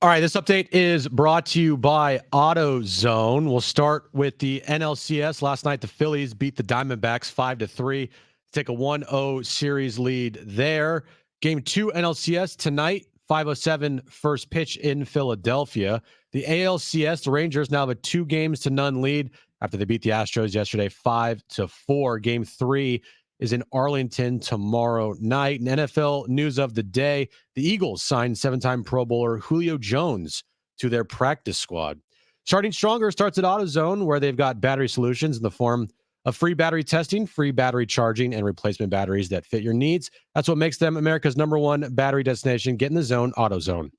All right, this update is brought to you by AutoZone. We'll start with the NLCS. Last night, the Phillies beat the Diamondbacks 5-3, take a 1-0 series lead there. Game 2 NLCS tonight, 5:07 first pitch in Philadelphia. The ALCS, the Rangers now have a 2-0 lead after they beat the Astros yesterday 5-4. Game 3 is in Arlington tomorrow night. And NFL news of the day, the Eagles signed 7-time Pro Bowler Julio Jones to their practice squad. Starting Stronger starts at AutoZone, where they've got battery solutions in the form of free battery testing, free battery charging, and replacement batteries that fit your needs. That's what makes them America's #1 battery destination. Get in the zone, AutoZone.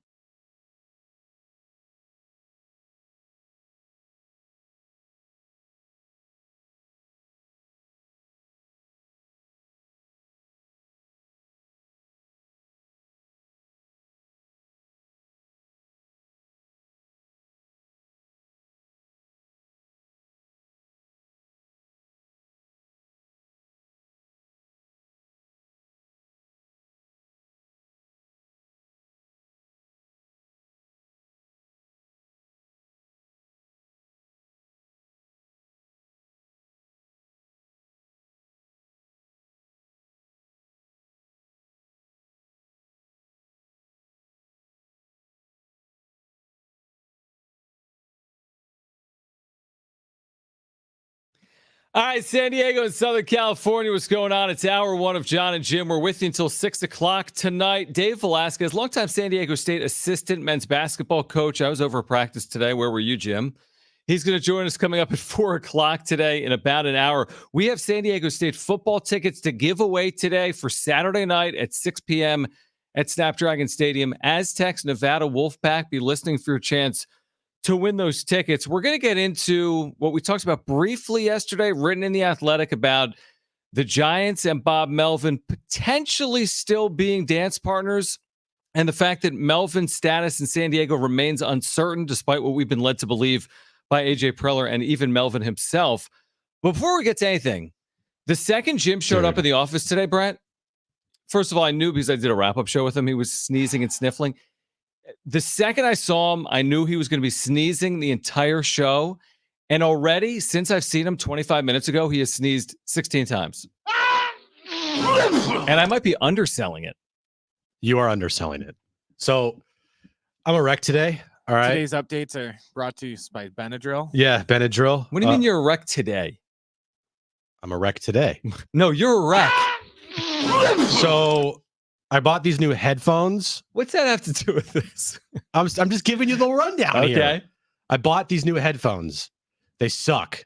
All right, San Diego and Southern California, what's going on? It's hour 1 of Jon and Jim. We're with you until 6 o'clock tonight. Dave Velasquez, longtime San Diego State assistant men's basketball coach. I was over at practice today. Where were you, Jim? He's going to join us coming up at 4 o'clock today in about an hour. We have San Diego State football tickets to give away today for Saturday night at 6 p.m. at Snapdragon Stadium. Aztecs, Nevada Wolfpack. Be listening for your chance to win those tickets. We're going to get into what we talked about briefly yesterday, written in The Athletic, about the Giants and Bob Melvin potentially still being dance partners, and the fact that Melvin's status in San Diego remains uncertain, despite what we've been led to believe by AJ Preller and even Melvin himself. Before we get to anything, the second Jim showed up in the office today, Brett, first of all, I knew because I did a wrap-up show with him, he was sneezing and sniffling. The second I saw him, I knew he was going to be sneezing the entire show. And already, since I've seen him 25 minutes ago, he has sneezed 16 times. And I might be underselling it. You are underselling it. So I'm a wreck today. All right. Today's updates are brought to you by Benadryl. Yeah, Benadryl. What do you mean you're a wreck today? I'm a wreck today. No, you're a wreck. So I bought these new headphones. What's that have to do with this? I'm just giving you the rundown here. Okay. I bought these new headphones. They suck.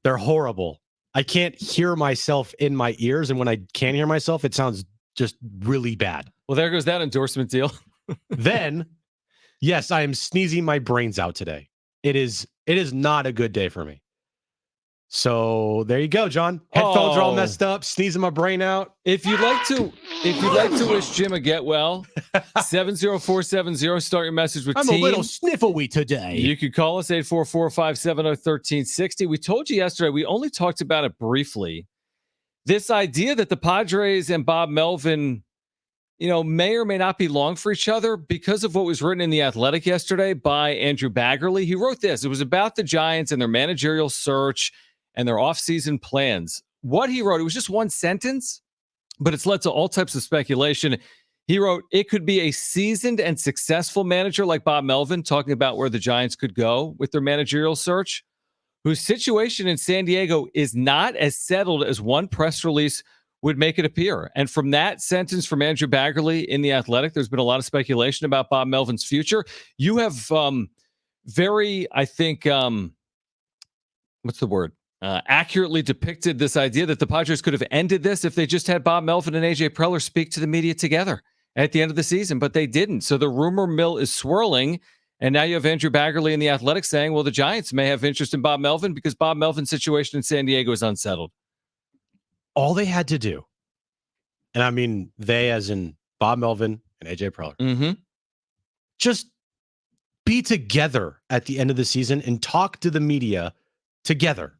They're horrible. I can't hear myself in my ears. And when I can hear myself, it sounds just really bad. Well, there goes that endorsement deal. Then, yes, I am sneezing my brains out today. It is not a good day for me. So there you go, John. Headphones are all messed up, sneezing my brain out. If you'd like to wish Jim a get well, 70470, start your message with I'm team. a little sniffly today. You could call us 844-570-1360. We told you yesterday, we only talked about it briefly. This idea that the Padres and Bob Melvin, may or may not be long for each other because of what was written in The Athletic yesterday by Andrew Baggerly. He wrote this. It was about the Giants and their managerial search and their offseason plans. What he wrote, it was just one sentence, but it's led to all types of speculation. He wrote, it could be a seasoned and successful manager like Bob Melvin, talking about where the Giants could go with their managerial search, whose situation in San Diego is not as settled as one press release would make it appear. And from that sentence from Andrew Baggerly in The Athletic, there's been a lot of speculation about Bob Melvin's future. You have accurately depicted this idea that the Padres could have ended this if they just had Bob Melvin and AJ Preller speak to the media together at the end of the season, but they didn't. So the rumor mill is swirling, and now you have Andrew Baggerly in The Athletic saying, well, the Giants may have interest in Bob Melvin because Bob Melvin's situation in San Diego is unsettled. All they had to do, and I mean they as in Bob Melvin and AJ Preller, just be together at the end of the season and talk to the media together.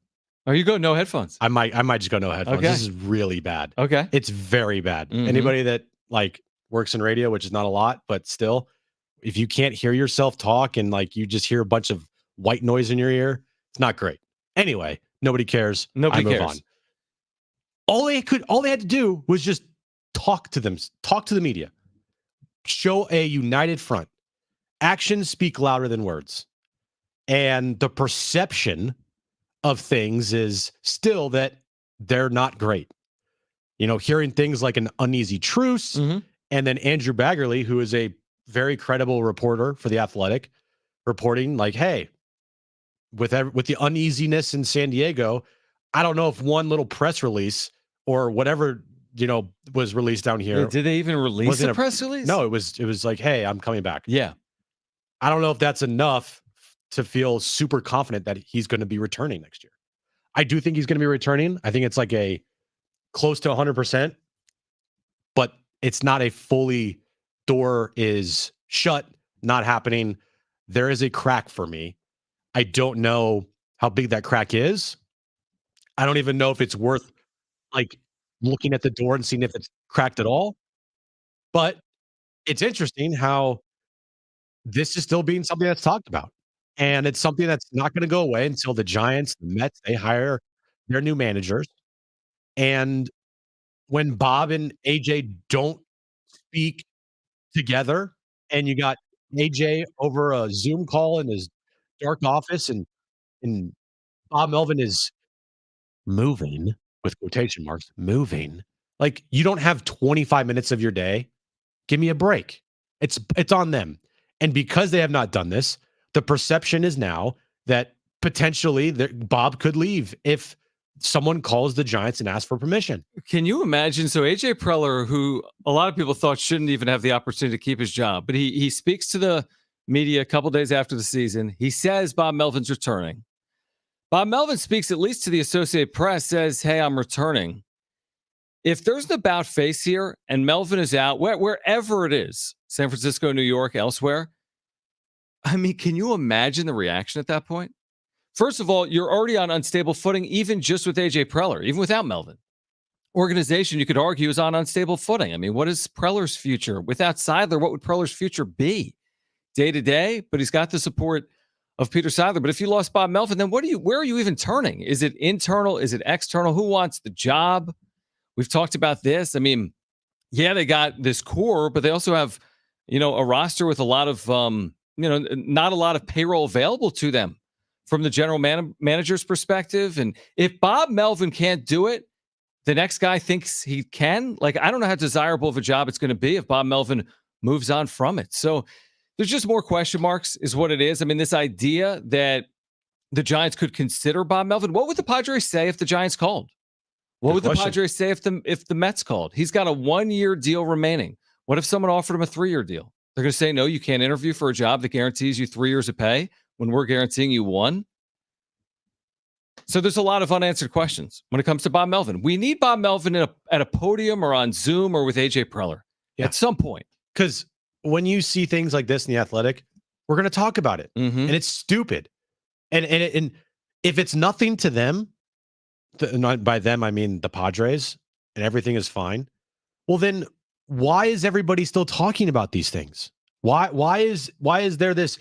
Oh, you go no headphones. I might just go no headphones. Okay. This is really bad. Okay. It's very bad. Anybody that works in radio, which is not a lot, but still, if you can't hear yourself talk and like you just hear a bunch of white noise in your ear, it's not great. Anyway, nobody cares. Nobody I move cares. on. All they had to do was just talk to the media, show a united front. Actions speak louder than words. And the perception of things is still that they're not great. Hearing things like an uneasy truce, and then Andrew Baggerly, who is a very credible reporter for The Athletic, reporting like, hey, with the uneasiness in San Diego, I don't know if one little press release or whatever, was released down here. Did they even release a press release? No, it was like, hey, I'm coming back. Yeah. I don't know if that's enough to feel super confident that he's going to be returning next year. I do think he's going to be returning. I think it's like a close to 100%, but it's not a fully door is shut, not happening. There is a crack for me. I don't know how big that crack is. I don't even know if it's worth like looking at the door and seeing if it's cracked at all. But it's interesting how this is still being something that's talked about. And it's something that's not going to go away until the Giants, the Mets, they hire their new managers. And when Bob and AJ don't speak together, and you got AJ over a Zoom call in his dark office, and Bob Melvin is moving with quotation marks, moving. Like, you don't have 25 minutes of your day. Give me a break. It's on them. And because they have not done this, the perception is now that potentially Bob could leave if someone calls the Giants and asks for permission. Can you imagine? So AJ Preller, who a lot of people thought shouldn't even have the opportunity to keep his job, but he speaks to the media a couple days after the season. He says Bob Melvin's returning. Bob Melvin speaks at least to the Associated Press, says, hey, I'm returning. If there's an about face here and Melvin is out, wherever it is, San Francisco, New York, elsewhere, I mean, can you imagine the reaction at that point? First of all, you're already on unstable footing, even just with AJ Preller, even without Melvin. Organization, you could argue, is on unstable footing. I mean, what is Preller's future? Without Seidler, what would Preller's future be? Day to day, but he's got the support of Peter Seidler. But if you lost Bob Melvin, then where are you even turning? Is it internal? Is it external? Who wants the job? We've talked about this. I mean, yeah, they got this core, but they also have, a roster with a lot of, not a lot of payroll available to them from the general manager's perspective. And if Bob Melvin can't do it, the next guy thinks he can. Like, I don't know how desirable of a job it's going to be if Bob Melvin moves on from it. So there's just more question marks is what it is. I mean, this idea that the Giants could consider Bob Melvin. What would the Padres say if the Giants called? What would the Padres say if the Mets called? He's got a 1-year deal remaining. What if someone offered him a 3-year deal? They're going to say, no, you can't interview for a job that guarantees you 3 years of pay when we're guaranteeing you 1. So there's a lot of unanswered questions when it comes to Bob Melvin. We need Bob Melvin at a podium or on Zoom or with AJ Preller at some point. Because when you see things like this in The Athletic, we're going to talk about it. And it's stupid. And if it's nothing to them, not by them, I mean the Padres, and everything is fine, well, then why is everybody still talking about these things? Why is there this,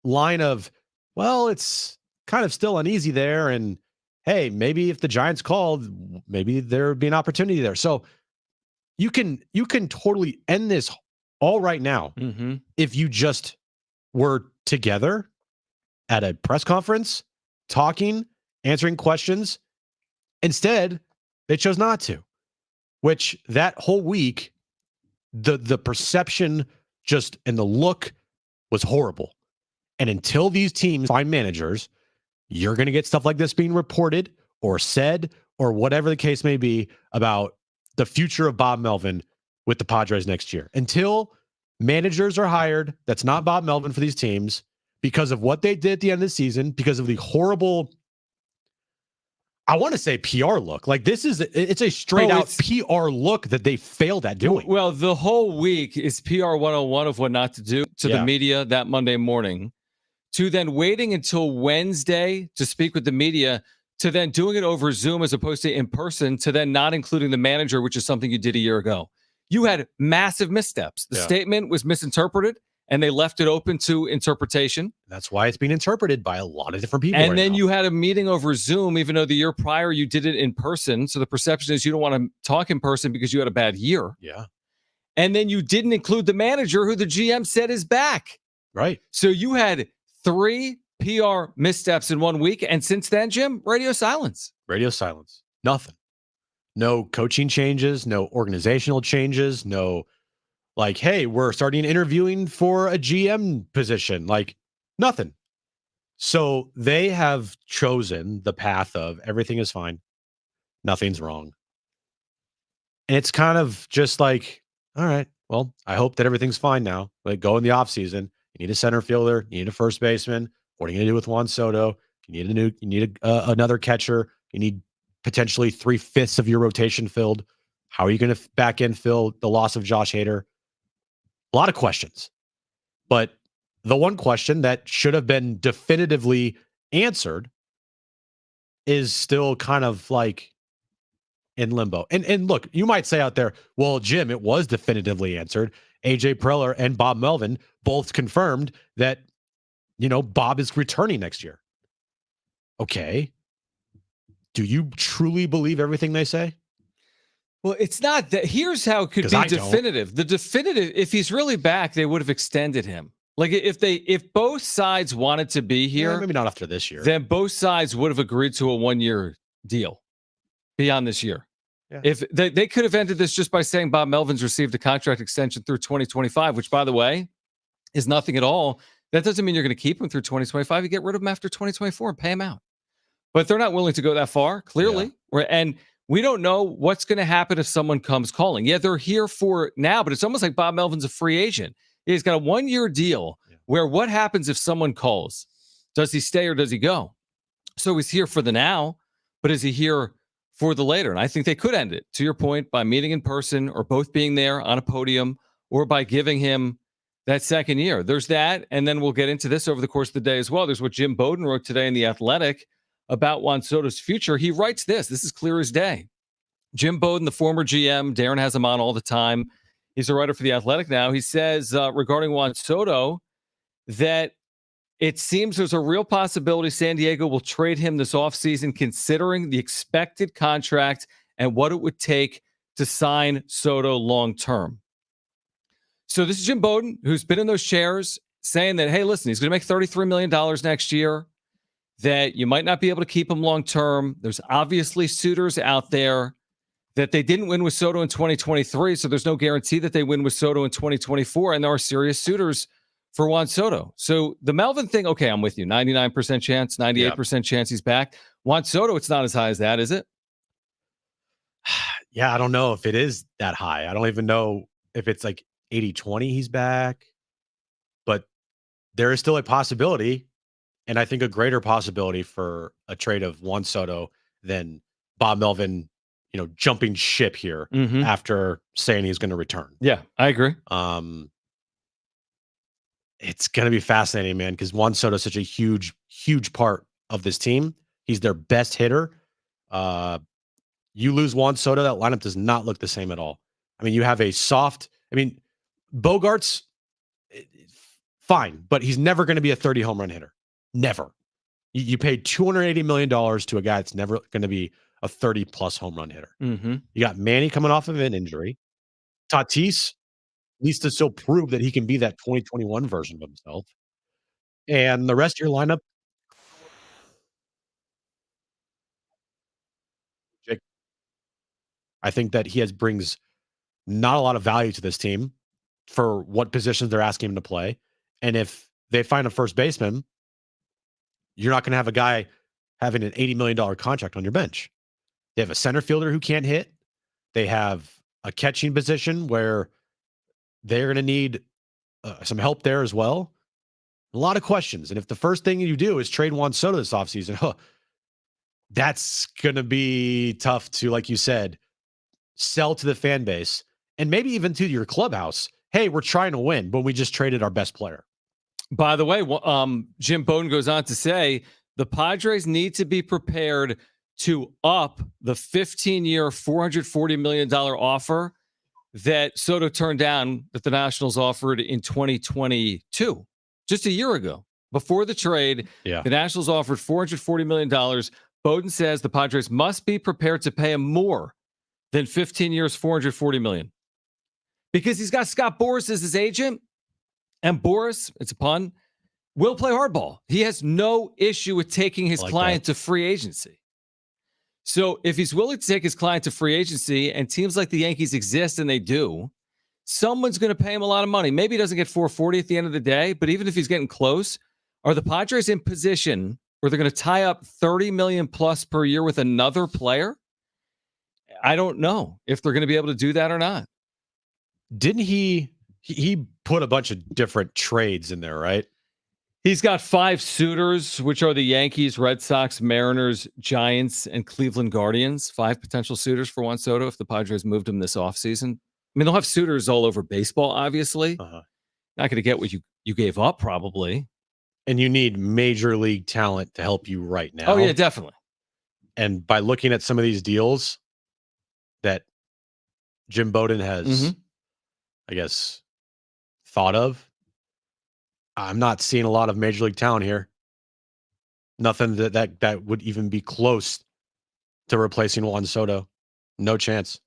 line of, well, it's kind of still uneasy there, and hey, maybe if the Giants called, maybe there would be an opportunity there. So you can totally end this all right now if you just were together at a press conference, talking, answering questions. Instead, they chose not to, which that whole week, the perception just and the look was horrible. And until these teams find managers, you're going to get stuff like this being reported or said or whatever the case may be about the future of Bob Melvin with the Padres next year. Until managers are hired, that's not Bob Melvin for these teams, because of what they did at the end of the season, because of the horrible, I want to say PR look. Like, it's a straight out PR look that they failed at doing. Well, the whole week is PR 101 of what not to do to the media that Monday morning, to then waiting until Wednesday to speak with the media, to then doing it over Zoom as opposed to in person, to then not including the manager, which is something you did a year ago. You had massive missteps. The statement was misinterpreted, and they left it open to interpretation. That's why it's being interpreted by a lot of different people. And right then now. you had a meeting over Zoom, even though the year prior you did it in person. So the perception is you don't want to talk in person because you had a bad year. Yeah. And then you didn't include the manager who the GM said is back. Right. So you had 3 PR missteps in 1 week. And since then, Jim, radio silence. Radio silence. Nothing. No coaching changes, no organizational changes, no like, hey, we're starting interviewing for a GM position. Like, nothing. So they have chosen the path of everything is fine. Nothing's wrong. And it's kind of just like, all right, well, I hope that everything's fine now. Like, go in the offseason. You need a center fielder. You need a first baseman. What are you going to do with Juan Soto? You need another catcher. You need potentially 3/5 of your rotation filled. How are you going to back end fill the loss of Josh Hader? A lot of questions. But the one question that should have been definitively answered is still kind of like in limbo. And look, you might say out there, well, Jim, it was definitively answered. AJ Preller and Bob Melvin both confirmed that, Bob is returning next year. Okay. Do you truly believe everything they say? Well, it's not that. Here's how it could 'Cause be I don't. definitive. The definitive, if he's really back, they would have extended him. Like if both sides wanted to be here, Maybe not after this year. then both sides would have agreed to a 1-year deal beyond this year. Yeah. If they could have ended this just by saying Bob Melvin's received a contract extension through 2025, which, by the way, is nothing at all. That doesn't mean you're going to keep him through 2025. You get rid of him after 2024 and pay him out. But they're not willing to go that far, clearly. Yeah. And we don't know what's going to happen if someone comes calling. Yeah, they're here for now, but it's almost like Bob Melvin's a free agent. He's got a 1-year deal where what happens if someone calls? Does he stay or does he go? So he's here for the now, but is he here for the later? And I think they could end it, to your point, by meeting in person or both being there on a podium or by giving him that second year. There's that, and then we'll get into this over the course of the day as well. There's what Jim Bowden wrote today in The Athletic about Juan Soto's future. He writes this. This is clear as day. Jim Bowden, the former GM, Darren has him on all the time. He's a writer for The Athletic now. He says regarding Juan Soto that it seems there's a real possibility San Diego will trade him this offseason, considering the expected contract and what it would take to sign Soto long-term. So this is Jim Bowden, who's been in those chairs, saying that, hey, listen, he's going to make $33 million next year, that you might not be able to keep him long-term. There's obviously suitors out there, that they didn't win with Soto in 2023, so there's no guarantee that they win with Soto in 2024, and there are serious suitors for Juan Soto. So the Melvin thing, okay, I'm with you. 99% chance, 98% chance he's back. Juan Soto, it's not as high as that, is it? Yeah, I don't know if it is that high. I don't even know if it's like 80-20 he's back. But there is still a possibility, and I think a greater possibility for a trade of Juan Soto than Bob Melvin, jumping ship here after saying he's going to return. Yeah, I agree. It's going to be fascinating, man, because Juan Soto is such a huge, huge part of this team. He's their best hitter. You lose Juan Soto, that lineup does not look the same at all. I mean, you have Bogart's fine, but he's never going to be a 30 home run hitter. Never. You paid $280 million to a guy that's never going to be a 30-plus home run hitter. You got Manny coming off of an injury. Tatis needs to still prove that he can be that 2021 version of himself. And the rest of your lineup, I think that he brings not a lot of value to this team for what positions they're asking him to play. And if they find a first baseman, you're not going to have a guy having an $80 million contract on your bench. They have a center fielder who can't hit. They have a catching position where they're going to need some help there as well. A lot of questions. And if the first thing you do is trade Juan Soto this offseason, that's going to be tough to, like you said, sell to the fan base and maybe even to your clubhouse. Hey, we're trying to win, but we just traded our best player. By the way, Jim Bowden goes on to say the Padres need to be prepared to up the 15-year, $440 million offer that Soto turned down that the Nationals offered in 2022, just a year ago. Before the trade, Yeah. the Nationals offered $440 million. Bowden says the Padres must be prepared to pay him more than 15 years, $440 million. Because he's got Scott Boras as his agent, and Boras, it's a pun, will play hardball. He has no issue with taking his client to free agency. So if he's willing to take his client to free agency, and teams like the Yankees exist, and they do, someone's going to pay him a lot of money. Maybe he doesn't get 440 at the end of the day, but even if he's getting close, are the Padres in position where they're going to tie up $30 million plus per year with another player? I don't know if they're going to be able to do that or not. Didn't he put a bunch of different trades in there, right? He's got 5 suitors, which are the Yankees, Red Sox, Mariners, Giants, and Cleveland Guardians. 5 potential suitors for Juan Soto if the Padres moved him this offseason. I mean, they'll have suitors all over baseball, obviously. Not going to get what you gave up, probably. And you need major league talent to help you right now. Oh, yeah, definitely. And by looking at some of these deals that Jim Bowden has, I guess, thought of, I'm not seeing a lot of major league talent here. Nothing that would even be close to replacing Juan Soto. No chance.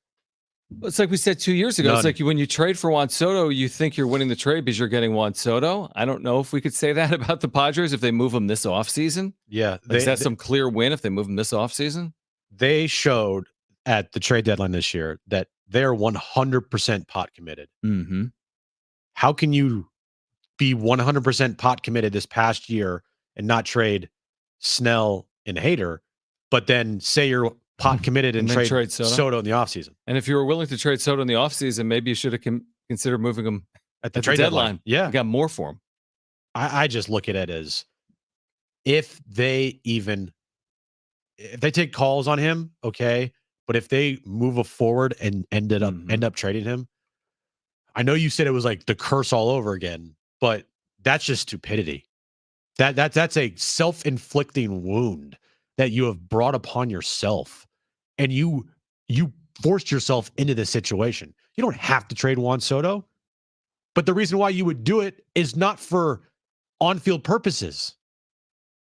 It's like we said 2 years ago. None. It's like when you trade for Juan Soto, you think you're winning the trade because you're getting Juan Soto. I don't know if we could say that about the Padres if they move him this offseason. Yeah. Is that some clear win if they move him this offseason? They showed at the trade deadline this year that they're 100% pot committed. Mm-hmm. How can you be 100% pot committed this past year and not trade Snell and Hader, but then say you're pot committed and trade Soto in the offseason? And if you were willing to trade Soto in the offseason, maybe you should have considered moving him at the trade deadline. Yeah. You got more for him. I just look at it as if they take calls on him, okay, but if they move forward and end up trading him, I know you said it was like the curse all over again, but that's just stupidity. That's a self-inflicting wound that you have brought upon yourself, and you forced yourself into this situation. You don't have to trade Juan Soto, but the reason why you would do it is not for on-field purposes.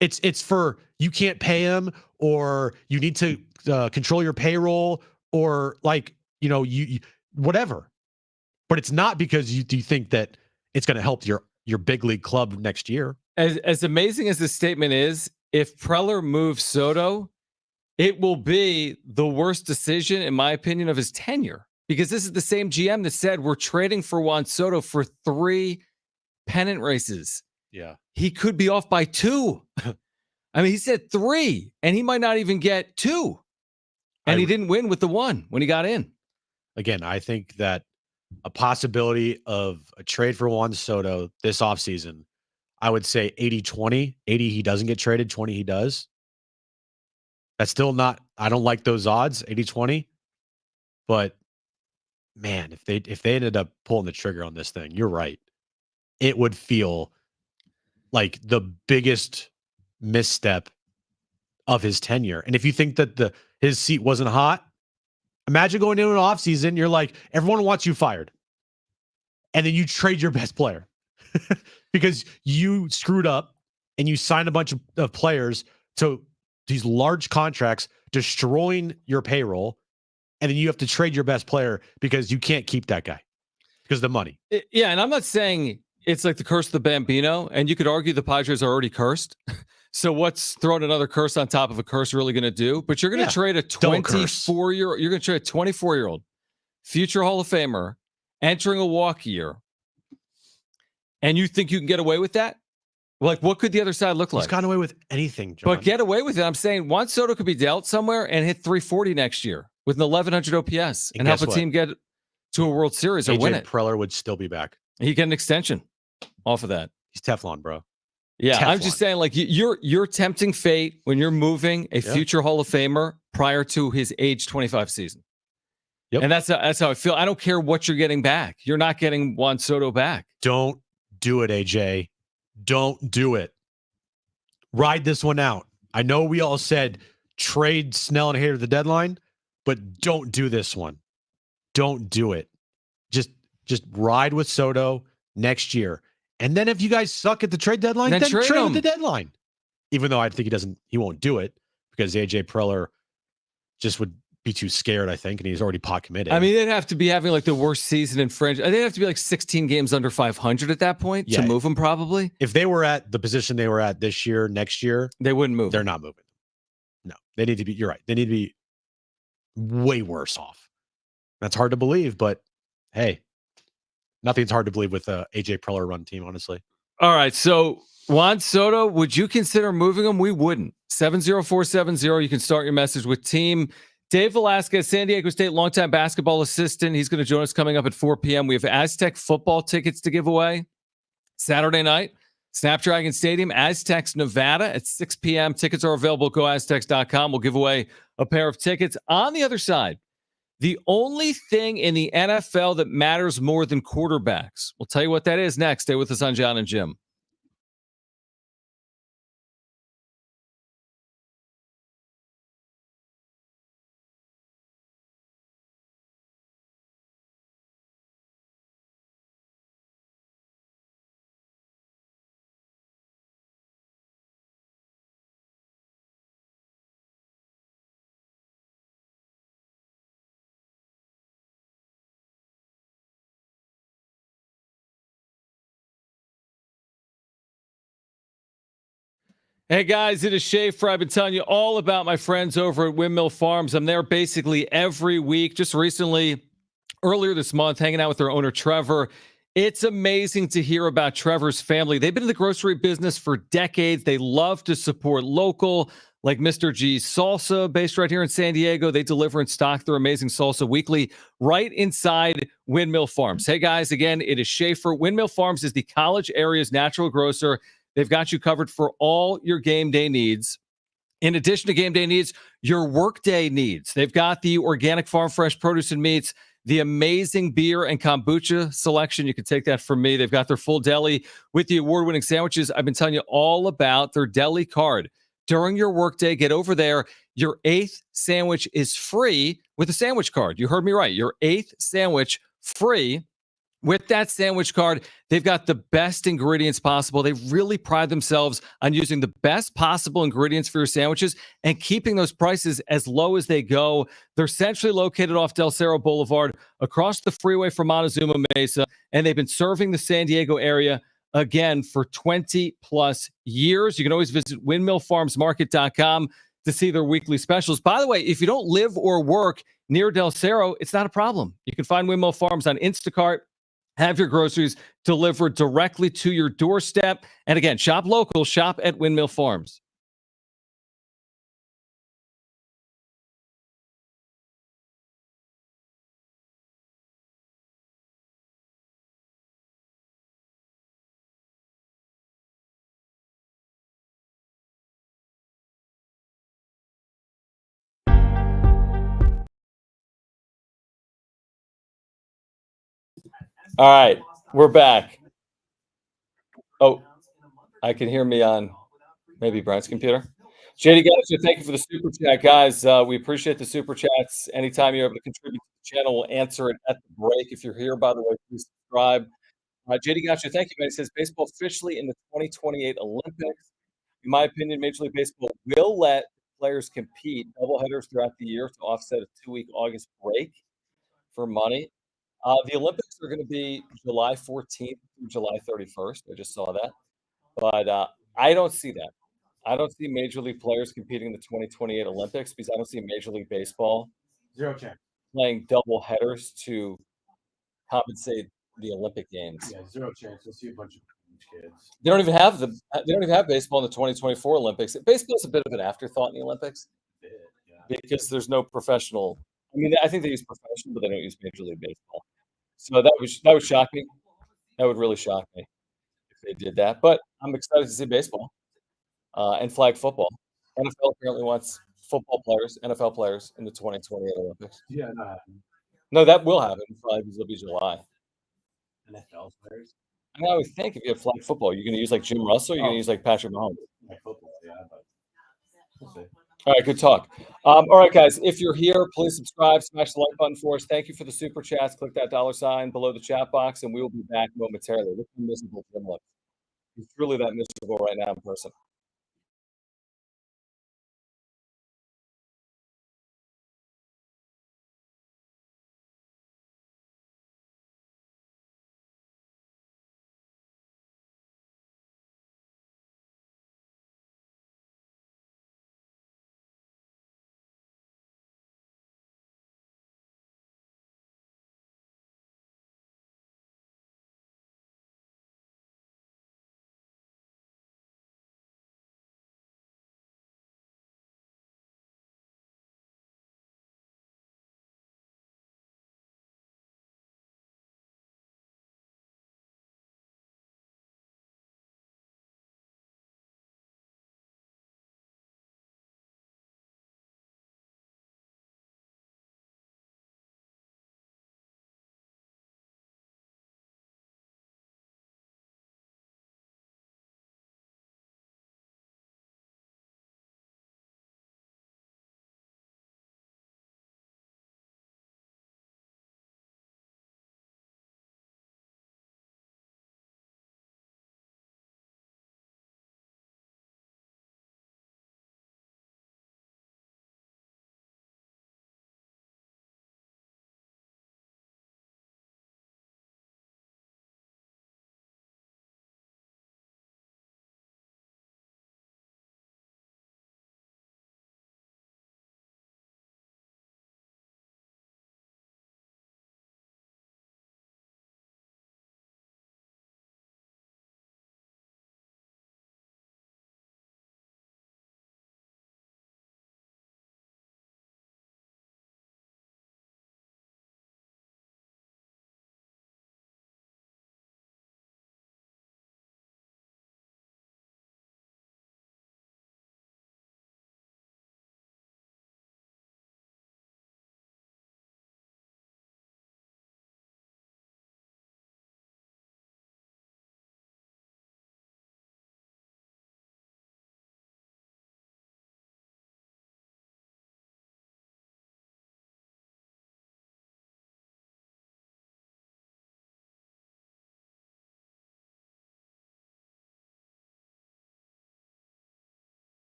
It's for you can't pay him, or you need to control your payroll, or you whatever. But it's not because you think that it's going to help your big league club next year. As amazing as this statement is, if Preller moves Soto, it will be the worst decision, in my opinion, of his tenure. Because this is the same GM that said we're trading for Juan Soto for 3 pennant races. Yeah. He could be off by 2. I mean, he said 3, and he might not even get 2. And he didn't win with the 1 when he got in. Again, I think that a possibility of a trade for Juan Soto this offseason, I would say 80-20. 80 he doesn't get traded, 20 he does. That's still not, I don't like those odds, 80-20. But man, if they ended up pulling the trigger on this thing, you're right. It would feel like the biggest misstep of his tenure. And if you think that his seat wasn't hot, imagine going into an offseason, you're like, everyone wants you fired. And then you trade your best player because you screwed up and you signed a bunch of players to these large contracts, destroying your payroll. And then you have to trade your best player because you can't keep that guy because of the money. Yeah, and I'm not saying it's like the curse of the Bambino, and you could argue the Padres are already cursed. So what's throwing another curse on top of a curse really going to do? But you're going to trade a 24-year-old, you're going to trade a 24-year-old future Hall of Famer entering a walk year, and you think you can get away with that? Like, what could the other side look like? He's gotten away with anything, John. But get away with it. I'm saying Juan Soto could be dealt somewhere and hit 340 next year with an 1,100 OPS and help a team get to a World Series or win it. Preller would still be back. He get an extension off of that. He's Teflon, bro. Yeah, Teflon. I'm just saying, like, you're tempting fate when you're moving a future Hall of Famer prior to his age 25 season. Yep. And that's how I feel. I don't care what you're getting back. You're not getting Juan Soto back. Don't do it, AJ. Don't do it. Ride this one out. I know we all said trade Snell and Hader at the deadline, but don't do this one. Don't do it. Just ride with Soto next year. And then if you guys suck at the trade deadline, then trade at the deadline. Even though I think he won't do it because AJ Preller just would be too scared, I think, and he's already pot committed. I mean, they'd have to be having like the worst season in franchise. They'd have to be like 16 games under 500 at that point to move him, probably. If they were at the position they were at this year, next year, they wouldn't move. They're not moving. No, they need to be. You're right. They need to be way worse off. That's hard to believe, but hey, nothing's hard to believe with a AJ Preller run team, honestly. All right, so Juan Soto, would you consider moving him? We wouldn't. 70470. You can start your message with team. Dave Velasquez, San Diego State longtime basketball assistant. He's going to join us coming up at 4 p.m. We have Aztec football tickets to give away Saturday night. Snapdragon Stadium, Aztecs, Nevada at 6 p.m. Tickets are available. GoAztecs.com. We'll give away a pair of tickets. On the other side, the only thing in the NFL that matters more than quarterbacks. We'll tell you what that is next. Stay with us on Jon and Jim. Hey guys, it is Schaefer. I've been telling you all about my friends over at Windmill Farms. I'm there basically every week. Just recently, earlier this month, hanging out with their owner, Trevor. It's amazing to hear about Trevor's family. They've been in the grocery business for decades. They love to support local, like Mr. G's Salsa, based right here in San Diego. They deliver and stock their amazing salsa weekly right inside Windmill Farms. Hey guys, again, it is Schaefer. Windmill Farms is the college area's natural grocer. They've got you covered for all your game day needs. In addition to game day needs, your workday needs. They've got the organic farm fresh produce and meats, the amazing beer and kombucha selection. You can take that from me. They've got their full deli with the award-winning sandwiches. I've been telling you all about their deli card. During your workday, get over there. Your 8th sandwich is free with a sandwich card. You heard me right. Your 8th sandwich free. With that sandwich card, they've got the best ingredients possible. They really pride themselves on using the best possible ingredients for your sandwiches and keeping those prices as low as they go. They're centrally located off Del Cerro Boulevard, across the freeway from Montezuma Mesa, and they've been serving the San Diego area, again, for 20-plus years. You can always visit windmillfarmsmarket.com to see their weekly specials. By the way, if you don't live or work near Del Cerro, it's not a problem. You can find Windmill Farms on Instacart. Have your groceries delivered directly to your doorstep. And again, shop local, shop at Windmill Farms. All right, we're back. Oh, I can hear me on maybe Brian's computer. JD Gotcha, thank you for the super chat, guys. We appreciate the super chats. Anytime you're able to contribute to the channel, we'll answer it at the break. If you're here, by the way, please subscribe. JD Gotcha, thank you, man. He says baseball officially in the 2028 Olympics. In my opinion, Major League Baseball will let players compete doubleheaders throughout the year to offset a 2-week August break for money. The Olympics are going to be July 14th through July 31st. I just saw that. But I don't see that. I don't see Major League players competing in the 2028 Olympics because I don't see Major League Baseball playing double headers to compensate the Olympic Games. Yeah, zero chance. You'll see a bunch of kids. They don't even have baseball in the 2024 Olympics. Baseball is a bit of an afterthought in the Olympics because there's no professional. I mean, I think they use professional, but they don't use Major League Baseball. So that would shock me. That would really shock me if they did that. But I'm excited to see baseball and flag football. NFL apparently wants football players, NFL players in the 2028 Olympics. Yeah, not happening. No, that will happen. Probably because it'll be July. NFL players. I mean, I would think if you have flag football, you're going to use like Jim Russell, or you're going to use like Patrick Mahomes. Like football, yeah, but we'll see. All right, good talk. All right, guys, if you're here, please subscribe, smash the like button for us. Thank you for the super chats. Click that $sign below the chat box, and we will be back momentarily. Look how miserable Jim looks. He's truly that miserable right now in person.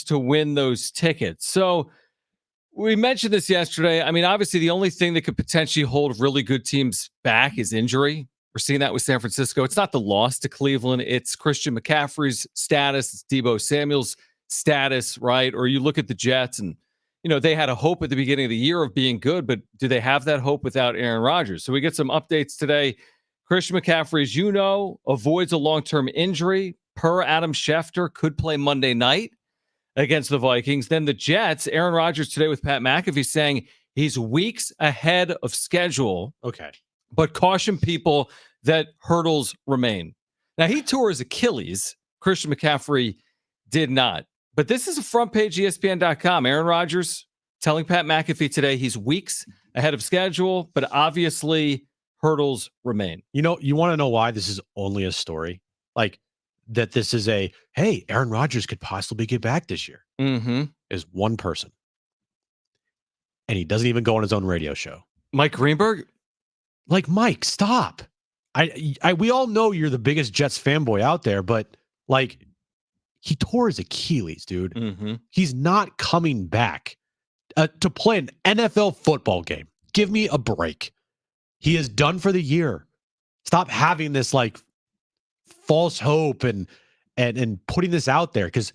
To win those tickets. So we mentioned this yesterday. I mean, obviously, the only thing that could potentially hold really good teams back is injury. We're seeing that with San Francisco. It's not the loss to Cleveland, it's Christian McCaffrey's status, it's Deebo Samuel's status, right? Or you look at the Jets and, they had a hope at the beginning of the year of being good, but do they have that hope without Aaron Rodgers? So we get some updates today. Christian McCaffrey, as you know, avoids a long-term injury. Per Adam Schefter, could play Monday night against the Vikings. Then the Jets, Aaron Rodgers today with Pat McAfee saying he's weeks ahead of schedule. Okay. But caution people that hurdles remain. Now, he tore his Achilles. Christian McCaffrey did not. But this is a front page ESPN.com. Aaron Rodgers telling Pat McAfee today he's weeks ahead of schedule, but obviously hurdles remain. You want to know why this is only a story? Like, that this is hey, Aaron Rodgers could possibly get back this year. Mm-hmm. Is one person. And he doesn't even go on his own radio show. Mike Greenberg? Like, Mike, stop. We all know you're the biggest Jets fanboy out there, but like he tore his Achilles, dude. Mm-hmm. He's not coming back to play an NFL football game. Give me a break. He is done for the year. Stop having this like false hope and putting this out there, because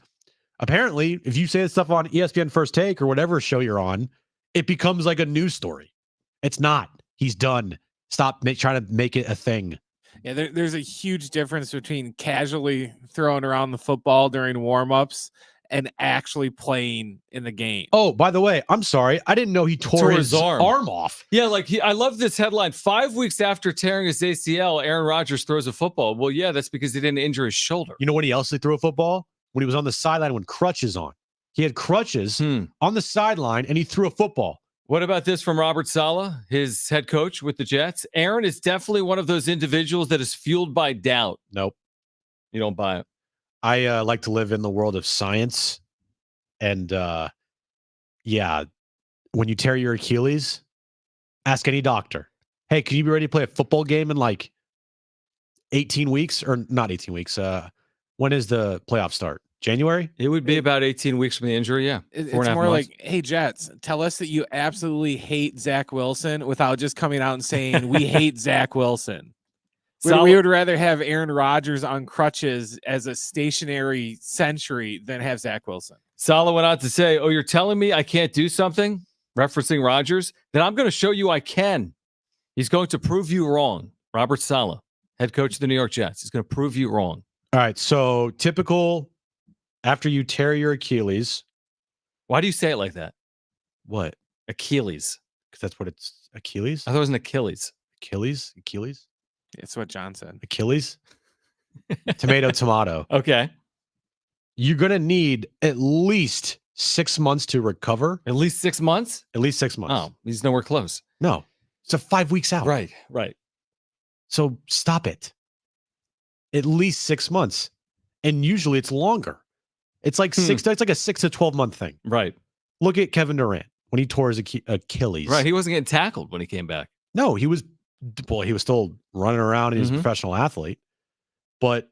apparently if you say this stuff on ESPN First Take or whatever show you're on, it becomes like a news story. It's not. He's done. Stop trying to make it a thing. Yeah, there's a huge difference between casually throwing around the football during warmups and actually playing in the game. Oh, by the way, I'm sorry. I didn't know he tore his arm off. Yeah, like I love this headline. 5 weeks after tearing his ACL, Aaron Rodgers throws a football. Well, yeah, that's because he didn't injure his shoulder. You know when he else threw a football? When he was on the sideline with crutches on. He had crutches on the sideline, and he threw a football. What about this from Robert Saleh, his head coach with the Jets? Aaron is definitely one of those individuals that is fueled by doubt. Nope. You don't buy it. I like to live in the world of science. And yeah, when you tear your Achilles, ask any doctor. Hey, can you be ready to play a football game in like 18 weeks? Or not 18 weeks. When is the playoff start? January? It would be about 18 weeks from the injury, yeah. It's more months. Like, hey, Jets, tell us that you absolutely hate Zach Wilson without just coming out and saying, we hate Zach Wilson. We would rather have Aaron Rodgers on crutches as a stationary century than have Zach Wilson. Saleh went on to say, oh, you're telling me I can't do something? Referencing Rodgers? Then I'm going to show you I can. He's going to prove you wrong. Robert Saleh, head coach of the New York Jets. He's going to prove you wrong. All right, so typical after you tear your Achilles. Why do you say it like that? What? Achilles. Because that's what it's, Achilles? I thought it was an Achilles. Achilles? It's what John said. Achilles? Tomato. Okay. You're going to need at least 6 months to recover. At least 6 months? At least 6 months. Oh, he's nowhere close. No. It's a 5 weeks out. Right. So stop it. At least 6 months. And usually it's longer. It's like it's like a 6 to 12 month thing. Right. Look at Kevin Durant when he tore his Achilles. Right. He wasn't getting tackled when he came back. No, he was still running around and he was a professional athlete. But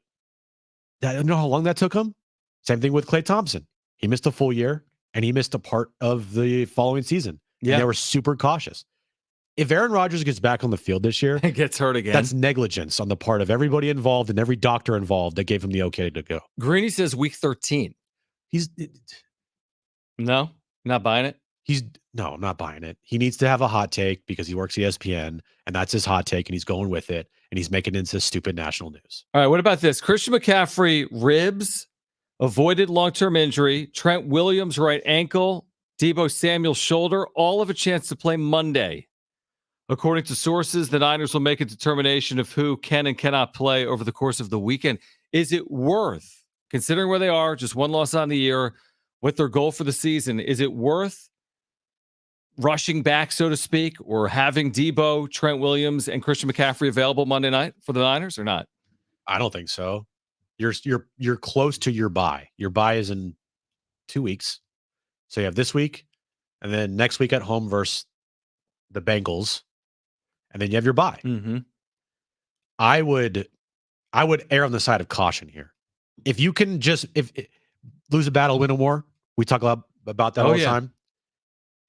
I don't know how long that took him. Same thing with Klay Thompson. He missed a full year and he missed a part of the following season. Yeah. And they were super cautious. If Aaron Rodgers gets back on the field this year, and gets hurt again, that's negligence on the part of everybody involved and every doctor involved that gave him the okay to go. Greeny says week 13. No, not buying it. I'm not buying it. He needs to have a hot take because he works ESPN and that's his hot take and he's going with it and he's making it into stupid national news. All right. What about this? Christian McCaffrey, ribs, avoided long-term injury. Trent Williams, right ankle. Deebo Samuel, shoulder. All have a chance to play Monday. According to sources, the Niners will make a determination of who can and cannot play over the course of the weekend. Is it worth, considering where they are, just one loss on the year, what their goal for the season, is it worth rushing back, so to speak, or having Deebo, Trent Williams, and Christian McCaffrey available Monday night for the Niners or not? I don't think so. You're close to your bye. Your bye is in 2 weeks. So you have this week and then next week at home versus the Bengals. And then you have your bye. Mm-hmm. I would err on the side of caution here. If you can lose a battle, win a war, we talk about that all the time.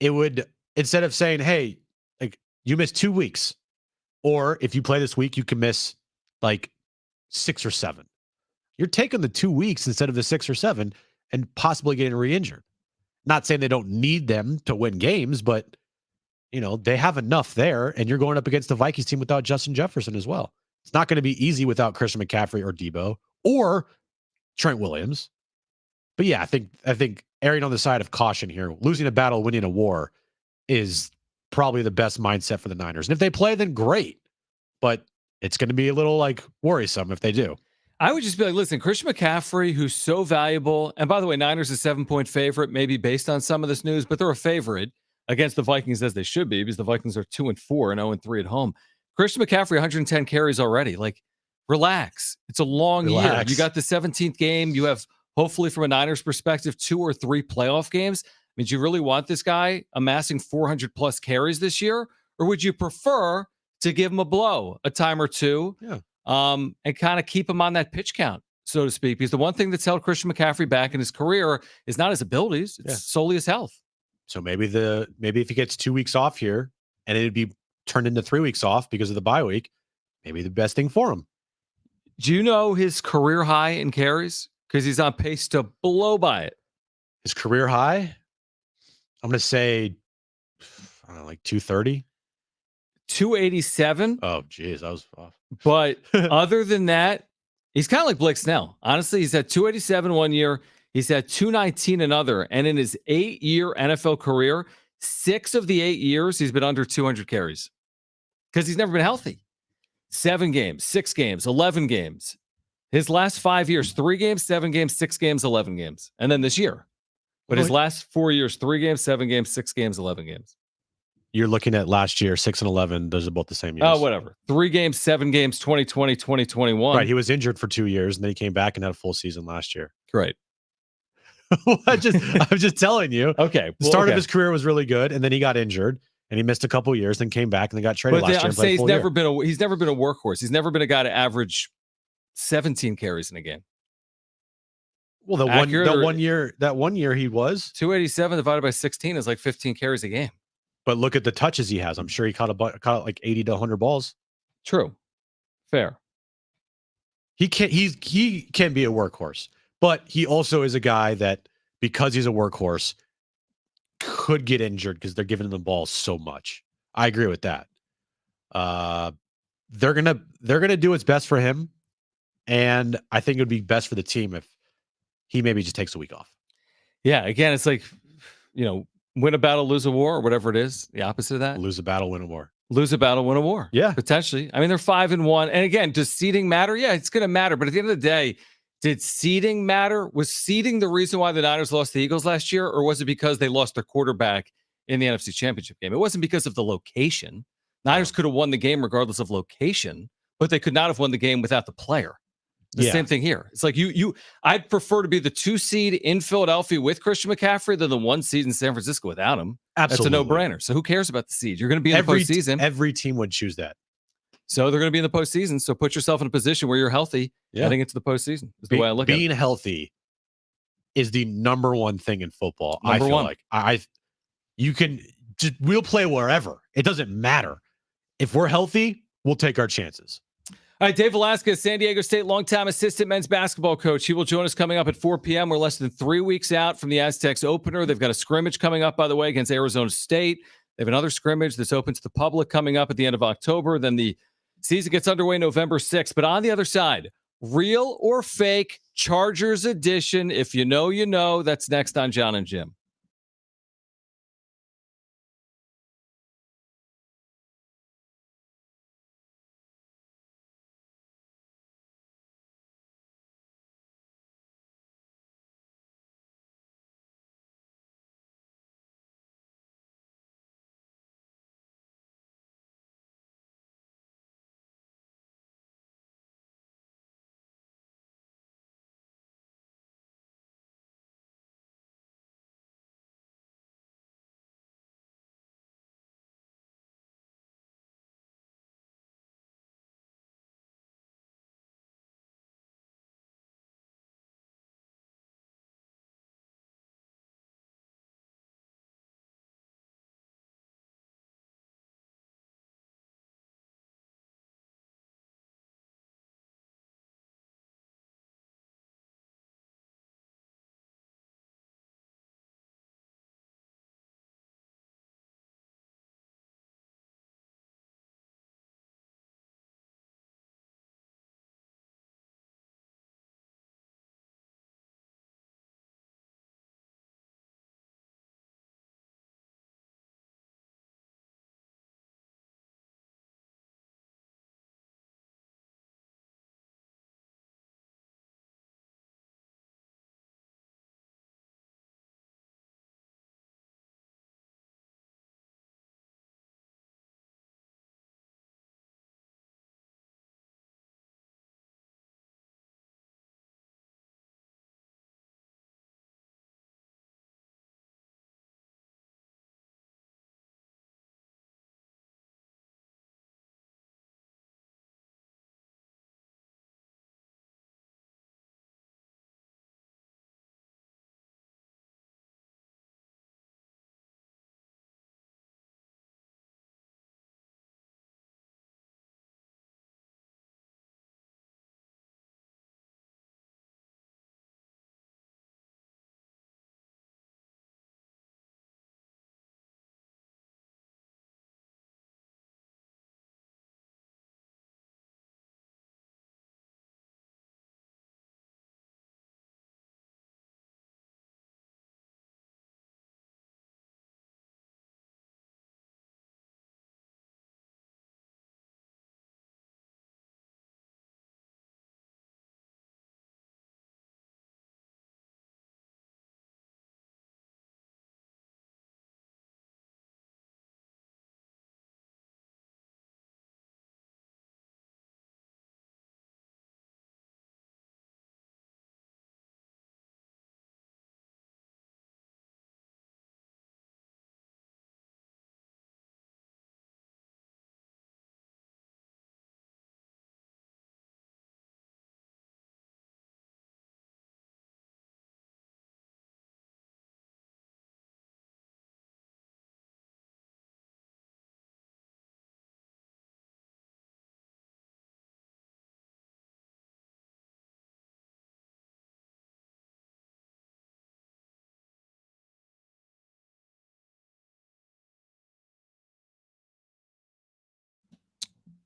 It would, instead of saying, hey, like you missed 2 weeks, or if you play this week, you can miss like 6 or 7. You're taking the 2 weeks instead of the 6 or 7 and possibly getting re-injured. Not saying they don't need them to win games, but they have enough there, and you're going up against the Vikings team without Justin Jefferson as well. It's not going to be easy without Christian McCaffrey or Deebo or Trent Williams. But yeah, I think erring on the side of caution here, losing a battle, winning a war is probably the best mindset for the Niners. And if they play, then great. But it's going to be a little like worrisome if they do. I would just be like, listen, Christian McCaffrey, who's so valuable, and by the way, Niners is a 7-point favorite, maybe based on some of this news, but they're a favorite against the Vikings as they should be because the Vikings are 2-4 and 0-3 at home. Christian McCaffrey, 110 carries already. Like, relax. It's a long year. You got the 17th game. You have, hopefully from a Niners perspective, 2 or 3 playoff games. I mean, do you really want this guy amassing 400 plus carries this year? Or would you prefer to give him a blow a time or two, and kind of keep him on that pitch count, so to speak. Because the one thing that's held Christian McCaffrey back in his career is not his abilities; it's solely his health. So maybe if he gets 2 weeks off here, and it'd be turned into 3 weeks off because of the bye week, maybe the best thing for him. Do you know his career high in carries? Because he's on pace to blow by it. His career high, I'm going to say, I don't know, like 230. 287. Oh, geez, I was off. But other than that, he's kind of like Blake Snell. Honestly, he's had 287 one year. He's had 219 another. And in his 8-year NFL career, 6 of the 8 years, he's been under 200 carries because he's never been healthy. 7 games, 6 games, 11 games. His last 5 years, 3 games, 7 games, 6 games, 11 games. And then this year. But his last 4 years, 3 games, 7 games, 6 games, 11 games. You're looking at last year, 6 and 11. Those are both the same years. Oh, whatever. 3 games, 7 games, 2020, 2021. Right. He was injured for 2 years, and then he came back and had a full season last year. Great. I'm just telling you. Okay. The start of his career was really good, and then he got injured, and he missed a couple years, then came back, and then got traded last year. I'm saying he's never been a workhorse. He's never been a guy to average 17 carries in a game. Well, that one year he was 287 divided by 16 is like 15 carries a game. But look at the touches he has. I'm sure he caught like 80 to 100 balls. True. Fair. He can be a workhorse, but he also is a guy that, because he's a workhorse, could get injured because they're giving him the ball so much. I agree with that. They're gonna do what's best for him, and I think it would be best for the team if he maybe just takes a week off. Yeah. Again, it's like, win a battle, lose a war, or whatever it is. The opposite of that. Lose a battle, win a war. Lose a battle, win a war. Yeah. Potentially. I mean, they're 5-1. And again, does seeding matter? Yeah, it's going to matter. But at the end of the day, did seeding matter? Was seeding the reason why the Niners lost the Eagles last year? Or was it because they lost their quarterback in the NFC Championship game? It wasn't because of the location. Niners could have won the game regardless of location, but they could not have won the game without the player. The same thing here. It's like I'd prefer to be the 2 seed in Philadelphia with Christian McCaffrey than the 1 seed in San Francisco without him. Absolutely. That's a no-brainer. So who cares about the seed? You're going to be in the postseason. Every team would choose that. So they're going to be in the postseason. So put yourself in a position where you're healthy heading into the postseason. Is the way I look at it. Being healthy is the number one thing in football. Number I feel one. like we'll play wherever. It doesn't matter. If we're healthy, we'll take our chances. All right, Dave Velasquez, San Diego State longtime assistant men's basketball coach. He will join us coming up at 4 p.m. We're less than 3 weeks out from the Aztecs opener. They've got a scrimmage coming up, by the way, against Arizona State. They have another scrimmage that's open to the public coming up at the end of October. Then the season gets underway November 6th. But on the other side, real or fake Chargers edition. If you know, you know. That's next on Jon and Jim.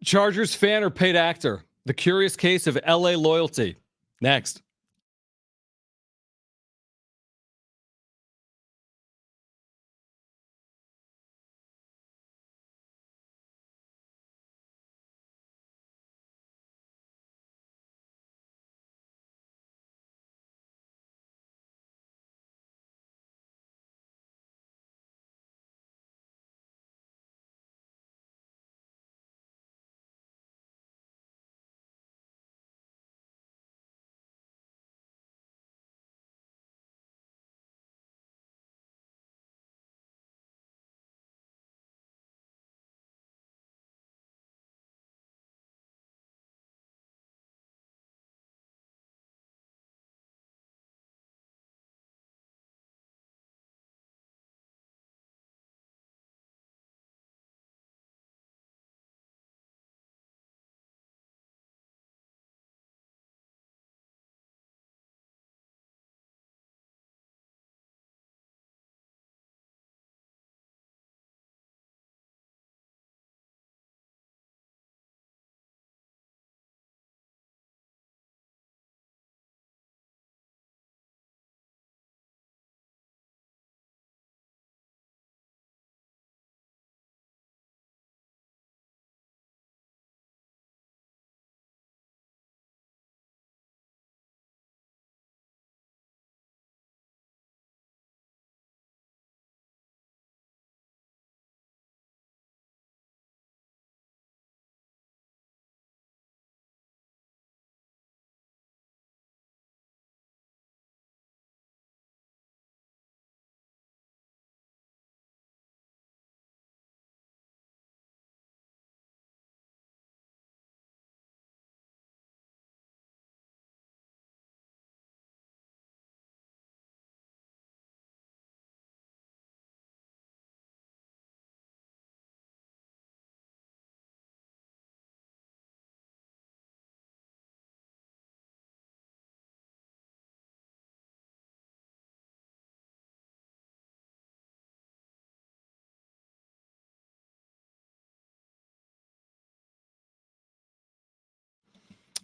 Chargers fan or paid actor? The curious case of LA loyalty. Next.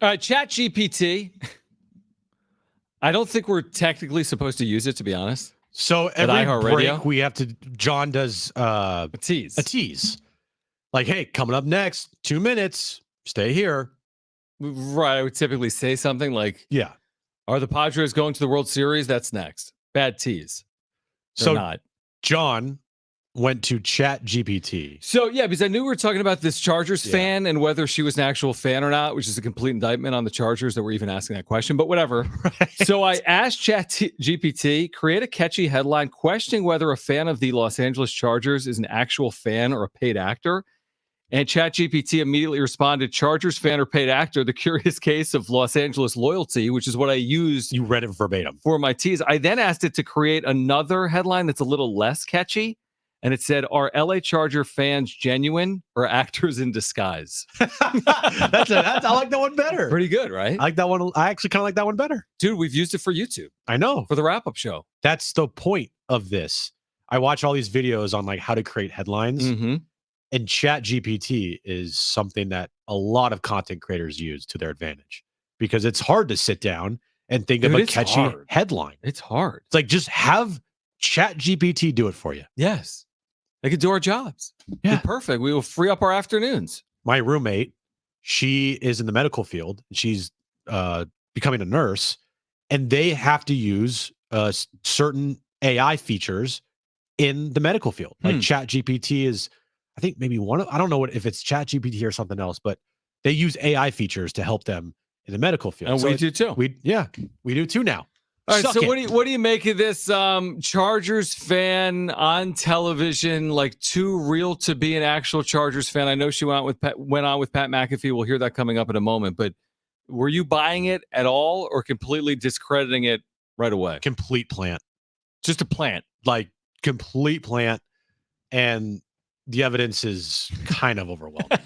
All right, Chat GPT. I don't think we're technically supposed to use it, to be honest. So every break we have to, John does a tease. A tease. Like, hey, coming up next, 2 minutes, stay here. Right. I would typically say something like, yeah, are the Padres going to the World Series? That's next. Bad tease. They're not. John went to Chat GPT. So, yeah, because I knew we were talking about this Chargers fan and whether she was an actual fan or not, which is a complete indictment on the Chargers that we're even asking that question, but whatever. Right. So I asked Chat GPT, create a catchy headline questioning whether a fan of the Los Angeles Chargers is an actual fan or a paid actor. And Chat GPT immediately responded, Chargers fan or paid actor, the curious case of Los Angeles loyalty, which is what I used. You read it verbatim. For my tease. I then asked it to create another headline that's a little less catchy. And it said, are LA Charger fans genuine or actors in disguise? I like that one better. Pretty good, right? I like that one. I actually kind of like that one better. Dude, we've used it for YouTube. I know. For the wrap-up show. That's the point of this. I watch all these videos on like how to create headlines. Mm-hmm. And Chat GPT is something that a lot of content creators use to their advantage because it's hard to sit down and think of a catchy headline. It's hard. It's like just have Chat GPT do it for you. Yes. They could do our jobs. Yeah. Be perfect. We will free up our afternoons. My roommate, she is in the medical field. She's becoming a nurse, and they have to use certain AI features in the medical field. Like Chat GPT is, I think maybe I don't know if it's Chat GPT or something else, but they use AI features to help them in the medical field. And so we do too. We do too now. All right, so what do you make of this Chargers fan on television, like too real to be an actual Chargers fan? I know she went on with Pat McAfee. We'll hear that coming up in a moment. But were you buying it at all or completely discrediting it right away? Complete plant. Just a plant. Like complete plant. And the evidence is kind of overwhelming.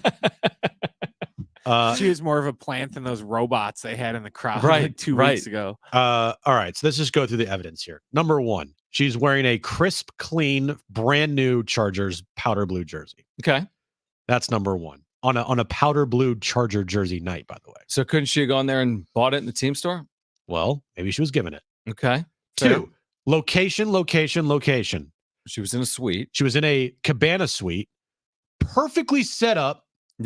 She was more of a plant than those robots they had in the crowd like 2 weeks ago. All right, so let's just go through the evidence here. Number one, she's wearing a crisp, clean, brand new Chargers powder blue jersey. Okay. That's number one. on a powder blue Charger jersey night, by the way. So couldn't she have gone there and bought it in the team store? Well, maybe she was given it. Okay. Two, location. She was in a suite. She was in a cabana suite, perfectly set up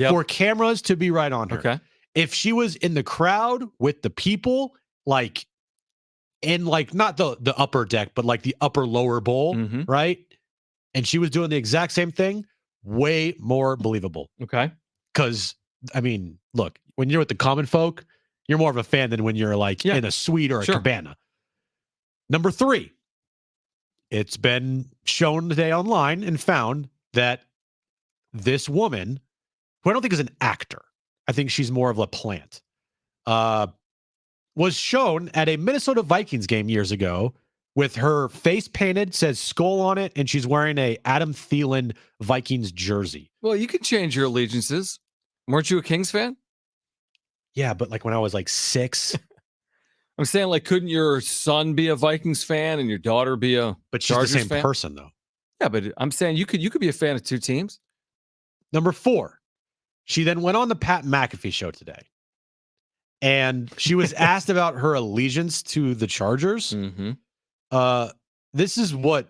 for cameras to be right on her. Okay. If she was in the crowd with the people, like in like not the upper deck, but like the upper lower bowl, right? And she was doing the exact same thing, way more believable. Okay. Because, I mean, look, when you're with the common folk, you're more of a fan than when you're like in a suite or a cabana. Number 3, it's been shown today online and found that this woman, who I don't think is an actor, I think she's more of a plant, was shown at a Minnesota Vikings game years ago with her face painted, says skull on it, and she's wearing a Adam Thielen Vikings jersey. Well, you can change your allegiances. Weren't you a Kings fan? Yeah, but like when I was like 6. I'm saying, like, couldn't your son be a Vikings fan and your daughter be a But she's Chargers the same fan? person, though. Yeah, but I'm saying you could be a fan of 2 teams. Number 4, she then went on the Pat McAfee show today. And she was asked about her allegiance to the Chargers. This is what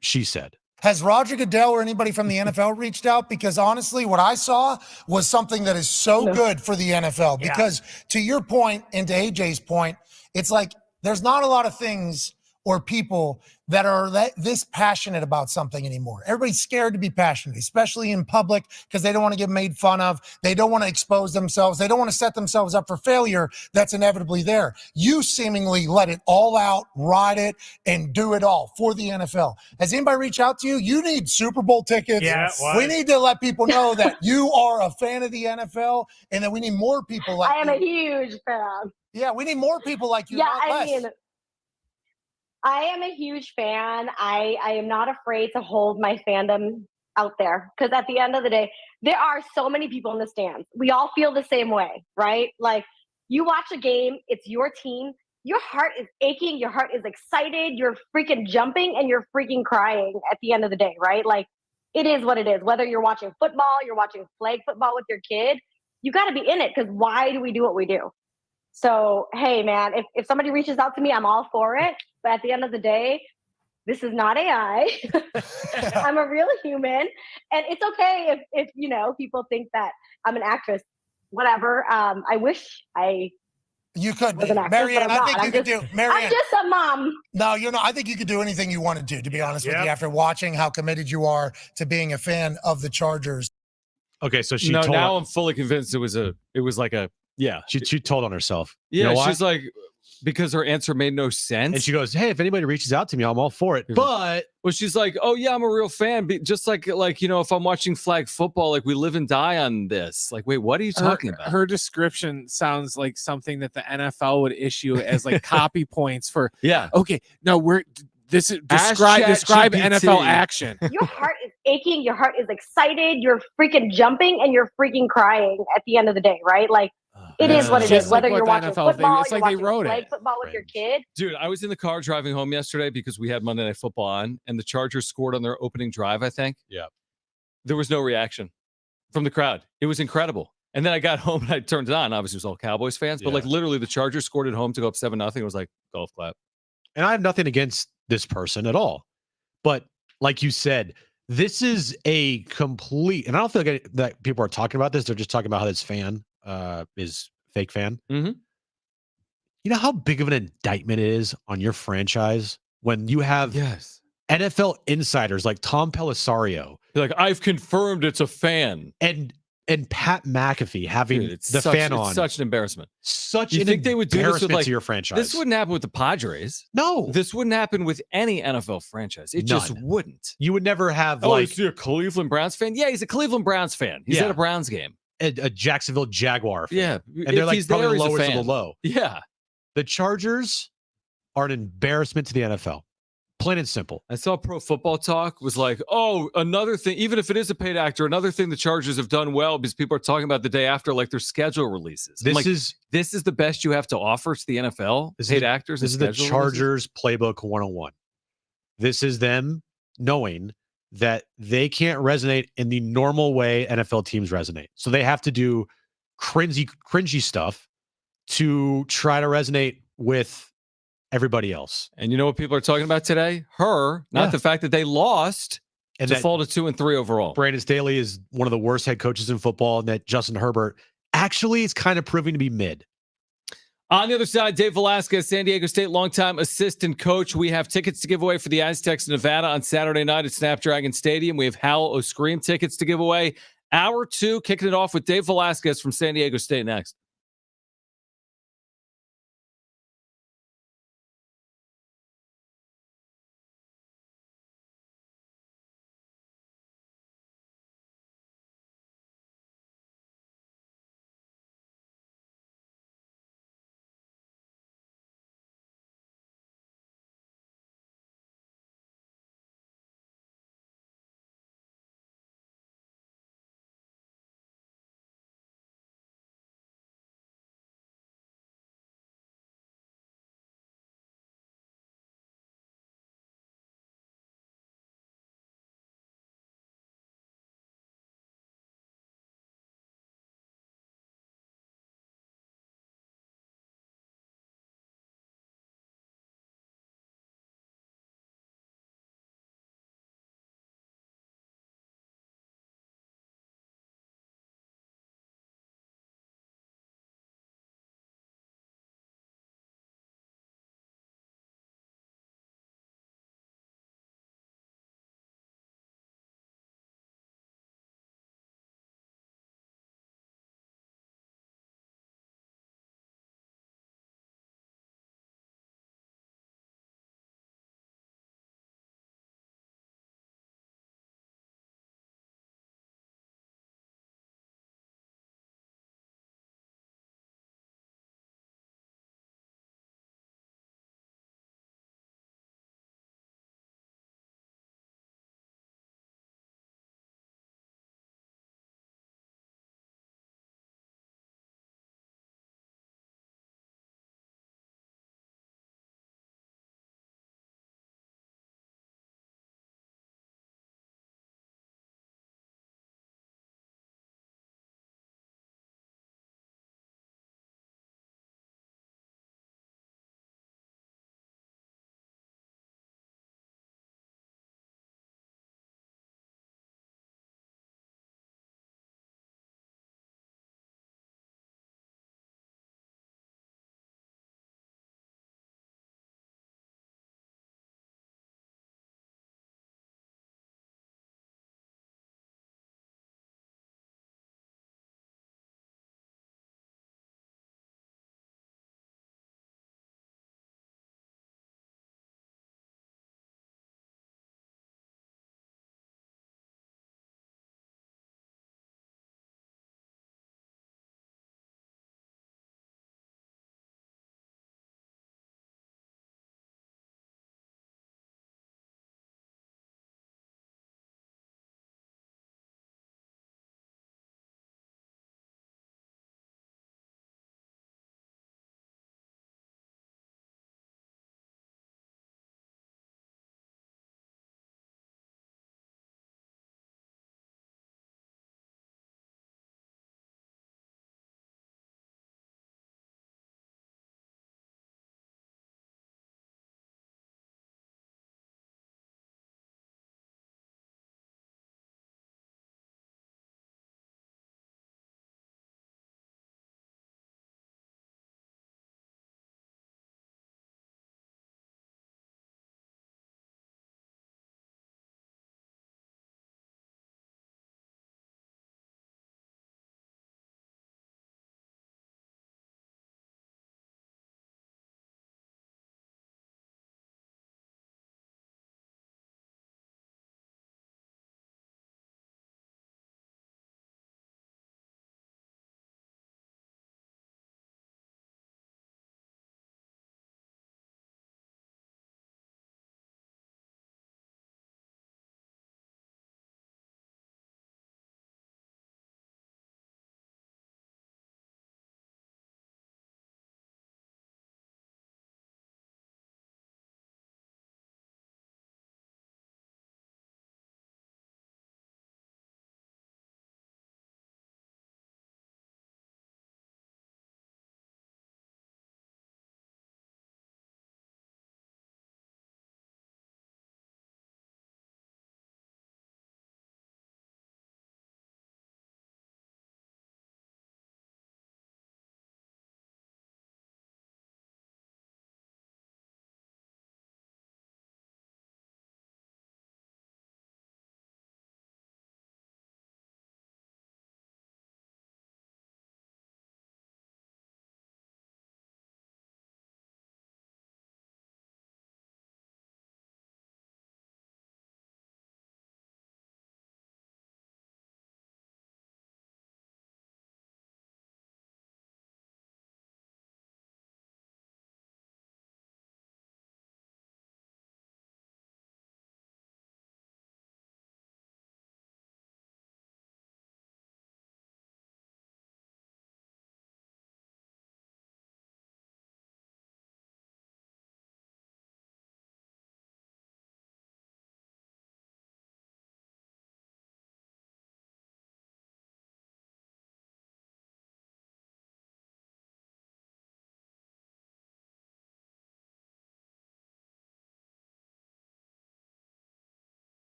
she said. Has Roger Goodell or anybody from the NFL reached out? Because honestly, what I saw was something that is so good for the NFL. Because to your point and to AJ's point, it's like there's not a lot of things or people that are this passionate about something anymore. Everybody's scared to be passionate, especially in public, because they don't want to get made fun of. They don't want to expose themselves. They don't want to set themselves up for failure that's inevitably there. You seemingly let it all out, ride it, and do it all for the NFL. Has anybody reached out to you? You need Super Bowl tickets. Yeah, we need to let people know that you are a fan of the NFL and that we need more people like you. I am a huge fan. Yeah, we need more people like you, Yeah, not less. I mean, I am a huge fan. I am not afraid to hold my fandom out there because at the end of the day, there are so many people in the stands. We all feel the same way, right? Like you watch a game, it's your team. Your heart is aching. Your heart is excited. You're freaking jumping and you're freaking crying at the end of the day, right? Like it is what it is. Whether you're watching football, you're watching flag football with your kid, you got to be in it because why do we do what we do? So, hey, man, if somebody reaches out to me, I'm all for it. But at the end of the day, this is not AI. I'm a real human. And it's okay if you know, people think that I'm an actress. Whatever. I wish You could was be. an actress, Marianne, but I'm I think not. you could do. Marianne, I'm just a mom. no, you're not. I think you could do anything you wanted to be honest with you, after watching how committed you are to being a fan of the Chargers. Okay, so she No, told now I'm fully convinced it was like a she told on herself. Yeah, You know why? she's like, because her answer made no sense. And she goes, "Hey, if anybody reaches out to me, I'm all for it." But well, she's like, "Oh yeah, I'm a real fan." Just like you know, if I'm watching flag football, like we live and die on this. Like, wait, what are you talking about? Her description sounds like something that the NFL would issue as like copy points for. Yeah. Okay. No, this is Ask describe ChatGPT. NFL action. Your heart is aching. Your heart is excited. You're freaking jumping and you're freaking crying at the end of the day, right? Like, it is what it Just is. like Whether what you're the watching NFL football, it's you're like they watching wrote flag it. football with your kid. Dude, I was in the car driving home yesterday because we had Monday Night Football on, and the Chargers scored on their opening drive, I think. Yeah. There was no reaction from the crowd. It was incredible. And then I got home and I turned it on. Obviously, it was all Cowboys fans, but like literally the Chargers scored at home to go up 7-0. It was like golf clap. And I have nothing against this person at all. But like you said, this is a complete, and I don't feel like that people are talking about this. They're just talking about how this fan is fake fan. Mm-hmm. You know how big of an indictment it is on your franchise when you have NFL insiders like Tom Pelissero. You're like, I've confirmed it's a fan. And Pat McAfee having fan on. It's such an embarrassment. Such you an think they would do this with like to your franchise. This wouldn't happen with the Padres. No. This wouldn't happen with any NFL franchise. It just wouldn't. You would never have is he a Cleveland Browns fan? Yeah, he's a Cleveland Browns fan. He's at a Browns game. A Jacksonville Jaguar fan. Yeah. And they're like he's probably there, the he's a lowest of fan. the low. Yeah. The Chargers are an embarrassment to the NFL. Plain and simple. I saw Pro Football Talk was like, oh, another thing, even if it is a paid actor, another thing the Chargers have done well because people are talking about the day after, like their schedule releases. This is the best you have to offer to the NFL. Paid actors. This is the Chargers playbook 101. This is them knowing that they can't resonate in the normal way NFL teams resonate. So they have to do cringy stuff to try to resonate with everybody else. And you know what people are talking about today? Her, not the fact that they lost and to that fall to 2-3 overall. Brandon Staley is one of the worst head coaches in football, and that Justin Herbert actually is kind of proving to be mid. On the other side, Dave Velasquez, San Diego State longtime assistant coach. We have tickets to give away for the Aztecs of Nevada on Saturday night at Snapdragon Stadium. We have Howl O'Scream tickets to give away. Hour 2, kicking it off with Dave Velasquez from San Diego State next.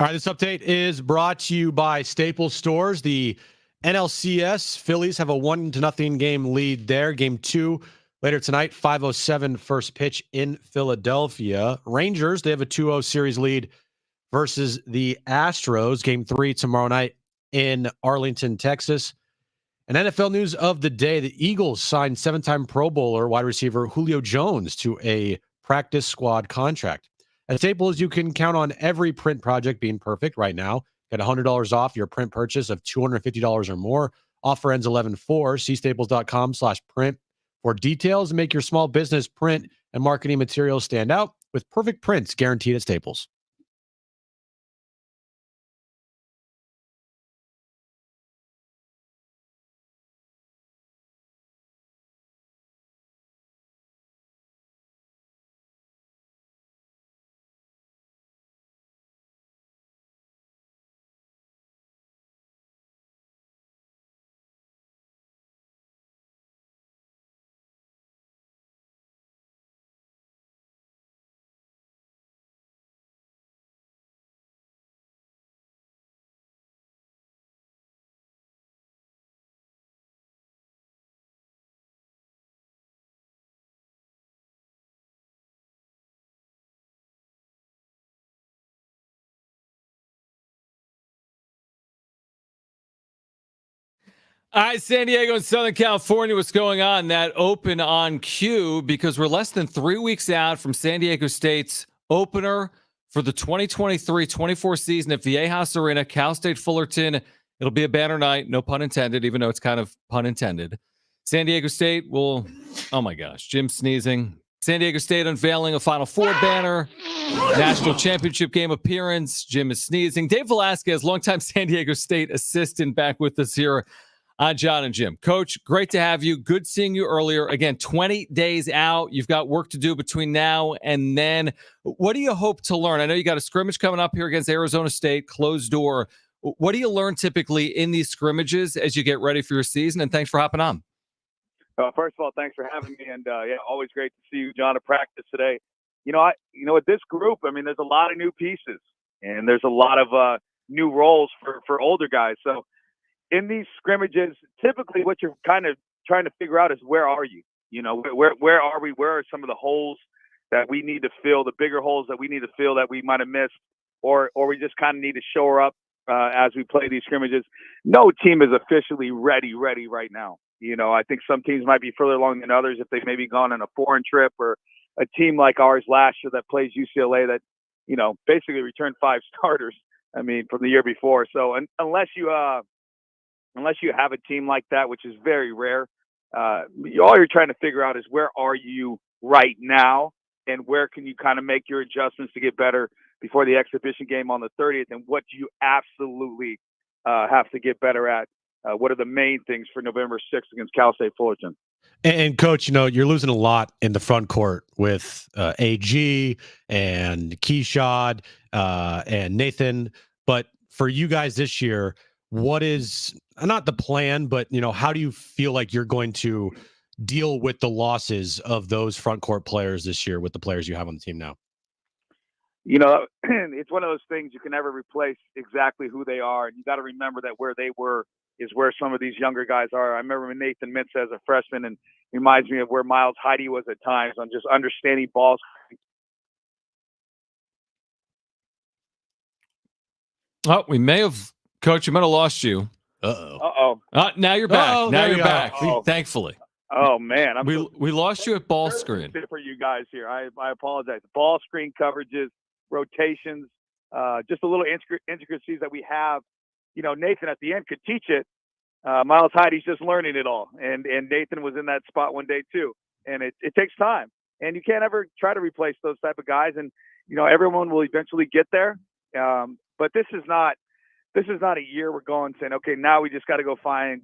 All right, this update is brought to you by Staples Stores. The NLCS Phillies have a 1-0 game lead there. Game 2 later tonight, 5:07 first pitch in Philadelphia. Rangers, they have a 2-0 series lead versus the Astros. Game 3 tomorrow night in Arlington, Texas. And NFL news of the day, the Eagles signed 7-time Pro Bowler wide receiver Julio Jones to a practice squad contract. At Staples, you can count on every print project being perfect right now. Get $100 off your print purchase of $250 or more. Offer ends 11/4. See staples.com/print for details and make your small business print and marketing materials stand out with perfect prints guaranteed at Staples. All right, San Diego and Southern California, what's going on? That open on cue, because we're less than 3 weeks out from San Diego State's opener for the 2023-24 season at Viejas Arena, Cal State Fullerton. It'll be a banner night, no pun intended, even though it's kind of pun intended. San Diego State will, oh my gosh, Jim sneezing. San Diego State unveiling a Final Four banner, national championship game appearance. Jim is sneezing. Dave Velasquez, longtime San Diego State assistant, back with us here on Jon and Jim. Coach, great to have you. Good seeing you earlier. Again, 20 days out. You've got work to do between now and then. What do you hope to learn? I know you got a scrimmage coming up here against Arizona State, closed door. What do you learn typically in these scrimmages as you get ready for your season? And thanks for hopping on. First of all, thanks for having me. And yeah, always great to see you, Jon, at practice today. With this group, I mean, there's a lot of new pieces and there's a lot of new roles for older guys. So in these scrimmages, typically what you're kind of trying to figure out is where are you? Where are we? Where are some of the holes that we need to fill, the bigger holes that we need to fill that we might have missed, or we just kind of need to shore up as we play these scrimmages. No team is officially ready right now. I think some teams might be further along than others if they've maybe gone on a foreign trip, or a team like ours last year that plays UCLA that, basically returned 5 starters, from the year before. So unless you have a team like that, which is very rare, all you're trying to figure out is where are you right now and where can you kind of make your adjustments to get better before the exhibition game on the 30th, and what do you absolutely have to get better at? What are the main things for November 6th against Cal State Fullerton? And Coach, you're losing a lot in the front court with AG and Keshad and Nathan. But for you guys this year, what is not the plan, but how do you feel like you're going to deal with the losses of those front court players this year with the players you have on the team now? It's one of those things you can never replace exactly who they are. And you got to remember that where they were is where some of these younger guys are. I remember when Nathan Mintz as a freshman, and reminds me of where Miles Heide was at times on just understanding balls. Oh, we may have, Coach, we might have lost you. Uh-oh. Now you're back. Uh-oh, now there you're you back. go. Thankfully. Oh, man. We lost you at ball screen. For you guys here. I apologize. Ball screen coverages, rotations, just a little intricacies that we have. Nathan at the end could teach it. Miles Heide's just learning it all. And Nathan was in that spot one day too. And it takes time. And you can't ever try to replace those type of guys. And, everyone will eventually get there. But this is not a year we're going saying, okay, now we just got to go find,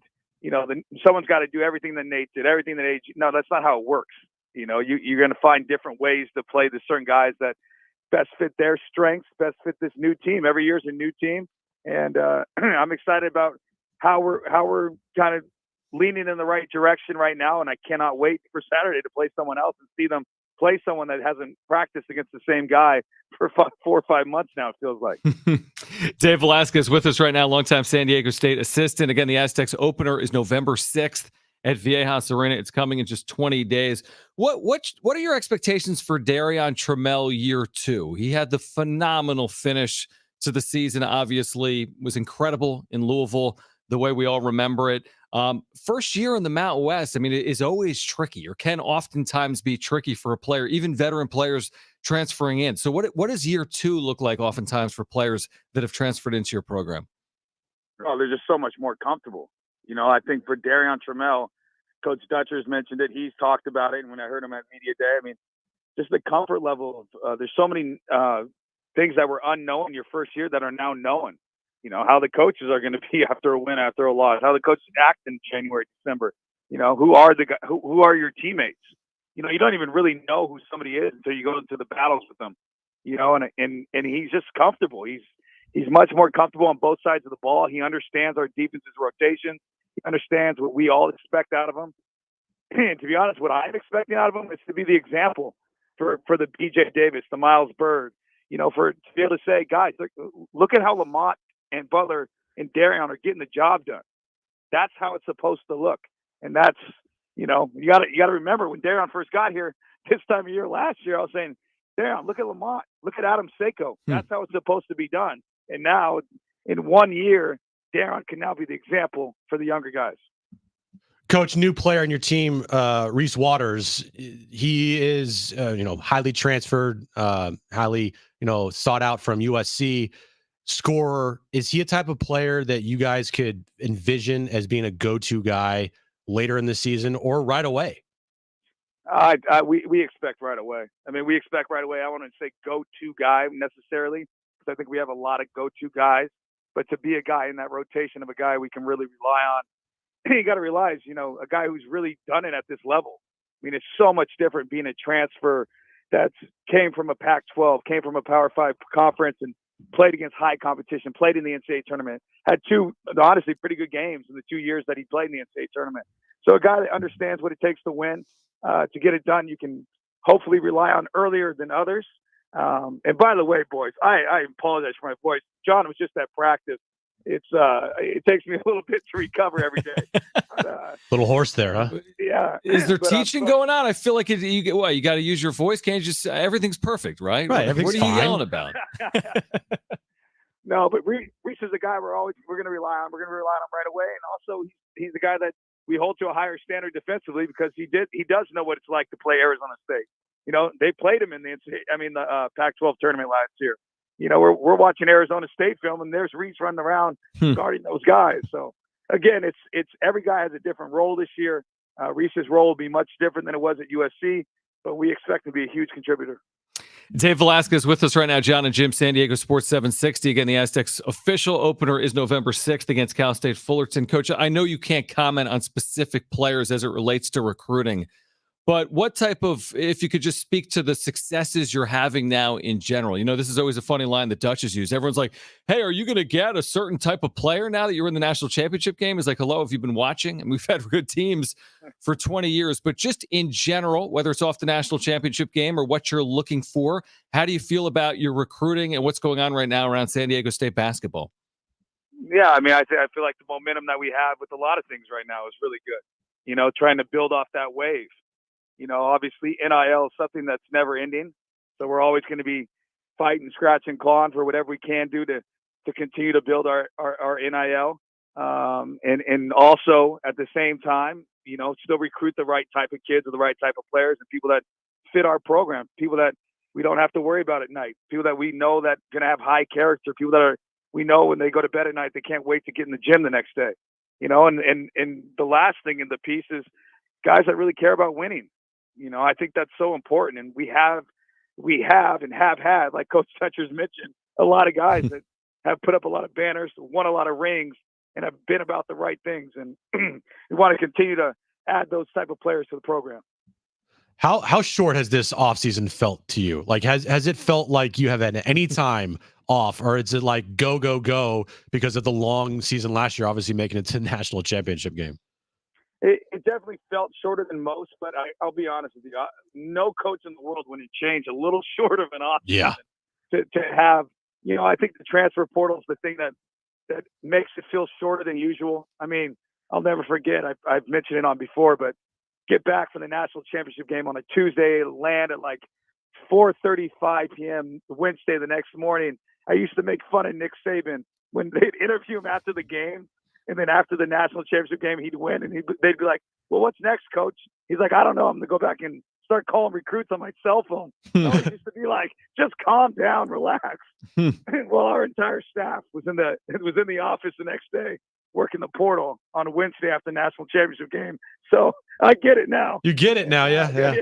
someone's got to do everything that Nate did, everything that AG. No, that's not how it works. You're going to find different ways to play the certain guys that best fit their strengths, best fit this new team. Every year is a new team. And I'm excited about how we're kind of leaning in the right direction right now. And I cannot wait for Saturday to play someone else and see them play someone that hasn't practiced against the same guy for 4 or 5 months now, it feels like. Dave Velasquez with us right now, longtime San Diego State assistant. Again, the Aztecs opener is November 6th at Viejas Arena. It's coming in just 20 days. What are your expectations for Darion Trammell year 2? He had the phenomenal finish to the season, obviously, was incredible in Louisville, the way we all remember it. First year in the Mountain West, I mean, it is always tricky, or can oftentimes be tricky for a player, even veteran players transferring in. So what does year 2 look like oftentimes for players that have transferred into your program? Oh, they're just so much more comfortable. I think for Darion Trammell, Coach Dutcher's mentioned it. He's talked about it. And when I heard him at Media Day, I mean, just the comfort level of there's so many things that were unknown your first year that are now known. How the coaches are going to be after a win, after a loss, how the coaches act in January, December. Who are your teammates? You don't even really know who somebody is until you go into the battles with them. And he's just comfortable. He's much more comfortable on both sides of the ball. He understands our defense's rotation. He understands what we all expect out of him. And to be honest, what I'm expecting out of him is to be the example for the BJ Davis, the Miles Bird, to be able to say, guys, look at how Lamont and Butler and Darion are getting the job done. That's how it's supposed to look. And that's, you got to remember when Darion first got here this time of year last year, I was saying, Darion, look at Lamont, look at Adam Seiko. That's how it's supposed to be done. And now in 1 year, Darion can now be the example for the younger guys. Coach, new player on your team, Reese Waters. He is, highly transferred, highly, sought out from USC. Scorer. Is he a type of player that you guys could envision as being a go-to guy later in the season or right away? We expect right away. I mean, we expect right away. I want to say go-to guy necessarily, because I think we have a lot of go-to guys. But to be a guy in that rotation of a guy we can really rely on, you got to realize, a guy who's really done it at this level. I mean, it's so much different being a transfer that came from a Pac-12, came from a Power 5 conference, and played against high competition, played in the NCAA tournament, had 2, honestly, pretty good games in the 2 years that he played in the NCAA tournament. So a guy that understands what it takes to win, to get it done, you can hopefully rely on earlier than others. And by the way, boys, I apologize for my voice. John was just at practice. It takes me a little bit to recover every day. But, little hoarse there, huh? Yeah. Is there teaching going on? I feel like you got to use your voice. Can't you just everything's perfect, right? Right. What are you yelling about? No, but Reese is a guy we're going to rely on. We're going to rely on him right away. And also, he's a guy that we hold to a higher standard defensively because he does know what it's like to play Arizona State. They played him in the Pac-12 tournament last year. We're watching Arizona State film, and there's Reese running around guarding those guys. So again, it's every guy has a different role this year. Reese's role will be much different than it was at USC, but we expect to be a huge contributor. Dave Velasquez with us right now. Jon Jim, San Diego Sports 760. Again, the Aztecs' official opener is November 6th against Cal State Fullerton. Coach, I know you can't comment on specific players as it relates to recruiting, but what type of, if you could just speak to the successes you're having now in general. This is always a funny line that Dutch has used. Everyone's like, hey, are you going to get a certain type of player now that you're in the national championship game? It's like, hello, have you been watching? And we've had good teams for 20 years, but just in general, whether it's off the national championship game or what you're looking for, how do you feel about your recruiting and what's going on right now around San Diego State basketball? Yeah, I mean, I feel like the momentum that we have with a lot of things right now is really good. Trying to build off that wave. Obviously NIL is something that's never ending. So we're always going to be fighting, scratching, clawing for whatever we can do to continue to build our NIL. And also at the same time, still recruit the right type of kids or the right type of players and people that fit our program, people that we don't have to worry about at night, people that we know that going to have high character, people that we know when they go to bed at night, they can't wait to get in the gym the next day, and the last thing in the piece is guys that really care about winning. I think that's so important. And we have and have had, like Coach Dutcher's mentioned, a lot of guys that have put up a lot of banners, won a lot of rings, and have been about the right things. And we want to continue to add those type of players to the program. How short has this offseason felt to you? Like, has it felt like you have had any time off, or is it like go because of the long season last year, obviously making it to the national championship game? it definitely felt shorter than most, but I'll be honest with you. No coach in the world wouldn't change a little short of an offseason Yeah. to have, I think the transfer portal is the thing that makes it feel shorter than usual. I mean, I'll never forget, I've mentioned it on before, but get back from the national championship game on a Tuesday, land at like 4:35 p.m. Wednesday the next morning. I used to make fun of Nick Saban when they'd interview him after the game. And then after the national championship game, he'd win. And they'd be like, well, what's next, coach? He's like, I don't know. I'm going to go back and start calling recruits on my cell phone. I always used to be like, just calm down, relax. Well, our entire staff was in the office the next day working the portal on a Wednesday after the national championship game. So I get it now. You get it now, yeah.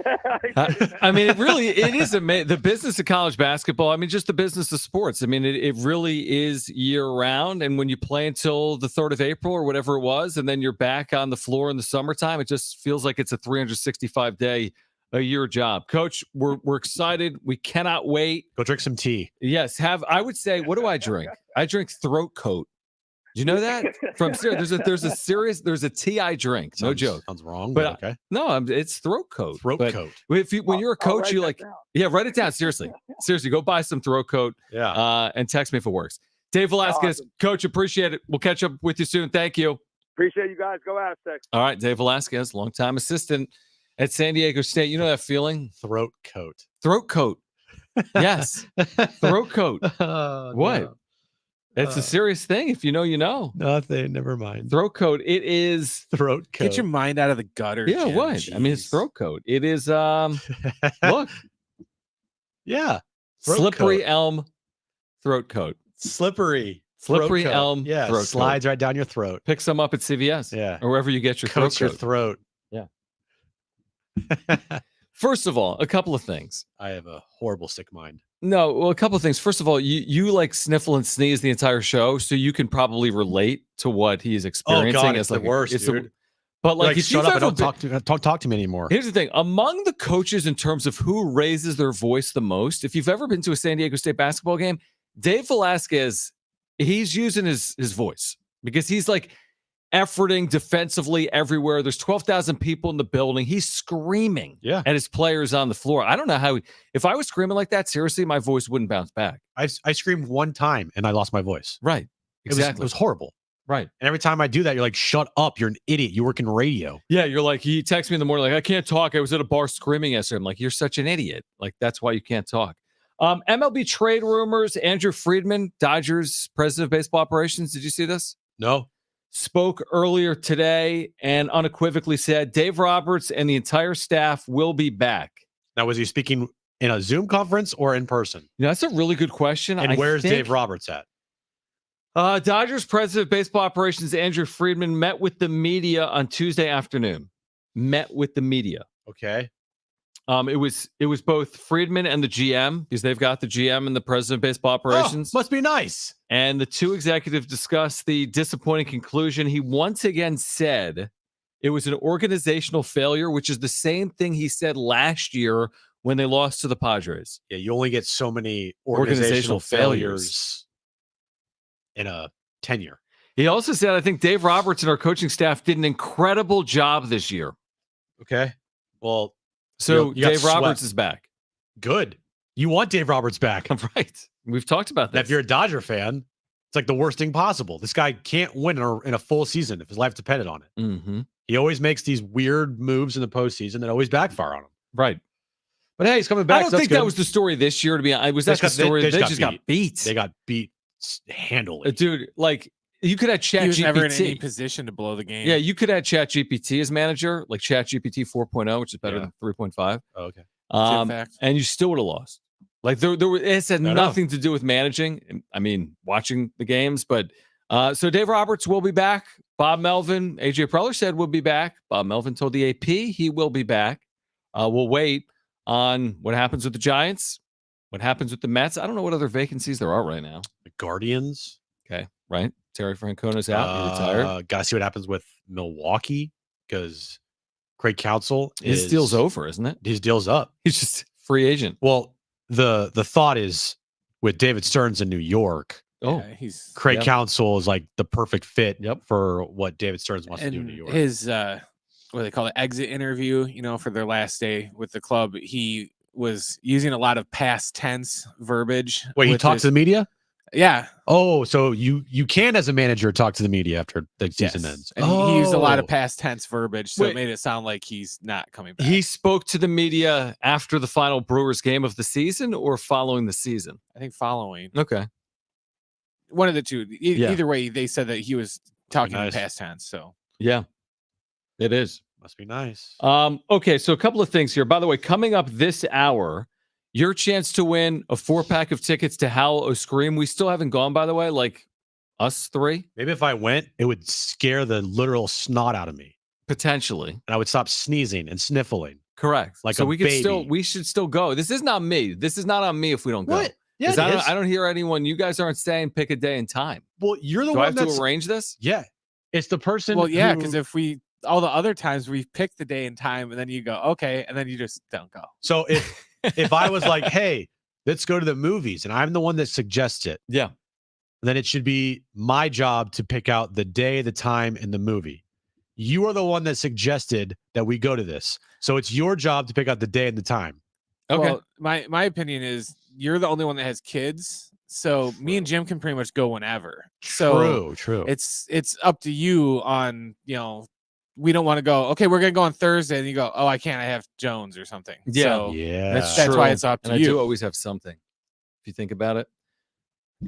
I mean, it is amazing. The business of college basketball, I mean, just the business of sports. I mean, it really is year round. And when you play until the 3rd of April or whatever it was, and then you're back on the floor in the summertime, it just feels like it's a 365-day a year job. Coach, we're excited. We cannot wait. Go drink some tea. Yes. I would say, what do I drink? I drink throat coat. Do you know that? There's a tea I drink. No joke. Sounds wrong, but okay. No, it's throat coat. Throat coat. When you're a coach, you like, write it down. Seriously, go buy some throat coat. Yeah. And text me if it works. Dave Velasquez, Awesome. Coach, appreciate it. We'll catch up with you soon. Thank you. Appreciate you guys. Go Aztecs. All right, Dave Velasquez, longtime assistant at San Diego State. You know that feeling? Throat coat. Throat coat. Yes. Throat coat. What? No. It's a serious thing. If you know, you know. Nothing. Never mind. Throat coat. It is Throat coat. Get your mind out of the gutter. Yeah, Jim. what? I mean, it's Jeez. throat coat. It is look. Yeah. Throat Slippery coat. elm throat coat. Slippery Slippery throat coat. elm Yeah. throat Slides coat. right down your throat. Pick some up at CVS. Yeah. Or wherever you get your Coats throat your coat. throat. Yeah. First of all, a couple of things. I have a horrible sick mind. No, well, a couple of things. First of all, you like sniffle and sneeze the entire show, so you can probably relate to what he is experiencing. Oh God, as it's the worst, dude. But like, if shut you've up and ever don't talk to me anymore. Here's the thing. Among the coaches in terms of who raises their voice the most, if you've ever been to a San Diego State basketball game, Dave Velasquez, he's using his voice because he's like efforting defensively everywhere. There's 12,000 people in the building. He's screaming at his players on the floor. I don't know how, if I was screaming like that, seriously, my voice wouldn't bounce back. I screamed one time and I lost my voice. Right. Exactly. It was horrible. Right. And every time I do that, you're like, shut up. You're an idiot. You work in radio. Yeah. You're like, he texts me in the morning, like, I can't talk. I was at a bar screaming yesterday. I'm like, you're such an idiot. Like, that's why you can't talk. MLB trade rumors. Andrew Friedman, Dodgers president of baseball operations. Did you see this? No. Spoke earlier today and unequivocally said Dave Roberts and the entire staff will be back. Now, was he speaking in a Zoom conference or in person? That's a really good question. And where's Dave Roberts at? Dodgers president of baseball operations, Andrew Friedman, met with the media on Tuesday afternoon. Met with the media. Okay. It was both Friedman and the GM, because they've got the GM and the president of baseball operations. Must be nice. And the two executives discussed the disappointing conclusion. He once again said it was an organizational failure, which is the same thing he said last year when they lost to the Padres. Yeah, you only get so many organizational failures in a tenure. He also said, I think Dave Roberts and our coaching staff did an incredible job this year. Okay. Well, so you got Dave Roberts swept. is back. Good. You want Dave Roberts back. Right. We've talked about Now, that. if you're a Dodger fan, it's like the worst thing possible. This guy can't win in a full season if his life depended on it. Mm-hmm. He always makes these weird moves in the postseason that always backfire on him. Right. But hey, he's coming back. I don't think that was the story this year, to be honest. Was that the story? They just got beat. They got beat handily. Dude, like, you could have He was never in any ChatGPT. position to blow the game. Yeah, you could have ChatGPT as manager, like ChatGPT 4.0, which is better than 3.5. Oh, okay. And you still would have lost. Like, it had I know. nothing to do with managing. I mean, watching the games. But so Dave Roberts will be back. Bob Melvin, AJ Preller said we'll be back. Bob Melvin told the AP he will be back. We'll wait on what happens with the Giants, what happens with the Mets. I don't know what other vacancies there are right now. The Guardians. Okay, right. Terry Francona's out. He retired. Got to see what happens with Milwaukee because Craig Counsell His deal's over, isn't it? His deal's up. He's just free agent. Well, the thought is with David Stearns in New York. Oh, he's Craig Counsell is like the perfect fit Yep. for what David Stearns wants to do in New York. His what they call it, exit interview, for their last day with the club, he was using a lot of past tense verbiage. Wait, he talked to the media? Yeah. Oh, so you can, as a manager, talk to the media after the season ends. And he used a lot of past tense verbiage, so it made it sound like he's not coming back. He spoke to the media after the final Brewers game of the season or following the season? I think following. Okay. One of the two. Either way, they said that he was talking in past tense. So yeah, it is. Must be nice. Okay, so a couple of things here. By the way, coming up this hour, your chance to win a 4-pack of tickets to Howl O Scream. We still haven't gone, by the way, like us three. Maybe if I went, it would scare the literal snot out of me. Potentially. And I would stop sneezing and sniffling. Correct. Like so a we could baby. we should still go. This is not me. This is not on me if we don't go. What? Yeah, it I don't hear anyone. You guys aren't saying pick a day and time. Well, you're the Do one I have that's to arrange this? Yeah. It's the person. Well, yeah, because if all the other times we pick the day and time, and then you go, okay, and then you just don't go. So if I was like, hey, let's go to the movies, and I'm the one that suggests it. Yeah. Then it should be my job to pick out the day, the time, and the movie. You are the one that suggested that we go to this. So it's your job to pick out the day and the time. Okay. Well, my opinion is you're the only one that has kids. So me and Jim can pretty much go whenever. So True. It's up to you on, we don't want to go, okay, we're going to go on Thursday. And you go, oh, I can't. I have Jones or something. Yeah. So Yeah. that's true. why it's up to and you. I do always have something. If you think about it.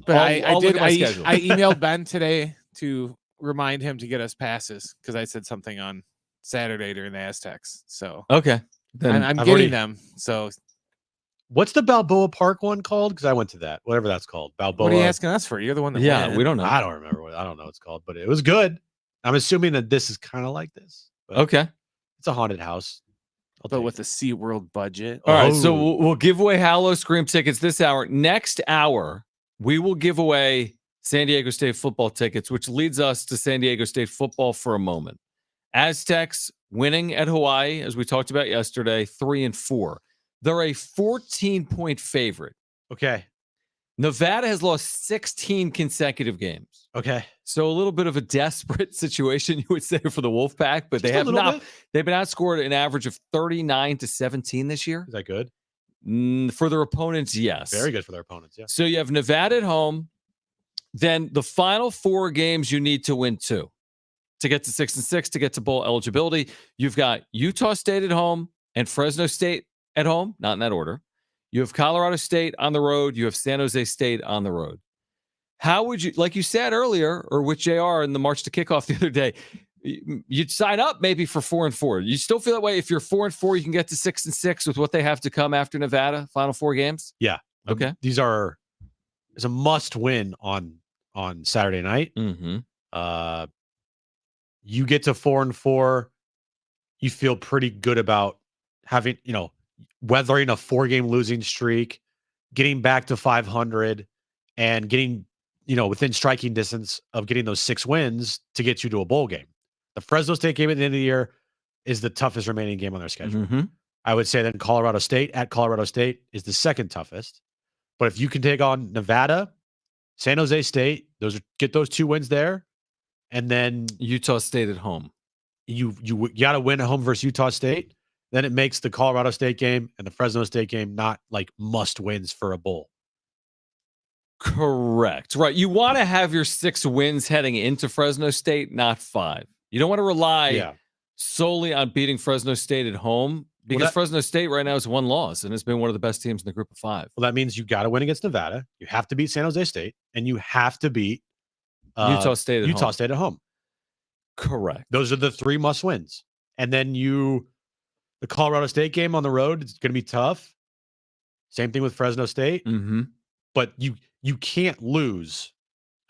But I'll look at my I schedule. emailed Ben today to remind him to get us passes because I said something on Saturday during the Aztecs. So Okay. Then I'm I've getting already- them. So What's the Balboa Park one called? Because I went to that, whatever that's called. Balboa. what are you asking us for? You're the one that yeah, went. we don't know. I don't remember I don't know what it's called, but it was good. I'm assuming that this is kind of like this. But Okay. It's a haunted house. But with the SeaWorld budget. All right. So Oh. we'll give away Howl O Scream tickets this hour. Next hour, we will give away San Diego State football tickets, which leads us to San Diego State football for a moment. Aztecs winning at Hawaii, as we talked about yesterday, 3-4. They're a 14-point favorite. Okay. Nevada has lost 16 consecutive games. Okay. So a little bit of a desperate situation, you would say, for the Wolfpack, but they Just a have little not. bit. They've been outscored an average of 39-17 this year. Is that good? For their opponents, yes. Very good for their opponents. Yeah. So you have Nevada at home. Then the final 4 games you need to win 2 to get to 6-6 to get to bowl eligibility. You've got Utah State at home and Fresno State at home, not in that order. You have Colorado State on the road. You have San Jose State on the road. How would you, like you said earlier, or with JR in the March to Kickoff the other day, you'd sign up maybe for 4-4. You still feel that way? If you're 4-4, you can get to 6-6 with what they have to come after Nevada, final 4 games? Yeah. Okay. There's a must win on Saturday night. Mm-hmm. You get to 4-4, you feel pretty good about having, weathering a 4-game losing streak, getting back to 500, and getting, within striking distance of getting those 6 wins to get you to a bowl game. The Fresno State game at the end of the year is the toughest remaining game on their schedule. Mm-hmm. I would say then Colorado State at Colorado State is the second toughest. But if you can take on Nevada, San Jose State, get those 2 wins there, and then Utah State at home. you got to win at home versus Utah State, then it makes the Colorado State game and the Fresno State game not like must wins for a bowl. Correct. Right. You want to have your 6 wins heading into Fresno State, not 5. You don't want to rely solely on beating Fresno State at home because Fresno State right now is 1 loss and it's been one of the best teams in the group of 5. Well, that means you got to win against Nevada. You have to beat San Jose State, and you have to beat Utah State at home. State at home. Correct. Those are the 3 must wins. And then the Colorado State game on the road, it's going to be tough. Same thing with Fresno State. Mm-hmm. But you can't lose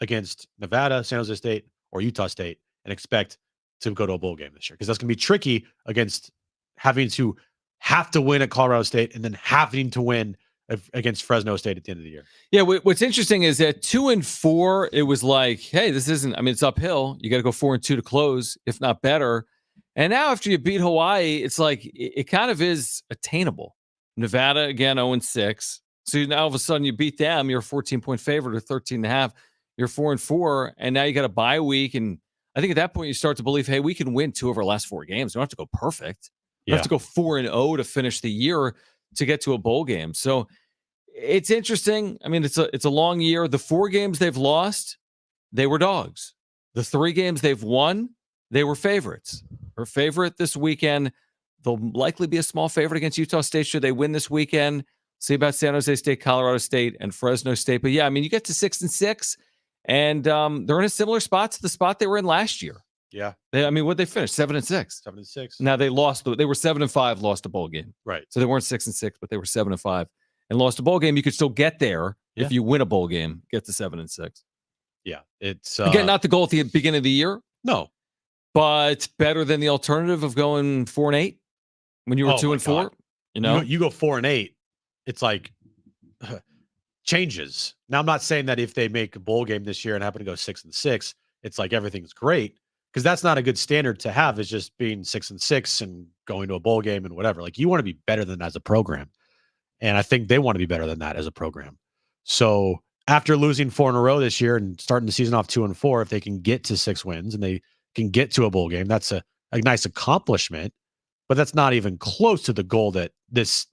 against Nevada, San Jose State, or Utah State and expect to go to a bowl game this year, because that's going to be tricky against having to win at Colorado State and then having to win against Fresno State at the end of the year. Yeah, what's interesting is that 2-4, it was like, hey, this isn't, it's uphill. You got to go 4-2 to close, if not better. And now after you beat Hawaii, it's like, it kind of is attainable. Nevada, again, 0-6. So now all of a sudden you beat them, you're a 14-point favorite or 13.5. You're 4-4, and now you got a bye week. And I think at that point you start to believe, hey, we can win 2 of our last 4 games. We don't have to go perfect. We Yeah. have to go 4-0 to finish the year to get to a bowl game. So it's interesting. I mean, it's a long year. The 4 games they've lost, they were dogs. The 3 games they've won, they were favorites. Her favorite this weekend. They'll likely be a small favorite against Utah State should they win this weekend. See about San Jose State, Colorado State, and Fresno State. But yeah, I mean, you get to 6-6, and they're in a similar spot to the spot they were in last year. Yeah. What'd they finish? 7-6. 7-6. Now they lost. They were 7-5, lost a bowl game. Right. So they weren't 6-6, but they were 7-5 and lost a bowl game. You could still get there if you win a bowl game. Get to 7-6. Yeah. It's Again, not the goal at the beginning of the year. No. But better than the alternative of going 4-8 when you were 2-4. You know, you go 4-8. It's like changes. Now, I'm not saying that if they make a bowl game this year and happen to go 6-6, it's like everything's great, because that's not a good standard to have. Is just being 6-6 and going to a bowl game and whatever. Like, you want to be better than that as a program, and I think they want to be better than that as a program. So after losing 4 in a row this year and starting the season off 2-4, if they can get to 6 wins and they can get to a bowl game, that's a nice accomplishment. But that's not even close to the goal that this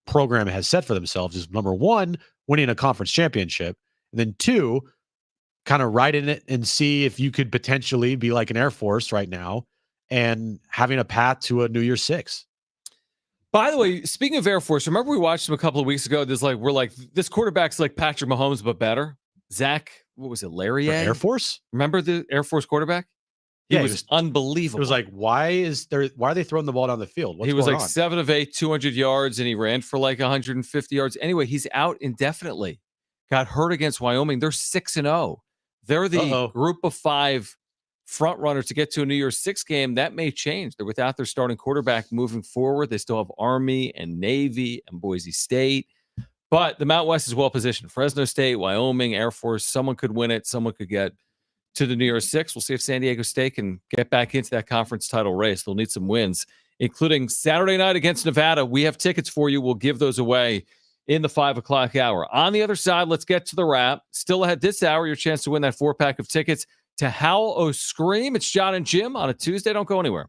program has set for themselves. Is number 1, winning a conference championship, and then 2, kind of ride in it and see if you could potentially be like an Air Force right now and having a path to a New Year's 6. By the way, speaking of Air Force, remember we watched him a couple of weeks ago? We're like, this quarterback's like Patrick Mahomes, but better. Zach, what was it, Larry? Air Force? Remember the Air Force quarterback? He was unbelievable. It was like, why are they throwing the ball down the field? He was like 7 of 8, 200 yards, and he ran for like 150 yards. Anyway, he's out indefinitely. Got hurt against Wyoming. They're 6-0. They're the group of 5 front runner to get to a New Year's 6 game. That may change. They're without their starting quarterback moving forward. They still have Army and Navy and Boise State. But the Mountain West is well positioned. Fresno State, Wyoming, Air Force. Someone could win it. Someone could get to the New Year's 6. We'll see if San Diego State can get back into that conference title race. They'll need some wins, including Saturday night against Nevada. We have tickets for you. We'll give those away in the 5 o'clock hour. On the other side, let's get to the wrap. Still ahead this hour, your chance to win that 4-pack of tickets to Howl O Scream. It's Jon and Jim on a Tuesday. Don't go anywhere.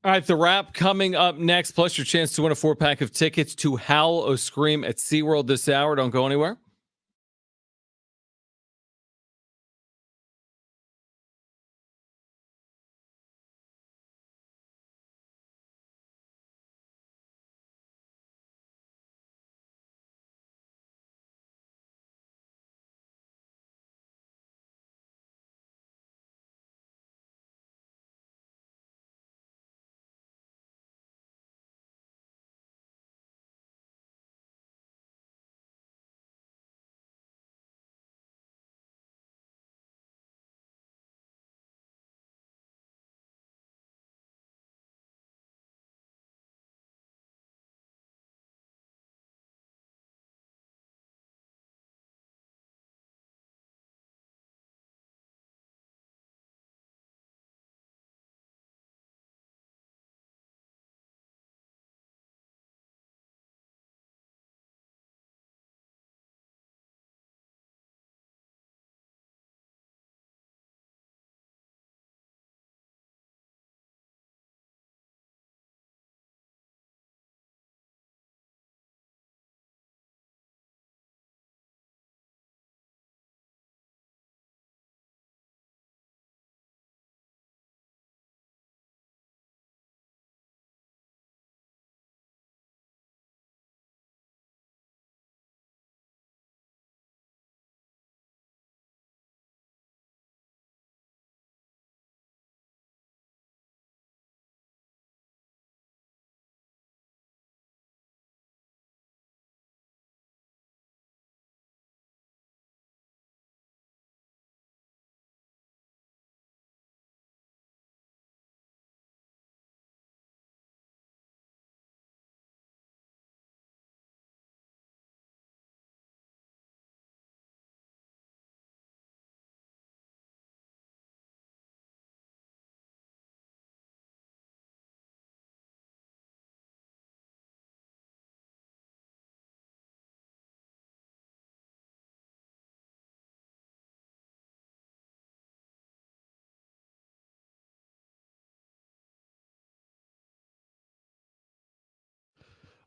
All right, the wrap coming up next, plus your chance to win a 4-pack of tickets to Howl O Scream at SeaWorld this hour. Don't go anywhere.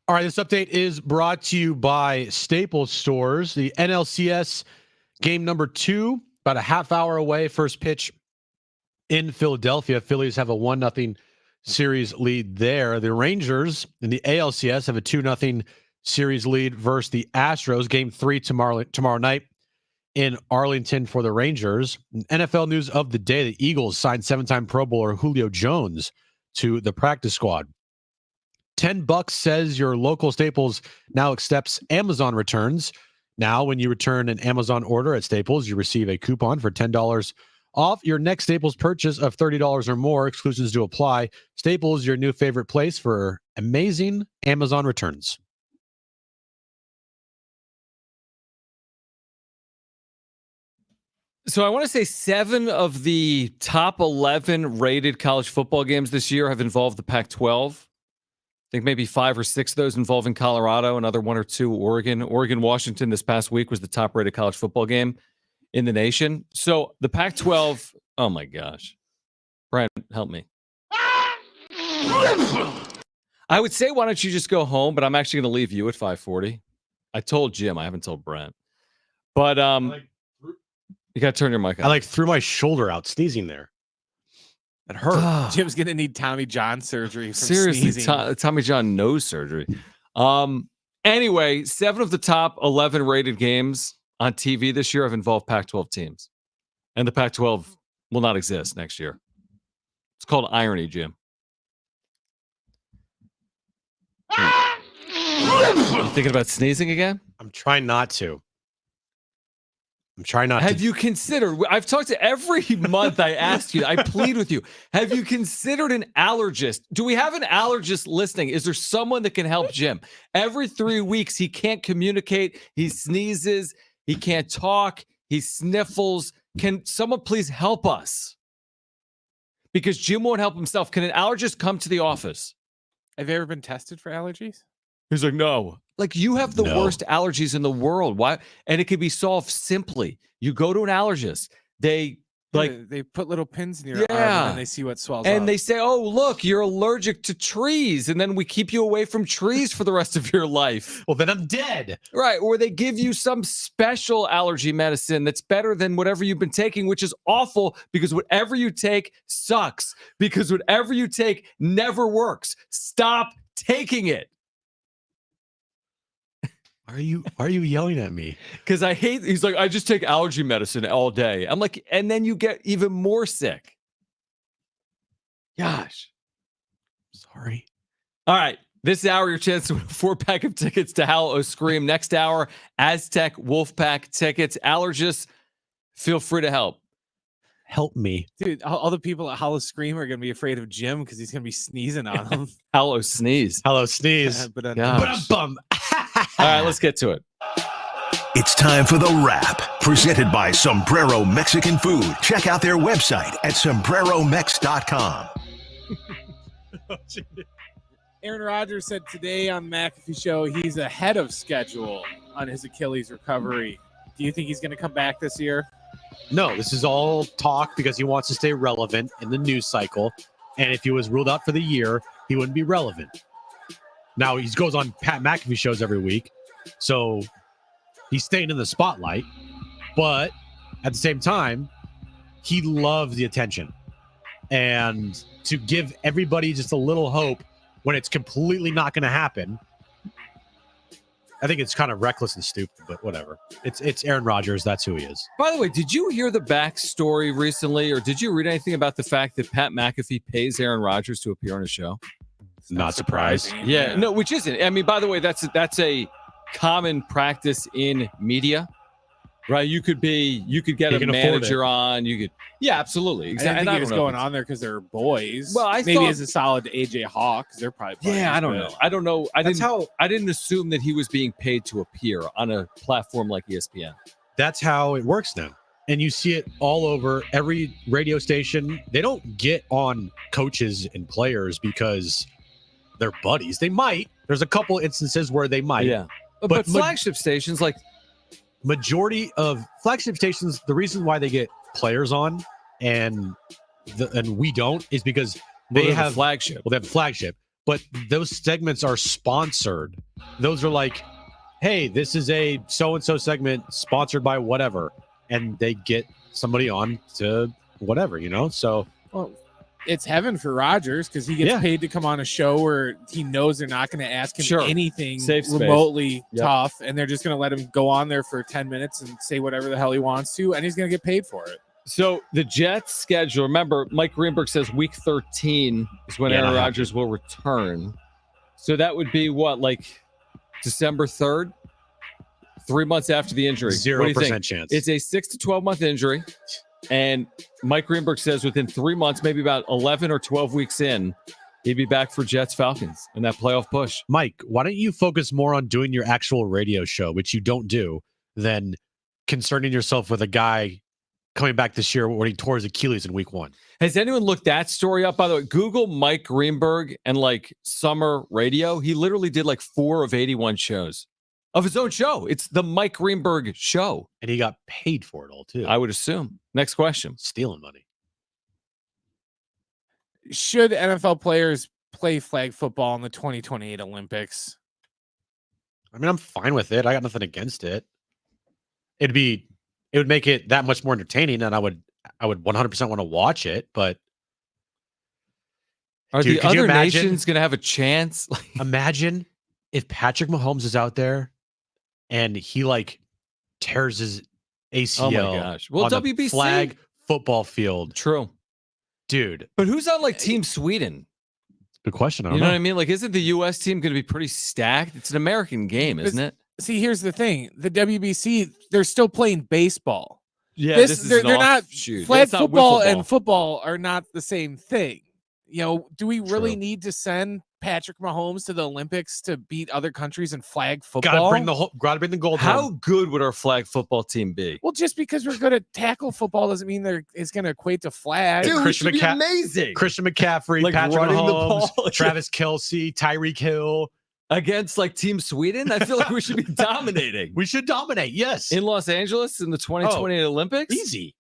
All right, this update is brought to you by Staples Stores. The NLCS game number 2, about a half hour away. First pitch in Philadelphia. Phillies have a 1-0 series lead there. The Rangers in the ALCS have a 2-0 series lead versus the Astros. Game 3 tomorrow night in Arlington for the Rangers. NFL news of the day: the Eagles signed 7-time Pro Bowler Julio Jones to the practice squad. $10 says your local Staples now accepts Amazon returns. Now, when you return an Amazon order at Staples, you receive a coupon for $10 off your next Staples purchase of $30 or more. Exclusions do apply. Staples, your new favorite place for amazing Amazon returns. So I want to say 7 of the top 11 rated college football games this year have involved the Pac-12. I think maybe 5 or 6 of those involving Colorado, another 1 or 2 Oregon. Oregon-Washington this past week was the top-rated college football game in the nation. So the Pac-12, oh my gosh. Brian, help me. I would say, why don't you just go home, but I'm actually going to leave you at 5:40. I told Jim, I haven't told Brent. But you got to turn your mic on. I threw my shoulder out sneezing there. It hurt. Jim's gonna need Tommy John surgery. From Seriously, sneezing. Tommy John nose surgery. Anyway, 7 of the top 11 rated games on TV this year have involved Pac-12 teams, and the Pac-12 will not exist next year. It's called irony, Jim. You thinking about sneezing again? I'm trying not to. Have you considered? I've talked to every month. I ask you. I plead with you. Have you considered an allergist? Do we have an allergist listening? Is there someone that can help Jim? Every 3 weeks, he can't communicate. He sneezes. He can't talk. He sniffles. Can someone please help us? Because Jim won't help himself. Can an allergist come to the office? Have you ever been tested for allergies? He's like, no. Like, you have the worst allergies in the world. Why? And it can be solved simply. You go to an allergist. They Like they put little pins in your arm and then they see what swells and up. they say, "Oh, look, you're allergic to trees," and then we keep you away from trees for the rest of your life. Well, then I'm dead. Right, or they give you some special allergy medicine that's better than whatever you've been taking, which is awful because whatever you take sucks. Because whatever you take never works. Stop taking it. Why are you yelling at me? Because I hate. He's like, I just take allergy medicine all day. I'm like, and then you get even more sick. Gosh. Sorry. All right. This hour, your chance to win a 4-pack of tickets to Howl O Scream. Next hour, Aztec Wolfpack tickets. Allergists, feel free to help. Help me. Dude, all the people at Hollow Scream are going to be afraid of Jim because he's going to be sneezing on them. Howl O Sneeze. Hello, sneeze. But Gosh. Bum. All right, let's get to it. It's time for The Wrap, presented by Sombrero Mexican Food. Check out their website at sombreromex.com. Aaron Rodgers said today on McAfee Show he's ahead of schedule on his Achilles recovery. Do you think he's going to come back this year? No, this is all talk because he wants to stay relevant in the news cycle. And if he was ruled out for the year, he wouldn't be relevant. Now, he goes on Pat McAfee shows every week, so he's staying in the spotlight. But at the same time, he loves the attention. And to give everybody just a little hope when it's completely not going to happen, I think it's kind of reckless and stupid, but whatever. It's Aaron Rodgers. That's who he is. By the way, did you hear the backstory recently, or did you read anything about the fact that Pat McAfee pays Aaron Rodgers to appear on his show? Not surprised. Yeah, no, which isn't. I mean, by the way, that's a common practice in media, right? You could get a manager on. You could, yeah, absolutely. Exactly. I think he was going on there because they're boys. Well, maybe as a solid to AJ Hawk because they're probably. Yeah, I don't know. I didn't assume that he was being paid to appear on a platform like ESPN. That's how it works now. And you see it all over every radio station. They don't get on coaches and players because they're buddies. They might. There's a couple instances where they might. Yeah. But flagship stations, like majority of flagship stations, the reason why they get players on and we don't is because they have flagship. Well, they have flagship, but those segments are sponsored. Those are like, hey, this is a so-and-so segment sponsored by whatever. And they get somebody on to whatever, So, well, it's heaven for Rodgers because he gets paid to come on a show where he knows they're not going to ask him anything remotely tough, and they're just going to let him go on there for 10 minutes and say whatever the hell he wants to, and he's going to get paid for it. So the Jets schedule, remember, Mike Greenberg says week 13 is when Aaron Rodgers will return. So that would be what, like December 3rd? 3 months after the injury. 0% chance. It's a 6 to 12 month injury. And Mike Greenberg says within 3 months, maybe about 11 or 12 weeks in, he'd be back for Jets Falcons in that playoff push. Mike, why don't you focus more on doing your actual radio show, which you don't do, than concerning yourself with a guy coming back this year when he tore his Achilles in week 1? Has anyone looked that story up? By the way, Google Mike Greenberg and like summer radio. He literally did like 4 of 81 shows of his own show. It's the Mike Greenberg show. And he got paid for it all too. I would assume. Next question. Stealing money. Should NFL players play flag football in the 2028 Olympics? I mean, I'm fine with it. I got nothing against it. It would make it that much more entertaining, and I would 100% want to watch it. But are the other nations going to have a chance? Imagine if Patrick Mahomes is out there and he like tears his ACL. Oh my gosh! Well, on WBC the flag football field. True, dude. But who's on like Team Sweden? Good question. I don't know what I mean? Like, isn't the U.S. team going to be pretty stacked? It's an American game, isn't it? See, here's the thing: the WBC, they're still playing baseball. Yeah, they're not. Flag football and football are not the same thing. Do we really need to send Patrick Mahomes to the Olympics to beat other countries in flag football? Gotta bring the gold. How good would our flag football team be? Well, just because we're good at tackle football doesn't mean it's going to equate to flag. Dude, Christian amazing. Christian McCaffrey, like Patrick Mahomes, Travis Kelce, Tyreek Hill against like Team Sweden. I feel like we should be dominating. We should dominate. Yes, in Los Angeles in the 2028 Olympics. Easy.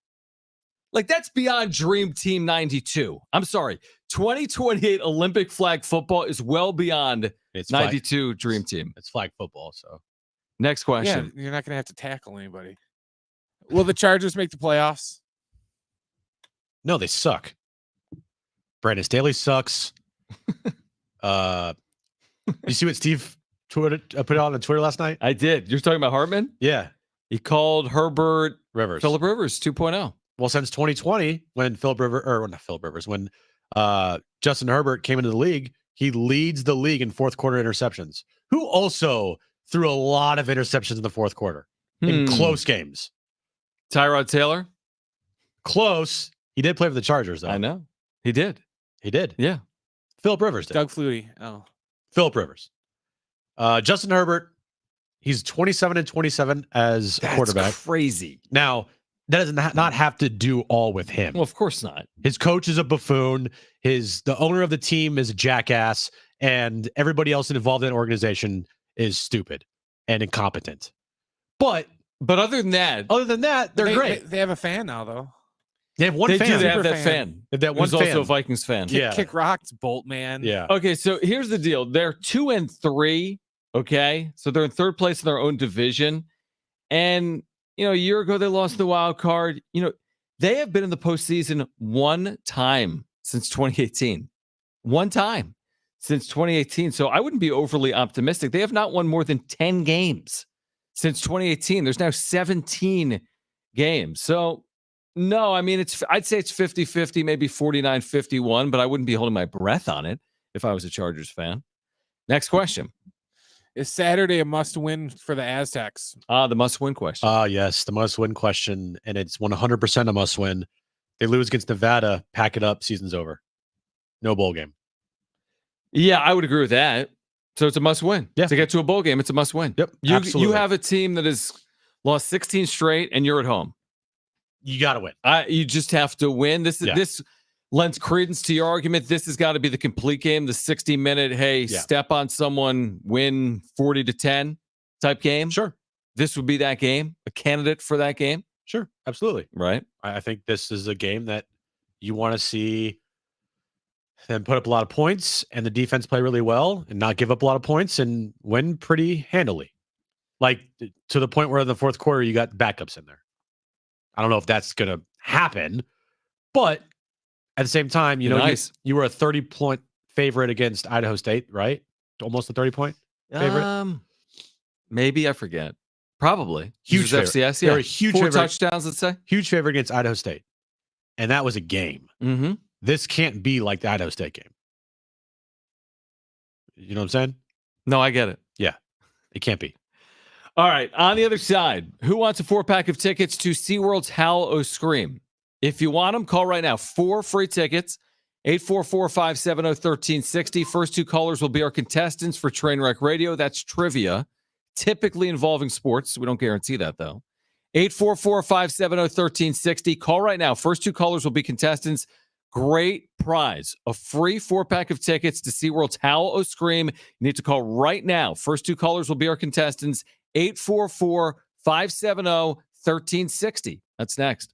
Like, that's beyond Dream Team 92. I'm sorry. 2028 Olympic flag football is well beyond It's 92 Dream Team. It's flag football. So Next question. Yeah, you're not going to have to tackle anybody. Will the Chargers make the playoffs? no, they suck. Brandon Staley sucks. You see what Steve put out on Twitter last night? I did. You're talking about Hartman? Yeah, He called Herbert Rivers. Phillip Rivers 2.0. Well, since 2020, when when Justin Herbert came into the league, he leads the league in fourth quarter interceptions. Who also threw a lot of interceptions in the fourth quarter in close games. Tyrod Taylor? Close. He did play for the Chargers, though. I know. He did. He did. Yeah. Phillip Rivers did. Doug Flutie. Oh. Phillip Rivers. Justin Herbert, he's 27-27 as a quarterback. That's crazy. Now, that does not have to do all with him. Well, of course not. His coach is a buffoon. The owner of the team is a jackass, and everybody else involved in the organization is stupid and incompetent. But other than that, they're great. They have a fan now, though. They have one They fan. do. They have Super that fan. They have that one Who's fan. also a Vikings fan. Yeah. Kick rocks, Bolt man. Yeah. Okay, so here's the deal. They're 2-3. Okay, so they're in third place in their own division, and a year ago they lost the wild card. They have been in the postseason one time since 2018. One time since 2018. So I wouldn't be overly optimistic. They have not won more than 10 games since 2018. There's now 17 games. So no, I mean, I'd say it's 50-50, maybe 49-51, but I wouldn't be holding my breath on it if I was a Chargers fan. Next question. Is Saturday a must-win for the Aztecs? The must-win question. Yes, the must-win question, and it's 100% a must-win. They lose against Nevada, pack it up, season's over. No bowl game. Yeah, I would agree with that. So it's a must-win. Yeah. To get to a bowl game, it's a must-win. Yep, You absolutely. have a team that has lost 16 straight, and you're at home. You got to win. You just have to win. This lends credence to your argument. This has got to be the complete game, the 60-minute, step on someone, win 40-10 type game. Sure. This would be that game, a candidate for that game. Sure, absolutely. Right. I think this is a game that you want to see them put up a lot of points and the defense play really well and not give up a lot of points and win pretty handily. Like to the point where in the fourth quarter, you got backups in there. I don't know if that's going to happen, but at the same time, you were a 30-point favorite against Idaho State, right? Almost a 30-point favorite. Maybe I forget. Probably Huge favorite. FCS. They're Yeah, a huge 4 favorite. touchdowns. Let's say Huge favorite against Idaho State, and that was a game. Mm-hmm. This can't be like the Idaho State game. You know what I'm saying? No, I get it. Yeah, it can't be. All right. On the other side, who wants a 4-pack of tickets to SeaWorld's Howl O Scream? If you want them, call right now. 4 free tickets, 844-570-1360. First 2 callers will be our contestants for Trainwreck Radio. That's trivia, typically involving sports. We don't guarantee that, though. 844-570-1360. Call right now. First 2 callers will be contestants. Great prize. A free 4-pack of tickets to SeaWorld's Howl O Scream. You need to call right now. First 2 callers will be our contestants. 844-570-1360. That's next.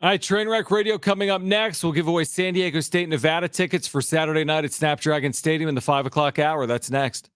All right, Trainwreck Radio coming up next. We'll give away San Diego State, Nevada tickets for Saturday night at Snapdragon Stadium in the 5 o'clock hour. That's next.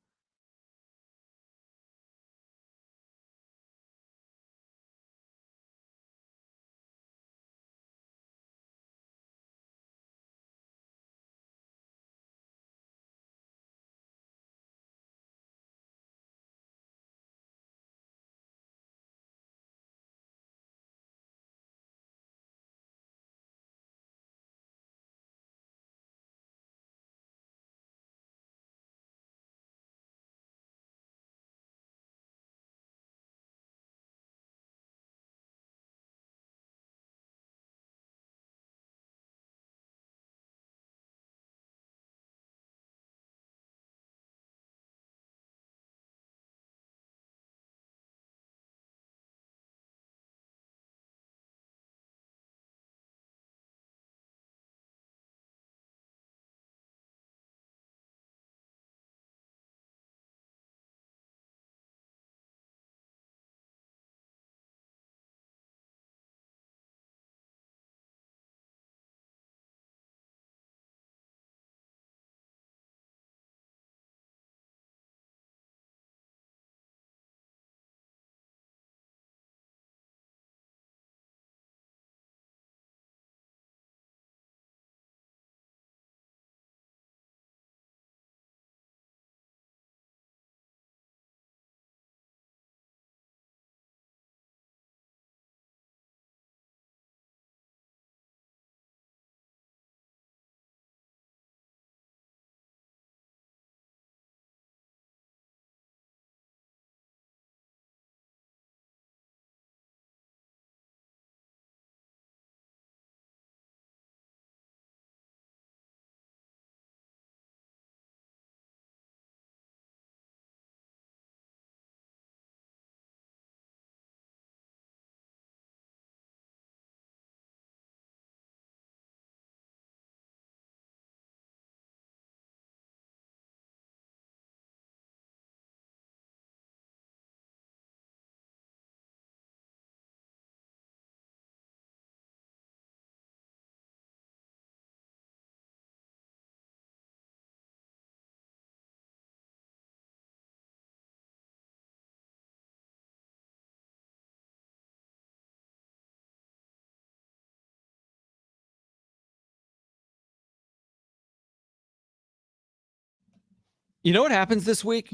You know what happens this week,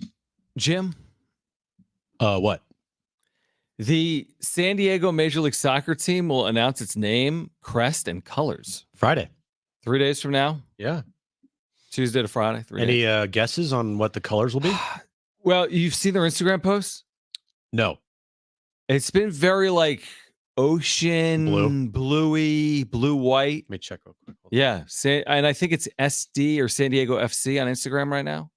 Jim? What? The San Diego Major League Soccer team will announce its name, crest, and colors Friday. 3 days from now. Yeah. Tuesday to Friday. 3 days. Any guesses on what the colors will be? Well, you've seen their Instagram posts? No. It's been very like ocean, bluey, blue-white. Let me check real quick. Yeah. And I think it's SD or San Diego FC on Instagram right now.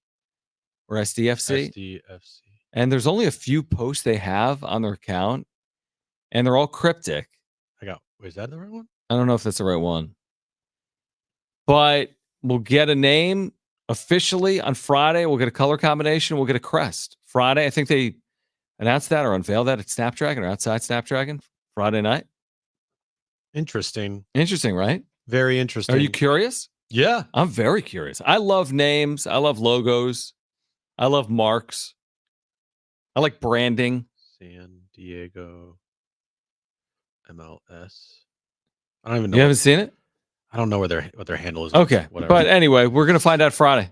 Or SDFC. SDFC. And there's only a few posts they have on their account. And they're all cryptic. Is that the right one? I don't know if that's the right one. But we'll get a name officially on Friday. We'll get a color combination. We'll get a crest. Friday, I think they announced that or unveiled that at Snapdragon or outside Snapdragon Friday night. Interesting. Interesting, right? Very interesting. Are you curious? Yeah. I'm very curious. I love names. I love logos. I love marks. I like branding. San Diego MLS. I don't even know. You haven't seen it? I don't know what their handle is. Okay. Whatever. But anyway, we're going to find out Friday.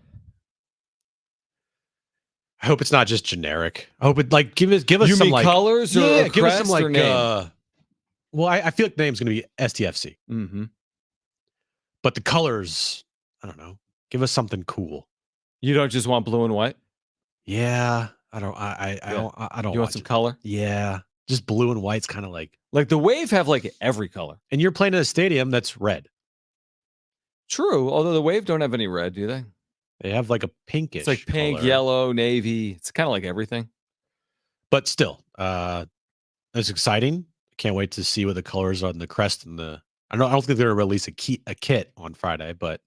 I hope it's not just generic. I hope it give us You some mean colors or give us some crest or name? Well, I feel like the name's going to be STFC. Mm-hmm. But the colors, I don't know. Give us something cool. You don't just want blue and white? Yeah. I don't You want some color? Yeah. Just blue and white's kind of like the Wave have like every color. And you're playing in a stadium that's red. True. Although the Wave don't have any red, do they? They have like a pinkish. It's like pink, color. yellow, navy. It's kind of like everything. But still, it's exciting. I can't wait to see what the colors are on the crest and the. I don't think they're gonna release a kit on Friday, but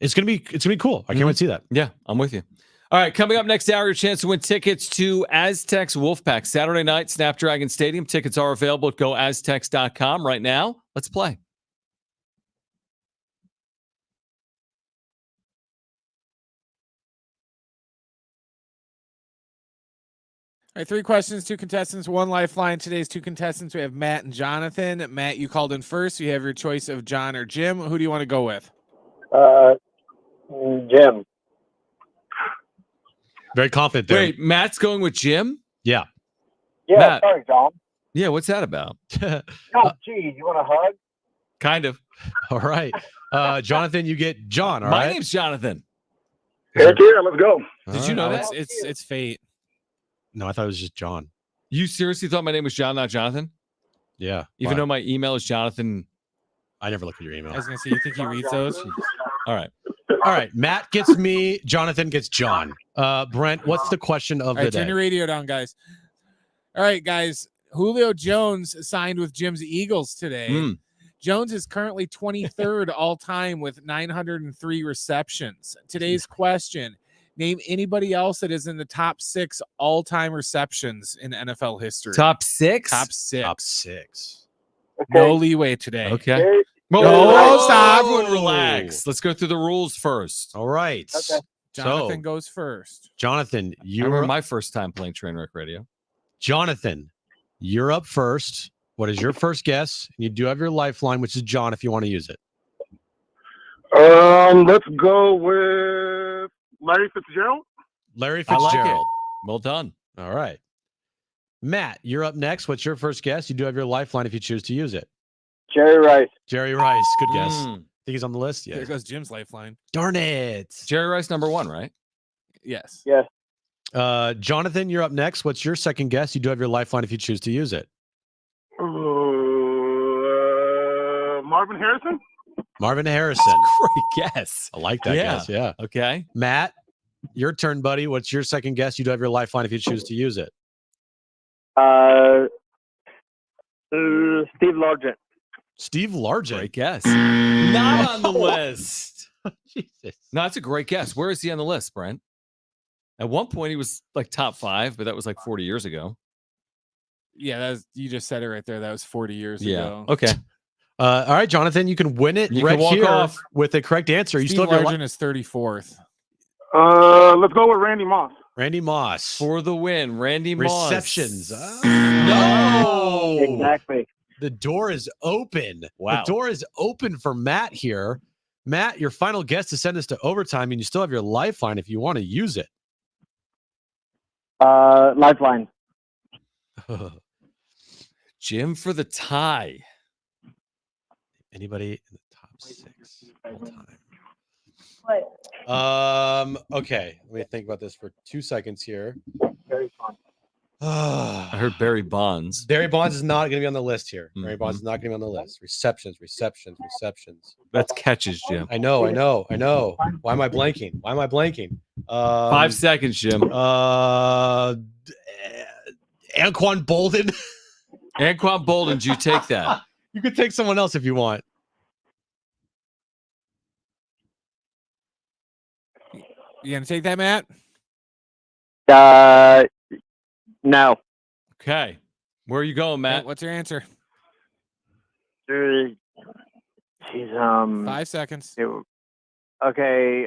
it's gonna be cool. I can't wait to see that. Yeah, I'm with you. All right, coming up next hour, your chance to win tickets to Aztecs Wolfpack Saturday night, Snapdragon Stadium. Tickets are available at goaztecs.com right now. Let's play. All right, 3 questions, 2 contestants, 1 lifeline. Today's 2 contestants, we have Matt and Jonathan. Matt, you called in first. You have your choice of John or Jim. Who do you want to go with? Jim. Very confident there. Wait, Matt's going with Jim? Yeah. Yeah, Matt. sorry, John. Yeah, what's that about? Oh, geez, you want a hug? Kind of. All right. Jonathan, you get John. All My right. name's Jonathan. Heck yeah, let's go. Did you know that? It's fate. No, I thought it was just John. You seriously thought my name was John, not Jonathan? Yeah. Even Why? though my email is Jonathan. I never look at your email. I was going to say, you think he reads those? All right. All right. Matt gets me. Jonathan gets John. Brent, what's the question of All the right, day? turn your radio down, guys. All right, guys. Julio Jones signed with Jim's Eagles today. Jones is currently 23rd all-time with 903 receptions. Today's question, name anybody else that is in the top 6 all-time receptions in NFL history. Top 6? Top 6. Top 6. No leeway today. Okay. No, stop. Everyone relax. Let's go through the rules first. All right. Okay. Jonathan goes first. Jonathan, I remember you're my first time playing Trainwreck Radio. Jonathan, you're up first. What is your first guess? You do have your lifeline, which is John, if you want to use it. Let's go with Larry Fitzgerald. Larry I like Fitzgerald. it. Well done. All right. Matt, you're up next. What's your first guess? You do have your lifeline if you choose to use it. Jerry Rice. Jerry Rice. Good guess. Mm. Think he's on the list? Yeah. There goes Jim's lifeline. Darn it. Jerry Rice, number 1, right? Yes. Yes. Jonathan, you're up next. What's your second guess? You do have your lifeline if you choose to use it. Marvin Harrison. Marvin Harrison. Great guess. I like that guess. Yeah. Okay. Matt, your turn, buddy. What's your second guess? You do have your lifeline if you choose to use it. Steve Largent. Steve Largent. Great guess. Not on the list. Jesus. No, that's a great guess. Where is he on the list, Brent? At one point, he was like top 5, but that was like 40 years ago. Yeah, that was, you just said it right there. That was 40 years Yeah. ago. Okay. All right, Jonathan, you can win it You right can walk here off. with the correct answer. You Steve still have your Largent is 34th. Let's go with Randy Moss. Randy Moss. For the win, Randy Moss. Receptions. No. Exactly. The door is open. Wow. The door is open for Matt here. Matt, your final guess to send us to overtime, and you still have your lifeline if you want to use it. Lifeline. Jim for the tie. Anybody in the top 6 all time? What? Okay. Let me think about this for 2 seconds here. Very fun. I heard Barry Bonds. Barry Bonds is not going to be on the list here. Barry Mhm. Bonds is not going to be on the list. Receptions. That's catches, Jim. I know. Why am I blanking? 5 seconds, Jim. Anquan Bolden. Anquan Bolden, do you take that? You could take someone else if you want. You gonna take that, Matt? No. Okay. Where are you going, Matt? What's your answer? Jeez. 5 seconds. Okay.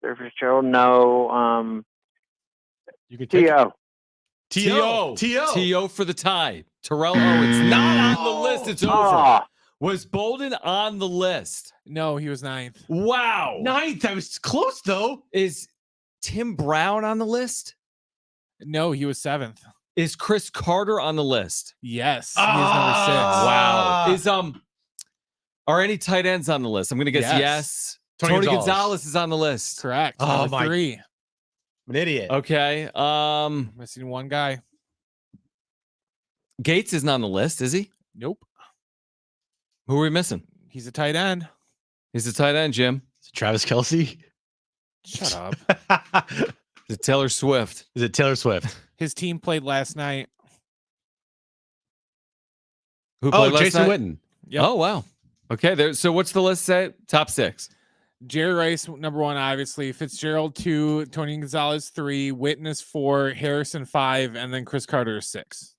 Fitzgerald. No. You can take T.O. T.O. for the tie. Terrell Owens. Not on the list. It's over. Ah. Was Bolden on the list? No, he was 9th. Wow. ninth. I was close though. Is Tim Brown on the list? No, he was 7th. Is Chris Carter on the list? Yes, he is number 6. Wow. Is are any tight ends on the list? I'm gonna guess Yes. yes. Tony Tony Gonzalez. Gonzalez is on the list. Correct. Oh, Number my- 3. I'm an idiot. Okay. Missing one guy. Gates isn't on the list, is he? Nope. Who are we missing? He's a tight end. He's a tight end, Jim. Is it Travis Kelce? Shut up. Is it Taylor Swift? Is it Taylor Swift? His team played last night. Who Oh, played last Jason night? Witten. Yep. Oh, wow. Okay. There. So what's the list say? Top 6. Jerry Rice, number 1, obviously. Fitzgerald 2, Tony Gonzalez 3, Witness 4, Harrison 5, and then Chris Carter 6.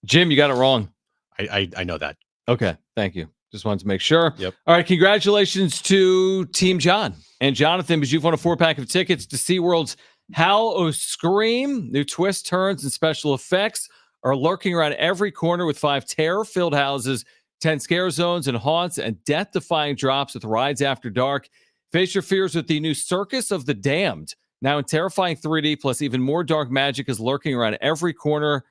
Jim, you got it wrong. I know that. Okay, thank you. Just wanted to make sure. Yep. All right, congratulations to Team John and Jonathan, because you've won a 4-pack of tickets to SeaWorld's Howl O Scream. New twists, turns, and special effects are lurking around every corner with 5 terror-filled houses, 10 scare zones and haunts, and death-defying drops with rides after dark. Face your fears with the new Circus of the Damned. Now in terrifying 3D, plus even more dark magic is lurking around every corner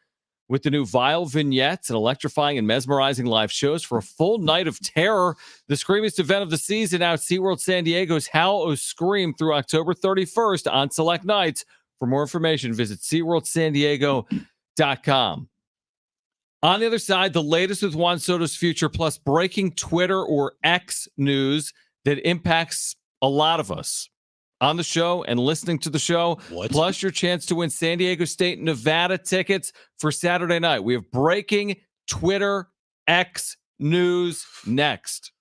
with the new vile vignettes and electrifying and mesmerizing live shows for a full night of terror. The screamiest event of the season now at SeaWorld San Diego's Howl O Scream through October 31st on select nights. For more information, visit SeaWorldSanDiego.com. On the other side, the latest with Juan Soto's future, plus breaking Twitter or X news that impacts a lot of us on the show and listening to the show, plus your chance to win San Diego State, Nevada tickets for Saturday night. We have breaking Twitter X news next.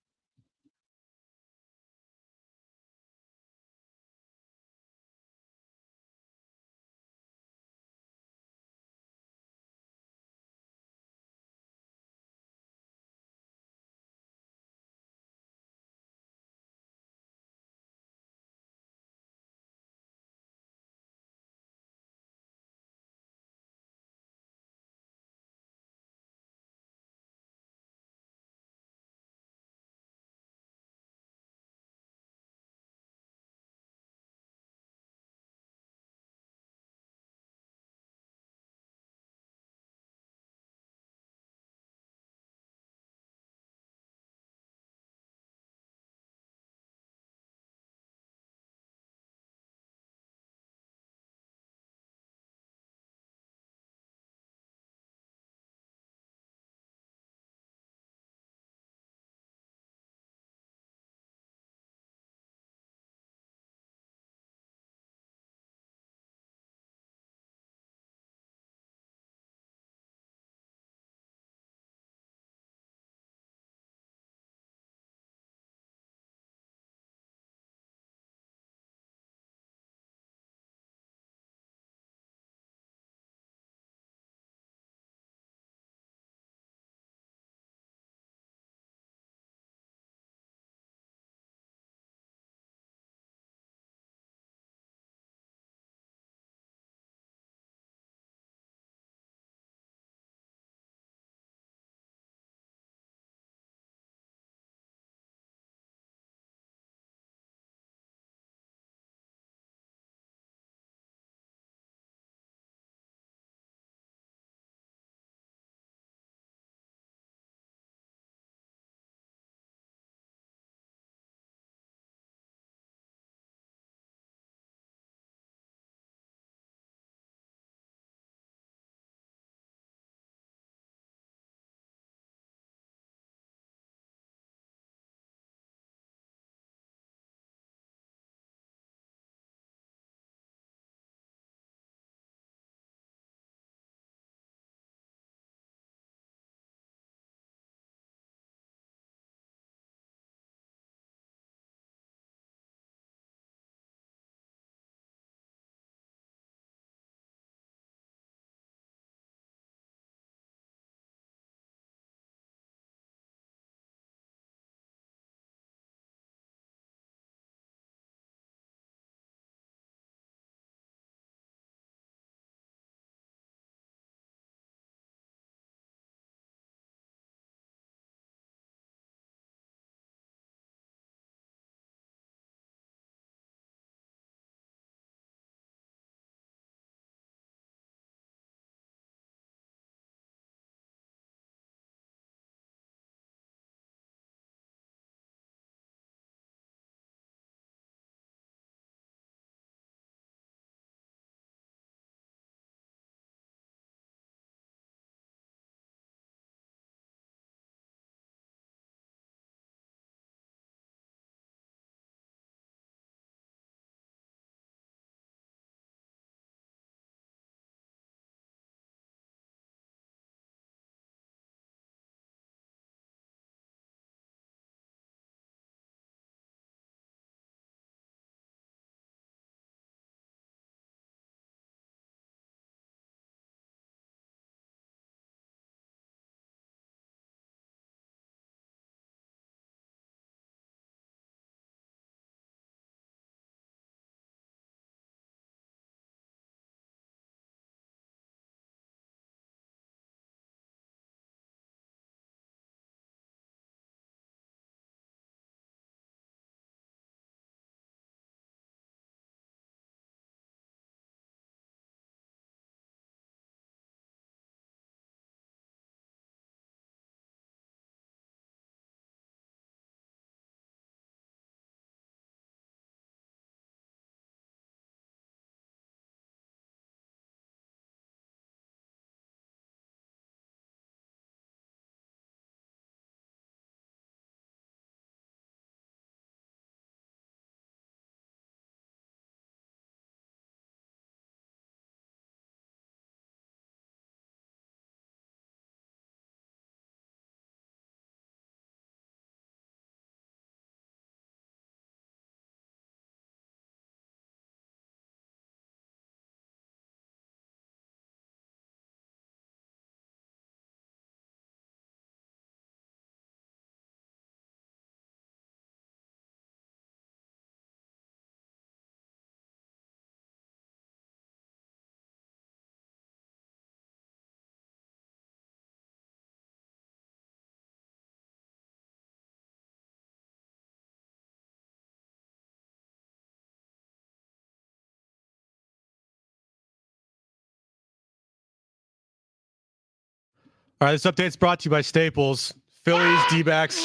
All right, this update's brought to you by Staples. Phillies D-backs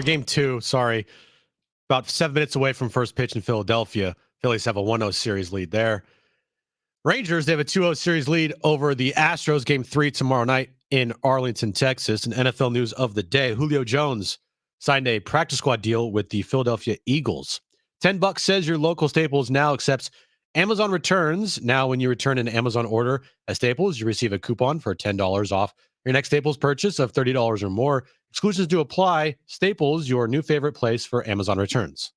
game 2, sorry. About 7 minutes away from first pitch in Philadelphia. Phillies have a 1-0 series lead there. Rangers, they have a 2-0 series lead over the Astros. Game 3 tomorrow night in Arlington, Texas. And NFL news of the day, Julio Jones signed a practice squad deal with the Philadelphia Eagles. $10 says your local Staples now accepts Amazon returns. Now, when you return an Amazon order at Staples, you receive a coupon for $10 off your next Staples purchase of $30 or more. Exclusions do apply. Staples, your new favorite place for Amazon returns.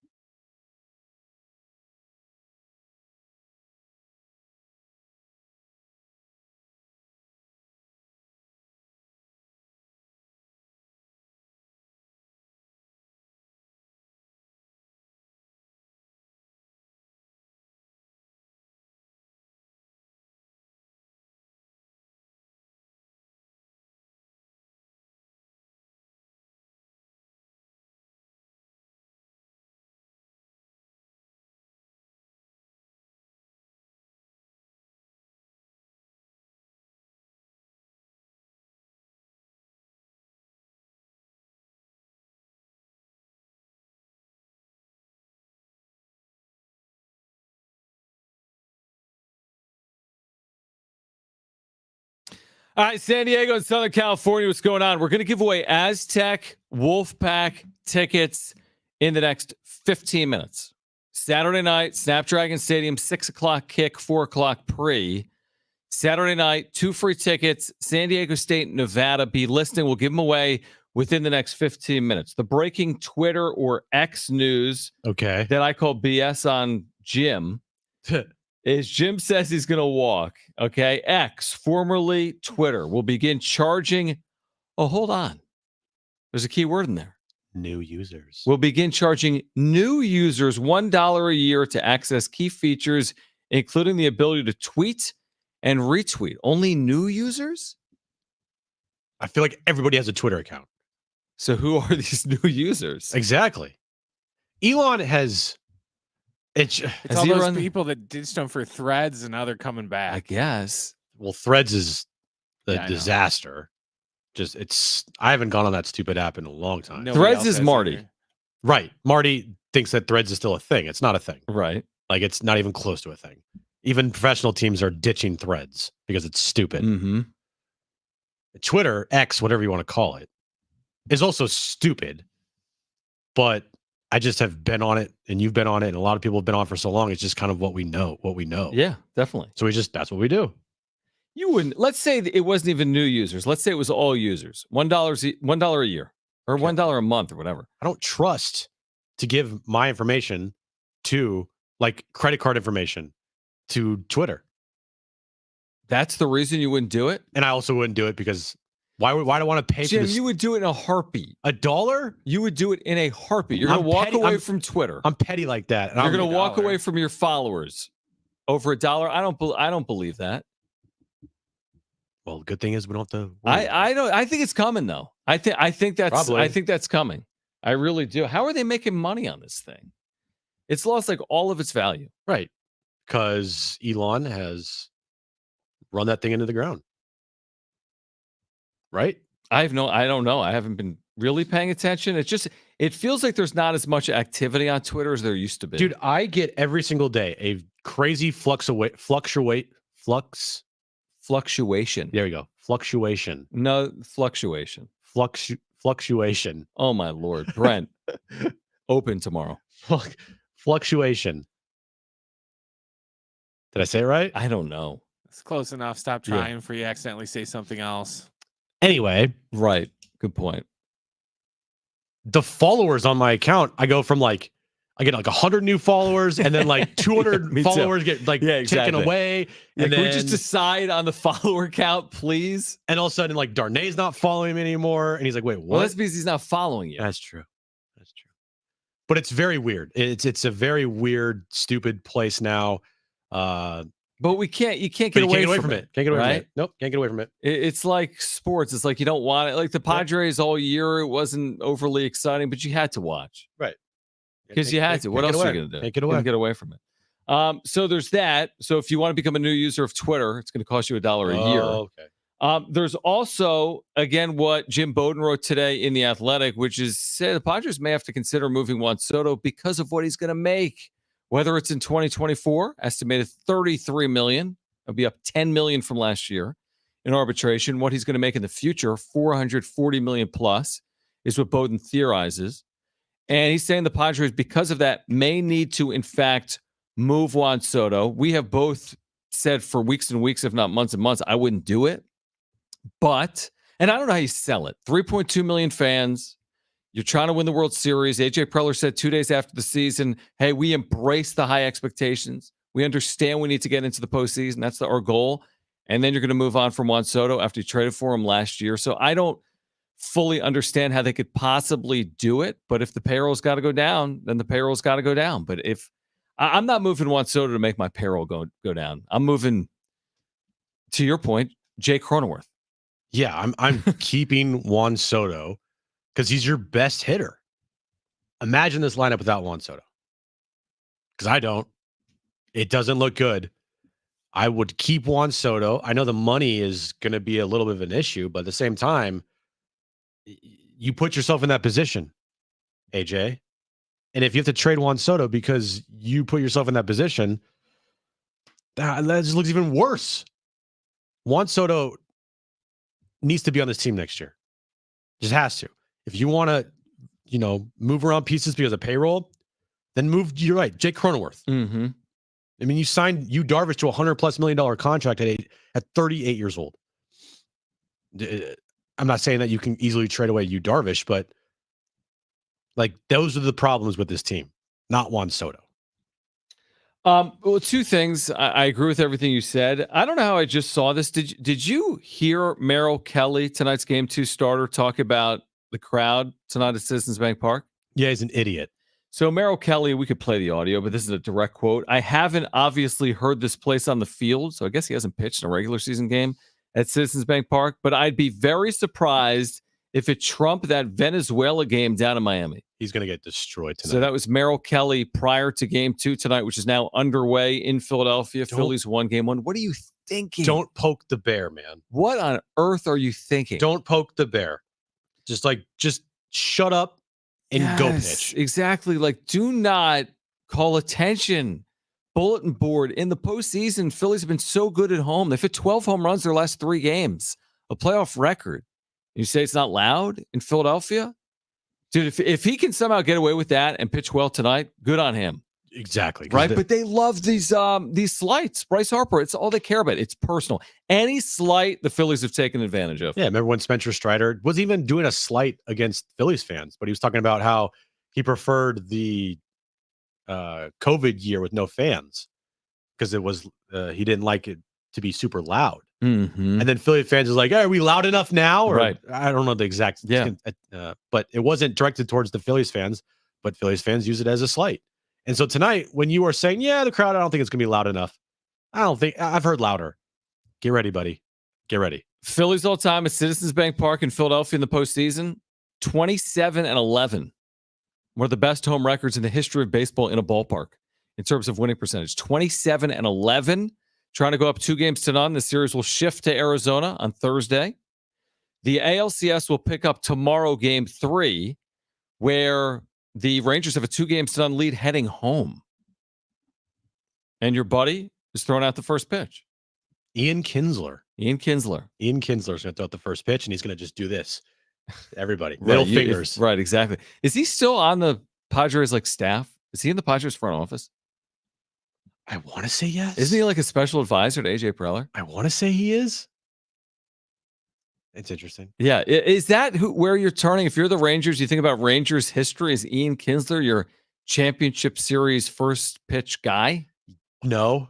All right, San Diego and Southern California, what's going on? We're going to give away Aztec Wolfpack tickets in the next 15 minutes. Saturday night, Snapdragon Stadium, 6 o'clock kick, 4 o'clock pre. Saturday night, 2 free tickets. San Diego State, Nevada. Be listening. We'll give them away within the next 15 minutes. The breaking Twitter or X news that I call BS on Jim is Jim says he's going to walk. Okay. X, formerly Twitter, will begin charging. Oh, hold on. There's a key word in there. New users. Will begin charging new users $1 a year to access key features, including the ability to tweet and retweet. Only new users? I feel like everybody has a Twitter account. So who are these new users? Exactly. Elon has... It's all those people that ditched them for Threads, and now they're coming back. I guess. Well, Threads is a disaster. I haven't gone on that stupid app in a long time. Threads is Marty. Either. Right. Marty thinks that Threads is still a thing. It's not a thing. Right. Like, it's not even close to a thing. Even professional teams are ditching Threads because it's stupid. Mm-hmm. Twitter, X, whatever you want to call it, is also stupid. But I just have been on it, and you've been on it, and a lot of people have been on for so long. It's just kind of what we know. Yeah, definitely. So that's what we do. You wouldn't. Let's say it wasn't even new users. Let's say it was all users. $1 a year, or $1 a month, or whatever. I don't trust to give my information to, like, credit card information to Twitter. That's the reason you wouldn't do it? And I also wouldn't do it because why do I want to pay Jim, for this? you would do it in a heartbeat. $1? You would do it in a heartbeat. You're going to walk away from Twitter. I'm petty like that. And You're going to walk away from your followers over $1. I don't believe that. Well, the good thing is we don't have to. I think it's coming though. I think that's coming. I really do. How are they making money on this thing? It's lost like all of its value. Right. Because Elon has run that thing into the ground. Right? I don't know. I haven't been really paying attention. It feels like there's not as much activity on Twitter as there used to be. Dude, I get every single day a crazy fluctuation. There we go. Fluctuation. No, fluctuation. Fluctuation. Oh my Lord. Brent. Open tomorrow. Fluctuation. Did I say it right? I don't know. It's close enough. Stop trying before you accidentally say something else. Anyway. Right. Good point. The followers on my account, I go from I get 100 new followers, and then 200 followers get taken away. And then, can we just decide on the follower count, please? And all of a sudden, Darnay's not following me anymore. And he's like, wait, what? Well, that's because he's not following you. That's true. But it's very weird. It's a very weird, stupid place now. But you can't get away from it. Can't get away right? from it. Nope, can't get away from it. It's like sports. It's like you don't want it. Like the Padres all year, it wasn't overly exciting, but you had to watch. Right. Because you had to. What else are you going to do? Can't get away. Can't get away from it. So there's that. So if you want to become a new user of Twitter, it's going to cost you $1 a year. Okay. There's also, again, what Jim Bowden wrote today in The Athletic, which is say the Padres may have to consider moving Juan Soto because of what he's going to make, whether it's in 2024, estimated $33 million. It'll be up $10 million from last year in arbitration. What he's going to make in the future, $440 million plus, is what Bowden theorizes. And he's saying the Padres, because of that, may need to, in fact, move Juan Soto. We have both said for weeks and weeks, if not months and months, I wouldn't do it. But, and I don't know how you sell it. 3.2 million fans. You're trying to win the World Series. AJ Preller said 2 days after the season, hey, we embrace the high expectations. We understand we need to get into the postseason. That's our goal. And then you're going to move on from Juan Soto after you traded for him last year. So I don't fully understand how they could possibly do it. But if the payroll's got to go down, then the payroll's got to go down. But if I'm not moving Juan Soto to make my payroll go down, I'm moving, to your point, Jake Cronenworth. Yeah, I'm keeping Juan Soto because he's your best hitter. Imagine this lineup without Juan Soto. Because I don't. It doesn't look good. I would keep Juan Soto. I know the money is going to be a little bit of an issue, but at the same time, you put yourself in that position, AJ. And if you have to trade Juan Soto because you put yourself in that position, that just looks even worse. Juan Soto needs to be on this team next year. Just has to. If you want to, move around pieces because of payroll, then move. You're right, Jake Cronenworth. Mm-hmm. I mean, you signed Darvish to $100+ million contract at 38 years old. I'm not saying that you can easily trade away Darvish, but like those are the problems with this team, not Juan Soto. Well, two things. I agree with everything you said. I don't know how I just saw this. Did you hear Merrill Kelly, tonight's Game 2 starter, talk about the crowd tonight at Citizens Bank Park? Yeah, he's an idiot. So Merrill Kelly, we could play the audio, but this is a direct quote. I haven't obviously heard this place on the field, so I guess he hasn't pitched in a regular season game at Citizens Bank Park, but I'd be very surprised if it trumped that Venezuela game down in Miami. He's going to get destroyed tonight. So that was Merrill Kelly prior to Game 2 tonight, which is now underway in Philadelphia. Phillies won Game 1. What are you thinking? Don't poke the bear, man. What on earth are you thinking? Don't poke the bear. Just shut up and go pitch. Exactly. Like, do not call attention. Bulletin board in the postseason. Phillies have been so good at home. They've hit 12 home runs their last 3 games, a playoff record. You say it's not loud in Philadelphia? Dude, if he can somehow get away with that and pitch well tonight, good on him. Exactly. Right? But they love these slights. Bryce Harper, it's all they care about. It's personal. Any slight, the Phillies have taken advantage of. Yeah, remember when Spencer Strider was even doing a slight against Phillies fans, but he was talking about how he preferred the COVID year with no fans because it was he didn't like it to be super loud. Mm-hmm. And then Philly fans is like, hey, are we loud enough now? Or, right. I don't know the exact, but it wasn't directed towards the Phillies fans, but Phillies fans use it as a slight. And so tonight, when you are saying, yeah, the crowd, I don't think it's going to be loud enough. I've heard louder. Get ready, buddy. Get ready. Phillies all time at Citizens Bank Park in Philadelphia in the postseason, 27-11. One of the best home records in the history of baseball in a ballpark in terms of winning percentage. 27-11. Trying to go up 2-0. The series will shift to Arizona on Thursday. The ALCS will pick up tomorrow, Game 3, where the Rangers have a 2-0 lead heading home. And your buddy is throwing out the first pitch. Ian Kinsler is going to throw out the first pitch, and he's going to just do this. Everybody. Middle fingers. Right, exactly. Is he still on the Padres staff? Is he in the Padres front office? I want to say yes. Isn't he like a special advisor to AJ Preller? I want to say he is. It's interesting. Yeah. Is that where you're turning? If you're the Rangers, you think about Rangers history. Is Ian Kinsler your championship series first pitch guy? No.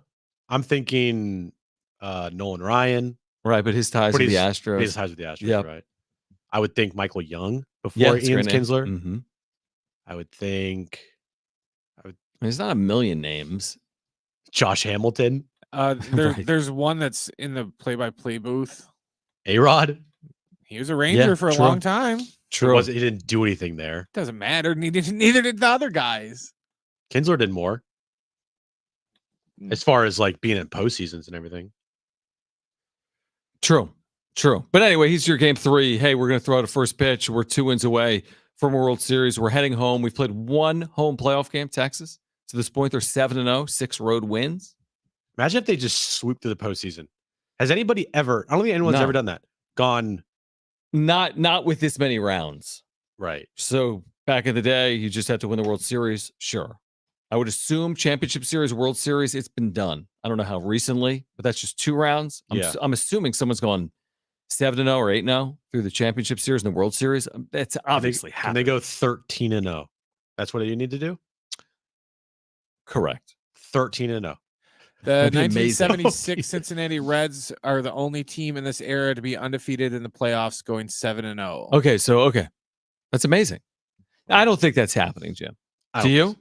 I'm thinking Nolan Ryan. Right, but his ties with the Astros. His ties with the Astros, right. I would think Michael Young before Ian Kinsler. Mm-hmm. I would think... There's not a million names. Josh Hamilton. There's one that's in the play-by-play booth. A-Rod. He was a Ranger for a long time. True. He didn't do anything there. Doesn't matter. Neither did the other guys. Kinsler did more. As far as being in postseasons and everything. True. True. But anyway, he's your game 3. Hey, we're going to throw out a first pitch. We're 2 wins away from a World Series. We're heading home. We've played 1 home playoff game, Texas. To this point, they're 7-0, 6 road wins. Imagine if they just swoop to the postseason. Has anybody ever, I don't think anyone's ever done that. Gone. Not with this many rounds. Right. So back in the day, you just had to win the World Series. Sure. I would assume Championship Series, World Series, it's been done. I don't know how recently, but that's just 2 rounds. I'm assuming someone's gone 7-0 or 8-0 through the Championship Series and the World Series. That's obviously happening. Can they go 13-0? That's what you need to do? Correct. 13-0. The 1976 Cincinnati Reds are the only team in this era to be undefeated in the playoffs, going 7-0. Okay. That's amazing. I don't think that's happening, Jim. Do you?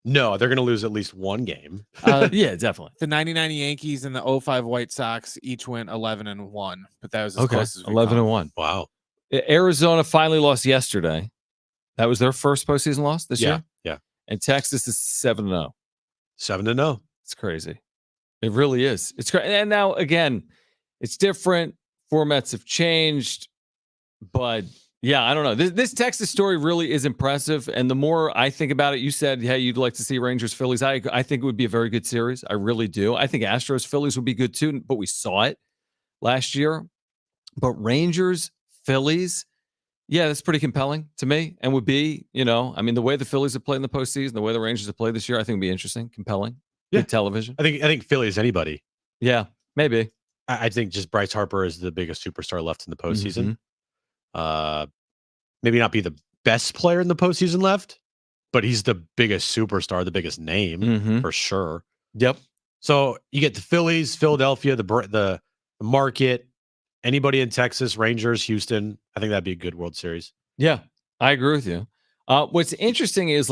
No, they're going to lose at least 1 game. Yeah, definitely. The 99 Yankees and the 05 White Sox each went 11-1, but that was as close as 11-1. Wow. Arizona finally lost yesterday. That was their first postseason loss this year? Yeah. And Texas is 7-0. 7-0. It's crazy. It really is. It's crazy. And now, again, it's different. Formats have changed. But, yeah, I don't know. This Texas story really is impressive. And the more I think about it, you said, hey, you'd like to see Rangers-Phillies. I think it would be a very good series. I really do. I think Astros-Phillies would be good, too. But we saw it last year. But Rangers-Phillies, yeah, that's pretty compelling to me. And would be, the way the Phillies have played in the postseason, the way the Rangers have played this year, I think would be interesting, compelling. Yeah. Good television. I think Phillies anybody. Yeah, maybe. I think just Bryce Harper is the biggest superstar left in the postseason. Maybe not be the best player in the postseason left, but he's the biggest superstar, the biggest name for sure. Yep. So you get the Phillies, Philadelphia, the market, anybody in Texas, Rangers, Houston. I think that'd be a good World Series. Yeah, I agree with you. What's interesting is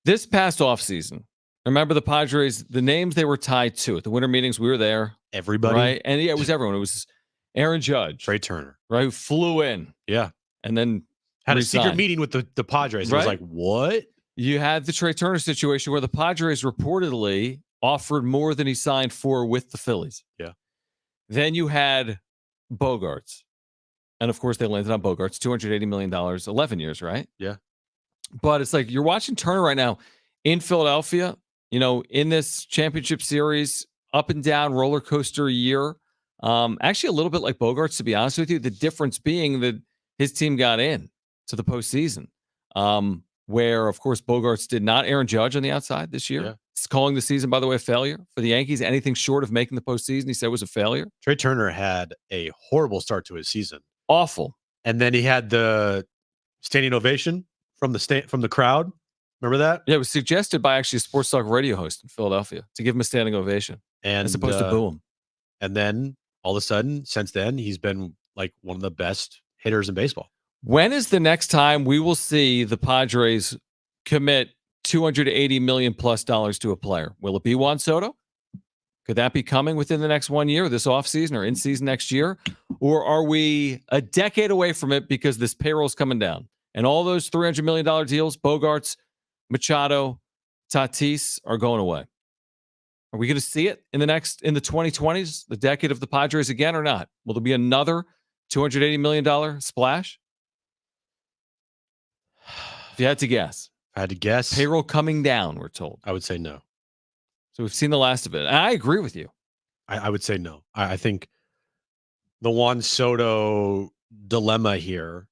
this past offseason, remember the Padres, the names they were tied to at the winter meetings, we were there. Everybody. Right? And yeah, it was everyone. It was Aaron Judge. Trey Turner. Right? Who flew in. Yeah. And then had a secret meeting with the Padres. Right? It was like, what? You had the Trey Turner situation where the Padres reportedly offered more than he signed for with the Phillies. Yeah. Then you had Bogarts. And of course, they landed on Bogarts, $280 million, 11 years, right? Yeah. But it's like you're watching Turner right now in Philadelphia, in this championship series, up and down roller coaster year. Actually, a little bit like Bogarts, to be honest with you. The difference being that his team got in to the postseason, where, of course, Bogarts did not. Aaron Judge on the outside this year. Yeah. He's calling the season, by the way, a failure for the Yankees. Anything short of making the postseason, he said, was a failure. Trey Turner had a horrible start to his season. Awful. And then he had the standing ovation from the crowd. Remember that? Yeah, it was suggested by actually a sports talk radio host in Philadelphia to give him a standing ovation, as opposed to boo him. And then all of a sudden, since then, he's been like one of the best hitters in baseball. When is the next time we will see the Padres commit $280 million plus to a player? Will it be Juan Soto? Could that be coming within the next 1 year, this offseason or in season next year? Or are we a decade away from it because this payroll's coming down and all those $300 million deals, Bogarts, Machado, Tatis, are going away? Are we going to see it in the 2020s, the decade of the Padres again, or not? Will there be another $280 million splash? If you had to guess. If I had to guess. Payroll coming down, we're told. I would say no. So we've seen the last of it. And I agree with you. I would say no. I think the Juan Soto dilemma here,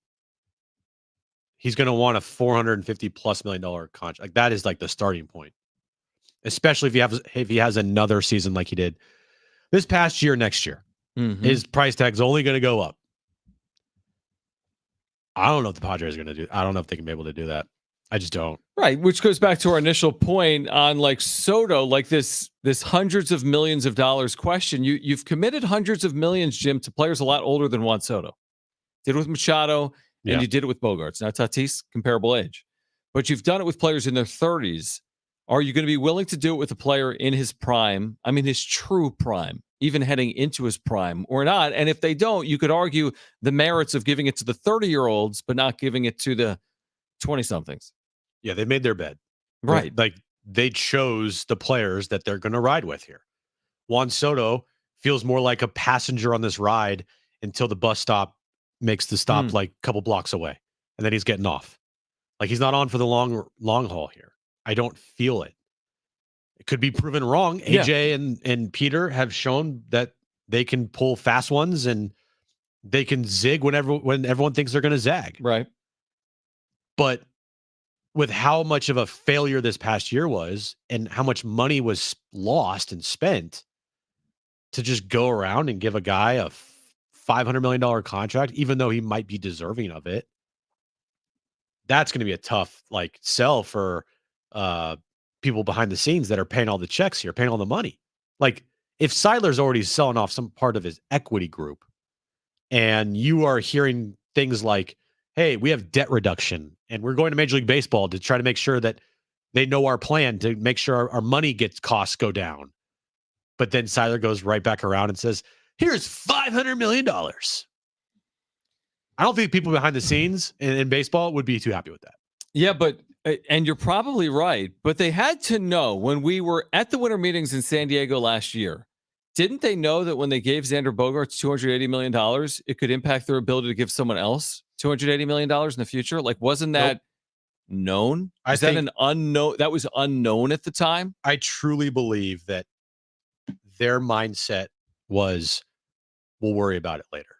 he's going to want a $450+ million contract. Like that is like the starting point, especially if he has another season like he did this past year. Next year, his price tag's only going to go up. I don't know if the Padres are going to do. I don't know if they can be able to do that. I just don't. Right, which goes back to our initial point on like Soto, like this hundreds of millions of dollars question. You've committed hundreds of millions, Jim, to players a lot older than Juan Soto. Did it with Machado, and you did it with Bogarts. Now Tatis, comparable age, but you've done it with players in their 30s. Are you going to be willing to do it with a player in his prime? I mean, his true prime, even heading into his prime, or not? And if they don't, you could argue the merits of giving it to the 30-year-olds, but not giving it to the 20-somethings. Yeah, they made their bed. Right. Like they chose the players that they're going to ride with here. Juan Soto feels more like a passenger on this ride until the bus stop makes the stop like a couple blocks away, and then he's getting off. Like he's not on for the long haul here. I don't feel it. It could be proven wrong. AJ and Peter have shown that they can pull fast ones and they can zig when everyone thinks they're going to zag. Right. But with how much of a failure this past year was and how much money was lost and spent to just go around and give a guy a $500 million contract, even though he might be deserving of it, that's going to be a tough sell for people behind the scenes that are paying all the checks here, paying all the money. Like if Seidler's already selling off some part of his equity group and you are hearing things like, hey, we have debt reduction and we're going to Major League Baseball to try to make sure that they know our plan to make sure our money costs go down. But then Seidler goes right back around and says, here's $500 million. I don't think people behind the scenes in baseball would be too happy with that. Yeah, but and you're probably right, but they had to know when we were at the winter meetings in San Diego last year, didn't they know that when they gave Xander Bogaerts $280 million, it could impact their ability to give someone else $280 million in the future? Like, wasn't that known? Is that an unknown? That was unknown at the time? I truly believe that their mindset was, we'll worry about it later.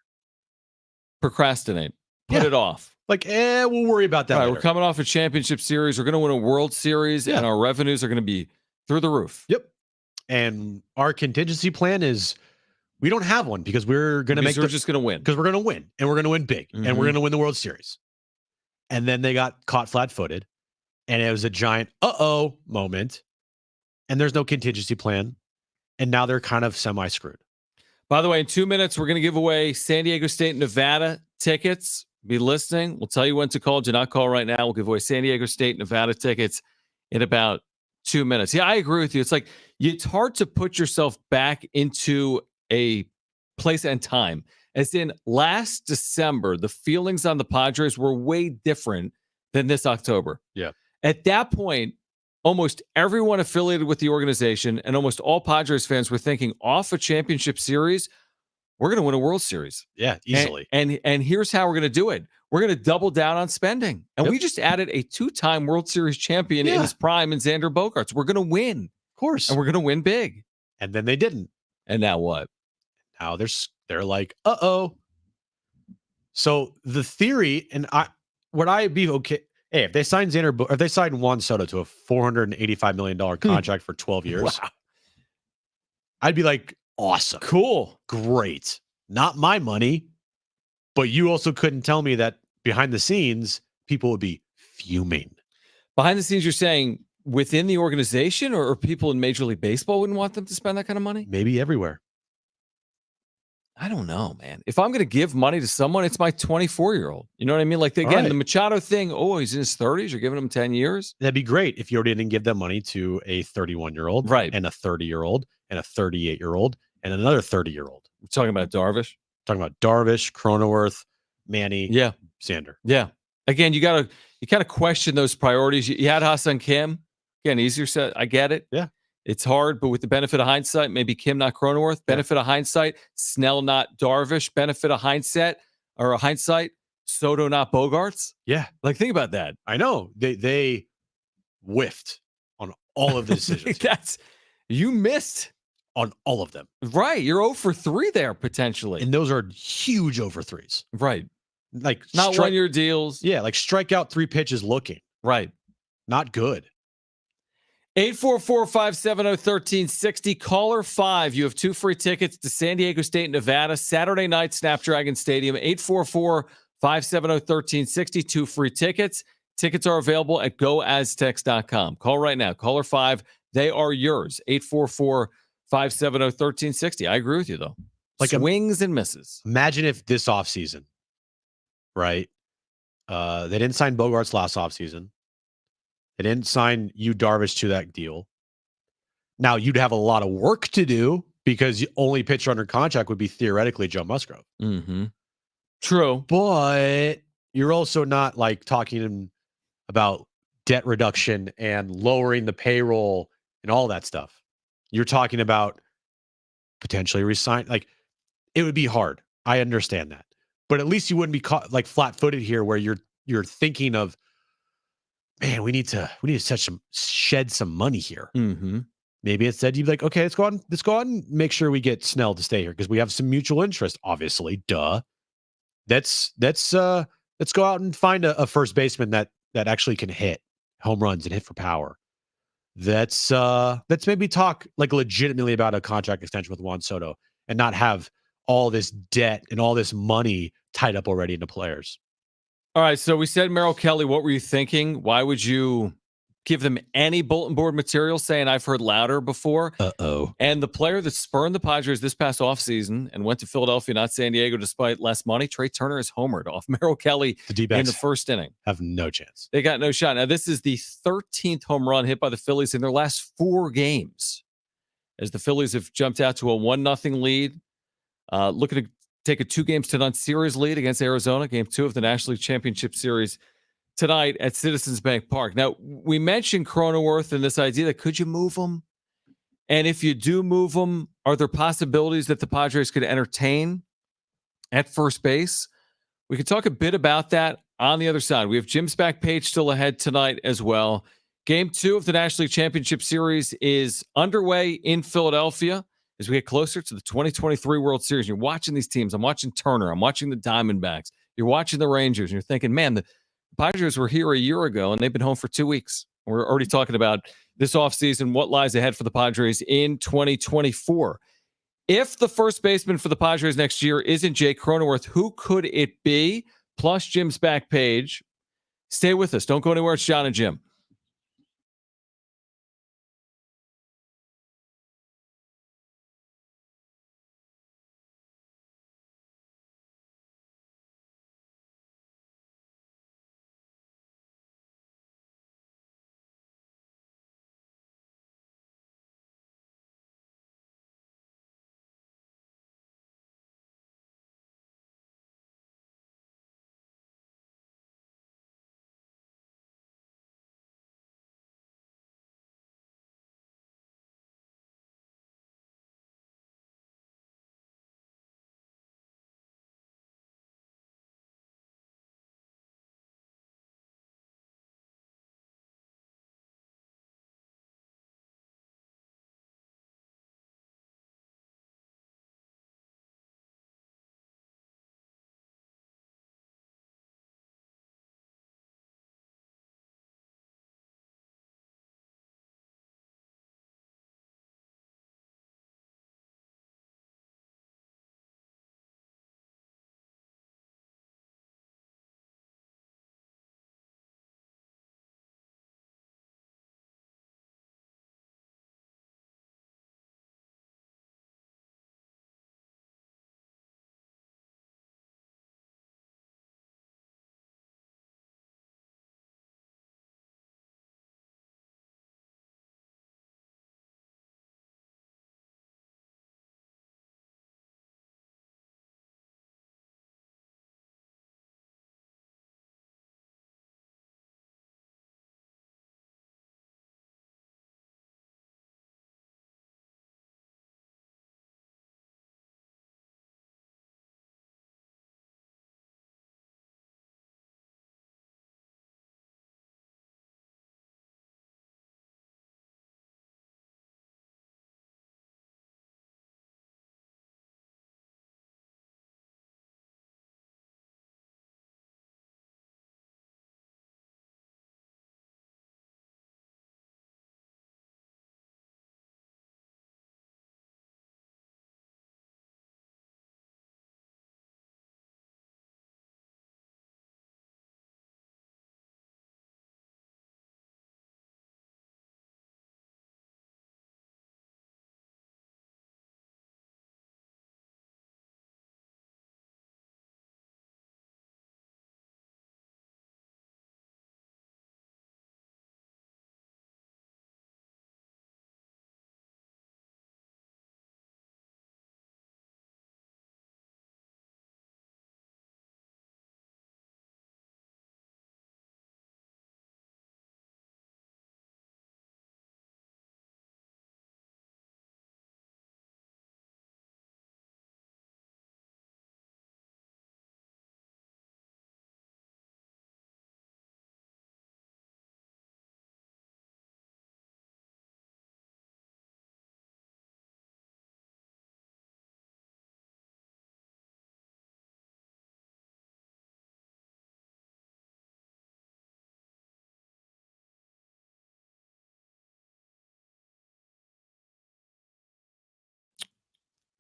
Procrastinate. Put it off. We'll worry about that later. We're coming off a championship series. We're going to win a World Series, and our revenues are going to be through the roof. Yep. And our contingency plan is we don't have one because we're going to we're just going to win. Because we're going to win, and we're going to win big, and we're going to win the World Series. And then they got caught flat-footed, and it was a giant uh-oh moment, and there's no contingency plan, and now they're kind of semi-screwed. By the way, in 2 minutes, we're going to give away San Diego State, Nevada tickets. Be listening. We'll tell you when to call. Do not call right now. We'll give away San Diego State, Nevada tickets in about 2 minutes. Yeah, I agree with you. It's hard to put yourself back into a place and time. As in last December, the feelings on the Padres were way different than this October. Yeah. At that point, almost everyone affiliated with the organization and almost all Padres fans were thinking off a championship series, we're going to win a World Series. Yeah, easily. And here's how we're going to do it. We're going to double down on spending. And we just added a 2-time World Series champion in his prime in Xander Bogaerts. We're going to win. Of course. And we're going to win big. And then they didn't. And now what? Now they're like, uh-oh. So the theory, and would I be okay? Hey, if they signed if they signed Juan Soto to a $485 million contract for 12 years, I'd be like, awesome. Cool. Great. Not my money, but you also couldn't tell me that behind the scenes, people would be fuming. Behind the scenes, you're saying within the organization or people in Major League Baseball wouldn't want them to spend that kind of money? Maybe everywhere. I don't know, man. If I'm going to give money to someone, it's my 24-year-old. You know what I mean? The Machado thing, he's in his 30s. You're giving him 10 years? That'd be great if you already didn't give them money to a 31-year-old, right, and a 30-year-old, and a 38-year-old, and another 30-year-old. We're talking about Darvish? Talking about Darvish, Cronenworth, Manny, Xander. Yeah. Again, you kind of question those priorities. You had Ha-Seong Kim. Again, easier said. I get it. Yeah. It's hard, but with the benefit of hindsight, maybe Kim, not Cronenworth. Benefit of hindsight, Snell, not Darvish. Benefit of hindsight, Soto, not Bogaerts. Yeah. Think about that. I know. They whiffed on all of the decisions. You missed on all of them. Right. You're 0 for 3 there, potentially. And those are huge 0 for 3s. Right. Not 1-year deals. Yeah, strike out 3 pitches looking. Right. Not good. 844-570-1360. Caller 5. You have 2 free tickets to San Diego State, Nevada, Saturday night, Snapdragon Stadium. 844-570-1360. 2 free tickets. Tickets are available at goaztex.com. Call right now. Caller 5. They are yours. 844-570-1360. I agree with you, though. Swings and misses. Imagine if this offseason, right? They didn't sign Bogaerts last offseason. They didn't sign Darvish to that deal. Now, you'd have a lot of work to do because the only pitcher under contract would be theoretically Joe Musgrove. Mm-hmm. True. But you're also not talking about debt reduction and lowering the payroll and all that stuff. You're talking about potentially resign. It would be hard. I understand that. But at least you wouldn't be caught like flat-footed here where you're thinking of, man, we need to shed some money here. Mm-hmm. Maybe instead you'd be like, okay, let's go out and make sure we get Snell to stay here because we have some mutual interest, obviously. Duh. Let's go out and find a first baseman that actually can hit home runs and hit for power. Let's maybe talk like legitimately about a contract extension with Juan Soto and not have all this debt and all this money tied up already into players. All right, so we said Merrill Kelly. What were you thinking? Why would you give them any bulletin board material saying I've heard louder before? Uh-oh. And the player that spurned the Padres this past offseason and went to Philadelphia, not San Diego, despite less money, Trey Turner is homered off Merrill Kelly The D-backs in the first inning. have no chance. They got no shot. Now, this is the 13th home run hit by the Phillies in their last 4 games, as the Phillies have jumped out to a 1-0 lead. Looking to take a 2-0 series lead against Arizona, game 2 of the National League Championship Series tonight at Citizens Bank Park. Now, we mentioned Cronenworth and this idea that could you move him? And if you do move him, are there possibilities that the Padres could entertain at first base? We could talk a bit about that on the other side. We have Jim's Backpage still ahead tonight as well. Game 2 of the National League Championship Series is underway in Philadelphia as we get closer to the 2023 World Series. You're watching these teams. I'm watching Turner. I'm watching the Diamondbacks. You're watching the Rangers. And you're thinking, man, the Padres were here a year ago, and they've been home for 2 weeks. We're already talking about this offseason, what lies ahead for the Padres in 2024. If the first baseman for the Padres next year isn't Jay Cronenworth, who could it be? Plus Jim's Backpage. Stay with us. Don't go anywhere. It's Jon and Jim.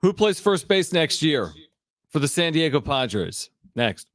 Who plays first base next year for the San Diego Padres? Next.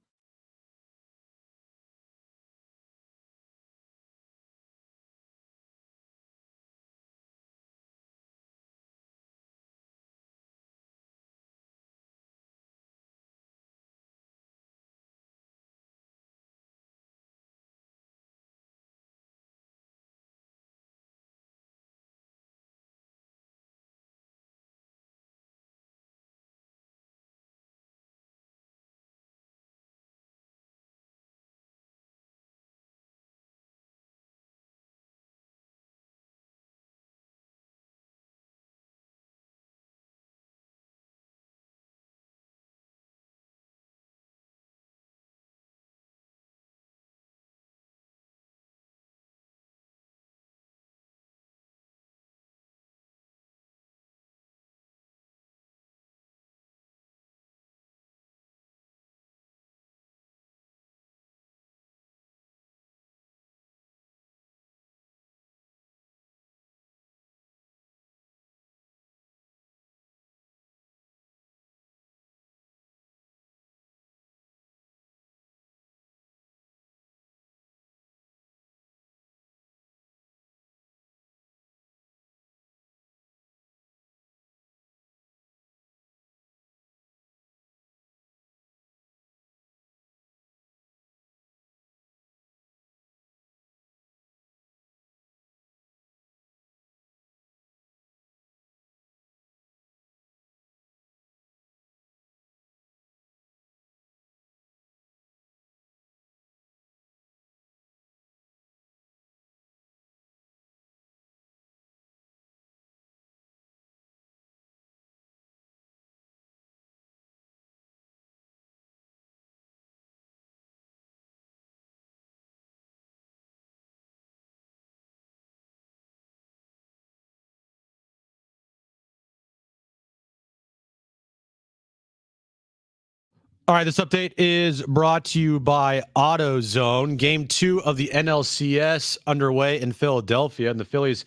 All right, this update is brought to you by AutoZone. Game 2 of the NLCS underway in Philadelphia, and the Phillies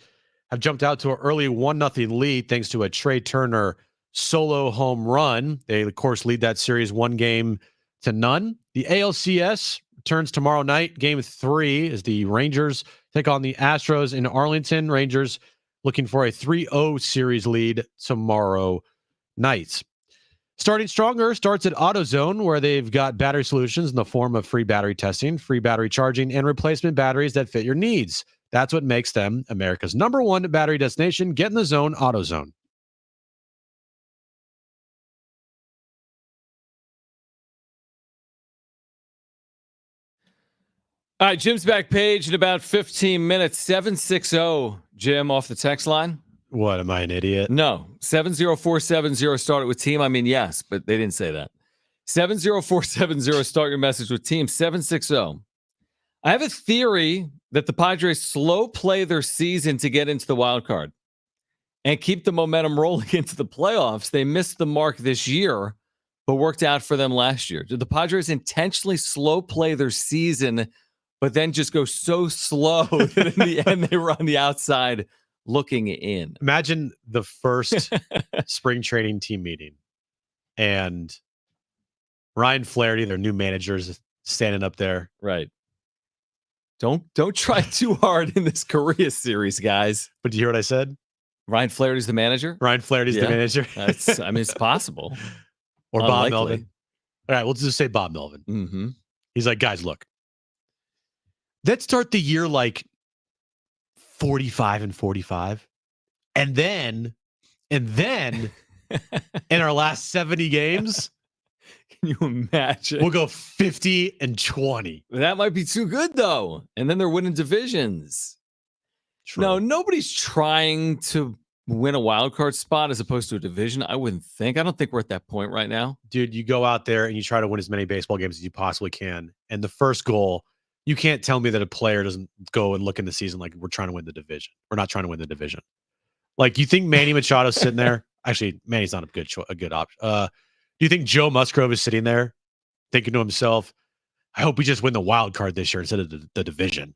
have jumped out to an early 1-0 lead thanks to a Trey Turner solo home run. They, of course, lead that series 1-0. The ALCS returns tomorrow night. Game 3 is the Rangers take on the Astros in Arlington. Rangers looking for a 3-0 series lead tomorrow night. Starting Stronger starts at AutoZone, where they've got battery solutions in the form of free battery testing, free battery charging, and replacement batteries that fit your needs. That's what makes them America's #1 battery destination. Get in the zone, AutoZone. All right, Jim's back page in about 15 minutes. 760, Jim, off the text line. What, am I an idiot? No, 70470 started with team. I mean, yes, but they didn't say that. 70470 start your message with team. 760. I have a theory that the Padres slow play their season to get into the wild card and keep the momentum rolling into the playoffs. They missed the mark this year, but worked out for them last year. Did the Padres intentionally slow play their season, but then just go so slow that in the end they were on the outside looking in? Imagine the first spring training team meeting and Ryan Flaherty, their new manager, is standing up there. Right. Don't try too hard in this Korea series, guys. But do you hear what I said? Ryan Flaherty's the manager? Ryan Flaherty's the manager. I mean, it's possible. Or Unlikely. Bob Melvin. All right, we'll just say Bob Melvin. Mm-hmm. He's like, guys, look. Let's start the year like 45-45. And then in our last 70 games, can you imagine? We'll go 50-20. That might be too good, though. And then they're winning divisions. True. No, nobody's trying to win a wild card spot as opposed to a division. I wouldn't think. I don't think we're at that point right now. Dude, you go out there and you try to win as many baseball games as you possibly can. And the first goal, you can't tell me that a player doesn't go and look in the season like we're trying to win the division. We're not trying to win the division. Like, you think Manny Machado's sitting there? Actually, Manny's not a good option. Do you think Joe Musgrove is sitting there thinking to himself, I hope we just win the wild card this year instead of the division?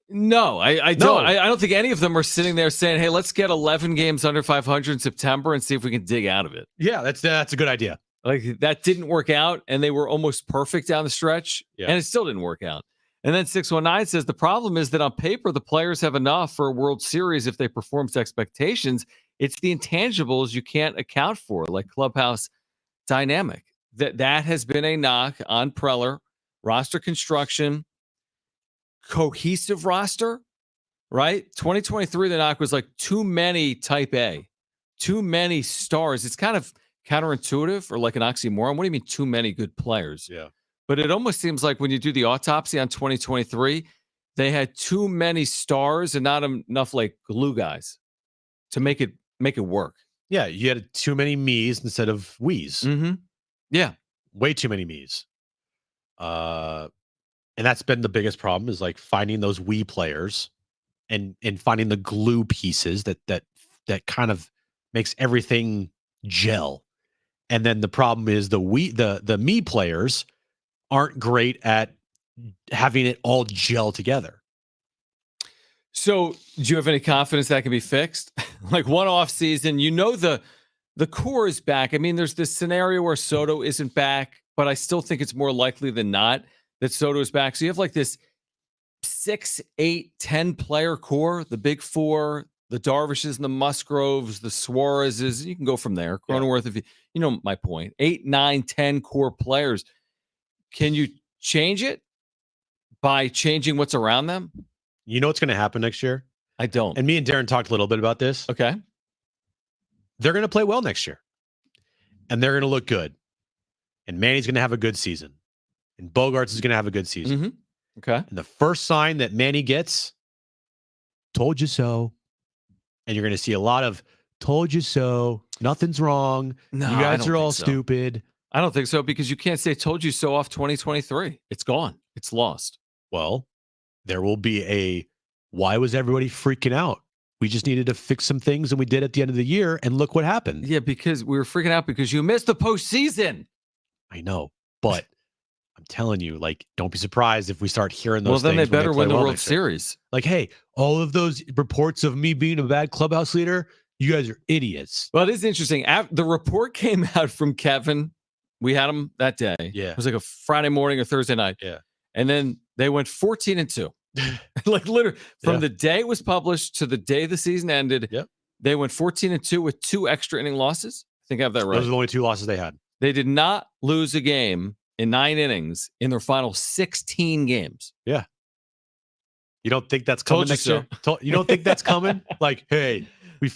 No, I No. don't. I don't think any of them are sitting there saying, "Hey, let's get 11 games under 500 in September and see if we can dig out of it." Yeah, that's a good idea. Like that didn't work out, and they were almost perfect down the stretch, and it still didn't work out. And then 619 says the problem is that on paper the players have enough for a World Series if they perform to expectations. It's the intangibles you can't account for, like clubhouse dynamic. That has been a knock on Preller, roster construction, cohesive roster, right? 2023, the knock was like too many type A, too many stars. It's kind of counterintuitive or like an oxymoron. What do you mean too many good players? Yeah. But it almost seems like when you do the autopsy on 2023, they had too many stars and not enough like glue guys to make it work. Yeah, you had too many me's instead of we's. Mm-hmm. Yeah. Way too many me's. And that's been the biggest problem is like finding those we players and finding the glue pieces that kind of makes everything gel. And then the problem is the me players aren't great at having it all gel together. So do you have any confidence that can be fixed? Like one off season, the core is back. I mean, there's this scenario where Soto isn't back, but I still think it's more likely than not that Soto is back. So you have like this 6, 8, 10 player core, the big four, the Darvishes and the Musgroves, the Suarezes. You can go from there. Cronenworth, if you know my point. 8, 9, 10 core players. Can you change it by changing what's around them? You know what's going to happen next year? I don't. And me and Darren talked a little bit about this. Okay. They're going to play well next year. And they're going to look good. And Manny's going to have a good season. And Bogarts is going to have a good season. Mm-hmm. Okay. And the first sign that Manny gets, told you so. And you're going to see a lot of told you so. Nothing's wrong. No, you guys are all stupid. I don't think so because you can't say told you so off 2023. It's gone. It's lost. Well, there will be why was everybody freaking out? We just needed to fix some things and we did at the end of the year and look what happened. Yeah, because we were freaking out because you missed the postseason. I know, but I'm telling you, like, don't be surprised if we start hearing those things. Well, then they better win the well World Series. Like, hey, all of those reports of me being a bad clubhouse leader, you guys are idiots. Well, it is interesting. The report came out from Kevin. We had him that day. Yeah. It was like a Friday morning or Thursday night. Yeah. And then they went 14-2. Like literally from the day it was published to the day the season ended. Yep. They went 14-2 with 2 extra inning losses. I think I have that right. Those are the only 2 losses they had. They did not lose a game in 9 innings in their final 16 games. Yeah. You don't think that's coming next year? You don't think that's coming? Like, hey, we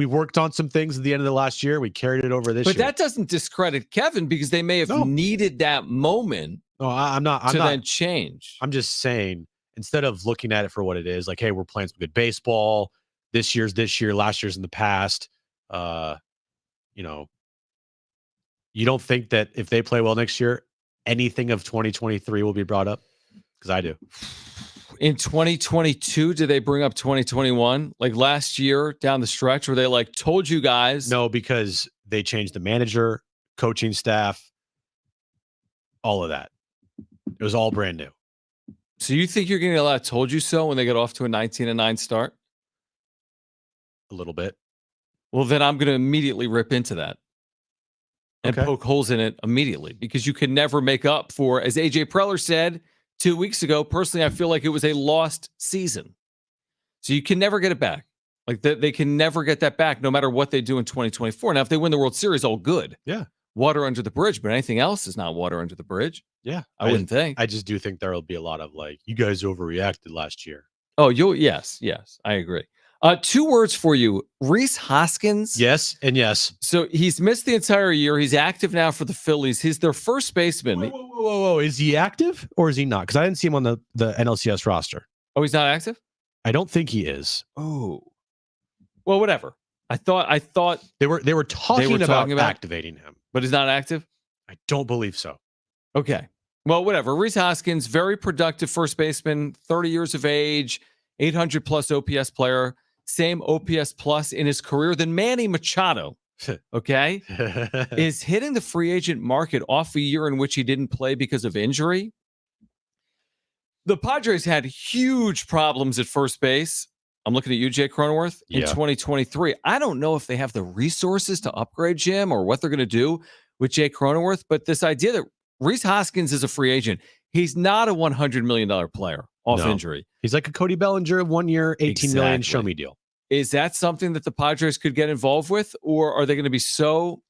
worked on some things at the end of the last year. We carried it over this year. But that doesn't discredit Kevin because they may have needed that moment. No, I'm not. Then change. I'm just saying, instead of looking at it for what it is, like, hey, we're playing some good baseball. This year's this year, last year's in the past. You don't think that if they play well next year, anything of 2023 will be brought up? Because I do. In 2022, did they bring up 2021? Like last year down the stretch where they like told you guys? No, because they changed the manager, coaching staff, all of that. It was all brand new. So you think you're going to get a lot of told you so when they get off to a 19-9 start? A little bit. Well, then I'm going to immediately rip into that and poke holes in it immediately because you can never make up for, as AJ Preller said 2 weeks ago, personally, I feel like it was a lost season. So you can never get it back. Like they can never get that back no matter what they do in 2024. Now, if they win the World Series, all good. Yeah. Water under the bridge, but anything else is not water under the bridge. Yeah. I wouldn't think. I just do think there will be a lot of like, you guys overreacted last year. Oh, yes, I agree. 2 words for you. Rhys Hoskins. Yes and yes. So he's missed the entire year. He's active now for the Phillies. He's their first baseman. Whoa. Is he active or is he not? Because I didn't see him on the NLCS roster. Oh, he's not active? I don't think he is. Oh. Well, whatever. I thought they were talking about activating him. But he's not active? I don't believe so. Okay. Well, whatever. Rhys Hoskins, very productive first baseman, 30 years of age, 800 plus OPS player, same OPS plus in his career than Manny Machado. Okay. Is hitting the free agent market off a year in which he didn't play because of injury. The Padres had huge problems at first base. I'm looking at you, Jake Cronenworth, in 2023. I don't know if they have the resources to upgrade Jim or what they're going to do with Jake Cronenworth, but this idea that Rhys Hoskins is a free agent, he's not a $100 million player off injury. He's like a Cody Bellinger, 1 year, $18 million show me deal. Is that something that the Padres could get involved with, or are they going to be so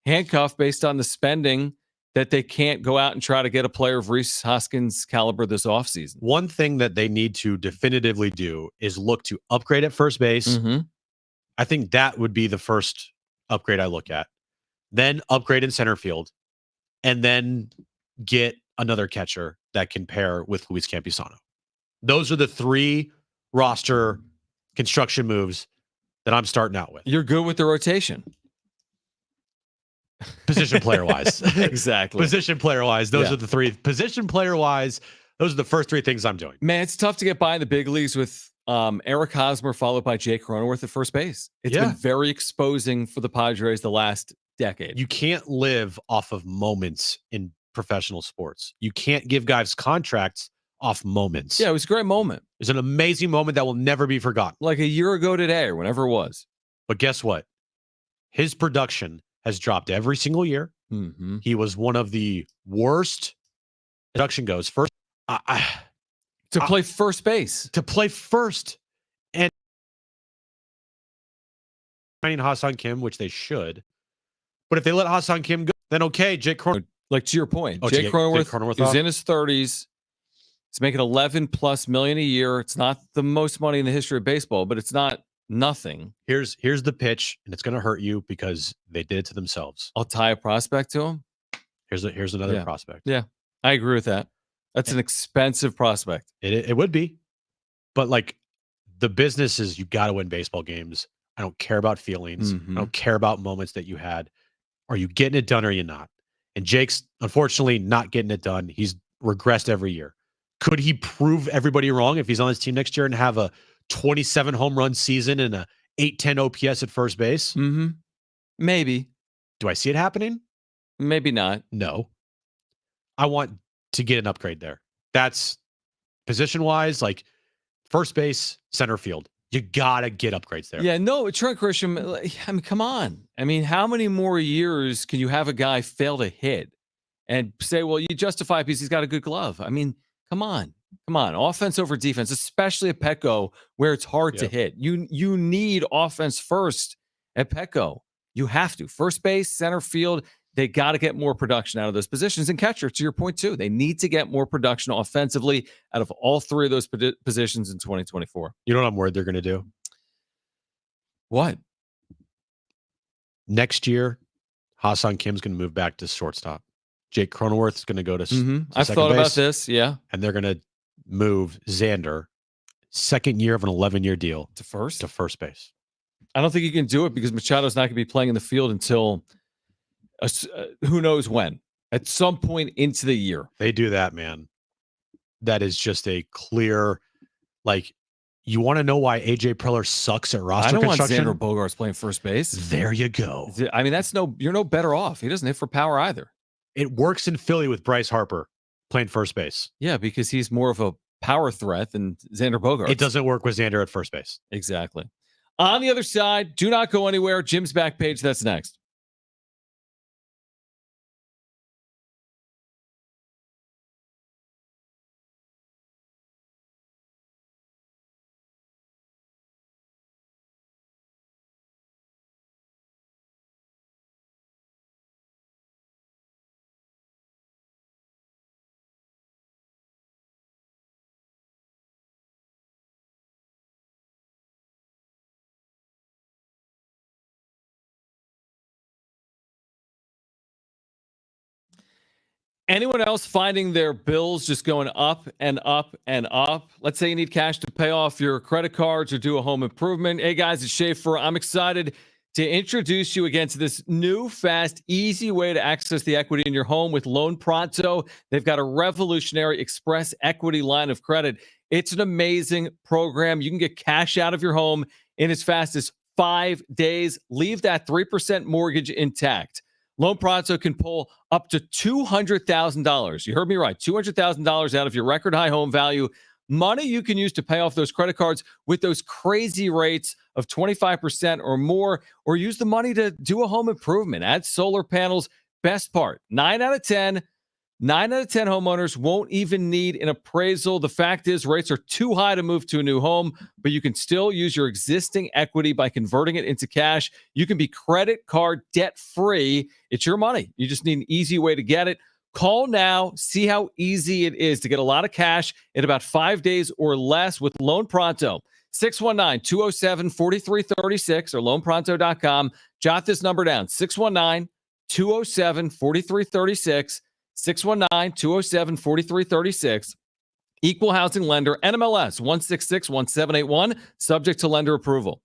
handcuffed based on the spending that they can't go out and try to get a player of Rhys Hoskins' caliber this offseason? One thing that they need to definitively do is look to upgrade at first base. Mm-hmm. I think that would be the first upgrade I look at. Then upgrade in center field, and then get another catcher that can pair with Luis Campusano. Those are the 3 roster construction moves that I'm starting out with. You're good with the rotation. Position player wise. Exactly. Position player wise. Those are the 3. Position player wise, those are the first 3 things I'm doing. Man, it's tough to get by in the big leagues with Eric Hosmer followed by Jake Cronenworth at first base. It's been very exposing for the Padres the last decade. You can't live off of moments in professional sports. You can't give guys contracts off moments. Yeah, it was a great moment. It was an amazing moment that will never be forgotten. Like a year ago today or whenever it was. But guess what? His production has dropped every single year. Mm-hmm. He was one of the worst production goes first to play first base. To play first. And finding Hassan Kim, which they should. But if they let Hassan Kim go, then okay, Jake Cronenworth. Like to your point, Jake Cronenworth is off. in his 30s. He's making $11+ million a year. It's not the most money in the history of baseball, but it's not nothing. Here's the pitch, and it's going to hurt you because they did it to themselves. I'll tie a prospect to him. Here's another prospect. Yeah, I agree with that. That's an expensive prospect. It would be, but like the business is you got to win baseball games. I don't care about feelings. Mm-hmm. I don't care about moments that you had. Are you getting it done or are you not? And Jake's unfortunately not getting it done. He's regressed every year. Could he prove everybody wrong if he's on his team next year and have a 27 home run season and a 810 OPS at first base? Mm-hmm. Maybe. Do I see it happening? Maybe not. No. I want to get an upgrade there. That's position-wise, like first base, center field. You got to get upgrades there. Yeah, no, Trent Grisham, I mean, come on. I mean, how many more years can you have a guy fail to hit and say, well, you justify it because he's got a good glove? I mean, come on. Come on. Offense over defense, especially at Petco where it's hard to hit. You need offense first at Petco. You have to. First base, center field, they got to get more production out of those positions. And catcher, to your point too, they need to get more production offensively out of all 3 of those positions in 2024. You know what I'm worried they're going to do? What? Next year, Hassan Kim's going to move back to shortstop. Jake Cronenworth is going to go to, to I've second thought base, about this, yeah. And they're going to move Xander, second year of an 11-year deal, to first base. I don't think you can do it because Machado's not going to be playing in the field until who knows when. At some point into the year. They do that, man. That is just a clear, like, you want to know why AJ Preller sucks at roster construction? I don't want Xander Bogaerts playing first base. There you go. I mean, you're no better off. He doesn't hit for power either. It works in Philly with Bryce Harper playing first base. Yeah, because he's more of a power threat than Xander Bogaerts. It doesn't work with Xander at first base. Exactly. On the other side, do not go anywhere. Jim's Backpage. That's next. Anyone else finding their bills just going up and up and up? Let's say you need cash to pay off your credit cards or do a home improvement. Hey guys, it's Schaefer. I'm excited to introduce you again to this new, fast, easy way to access the equity in your home with Loan Pronto. They've got a revolutionary express equity line of credit. It's an amazing program. You can get cash out of your home in as fast as 5 days. Leave that 3% mortgage intact. Loan Pronto can pull up to $200,000. You heard me right. $200,000 out of your record high home value. Money you can use to pay off those credit cards with those crazy rates of 25% or more, or use the money to do a home improvement. Add solar panels. Best part, 9 out of 10 homeowners won't even need an appraisal. The fact is, rates are too high to move to a new home, but you can still use your existing equity by converting it into cash. You can be credit card debt free. It's your money. You just need an easy way to get it. Call now. See how easy it is to get a lot of cash in about 5 days or less with Loan Pronto. 619-207-4336 or loanpronto.com. Jot this number down. 619-207-4336. 619-207-4336. Equal housing lender, NMLS 1661781, subject to lender approval.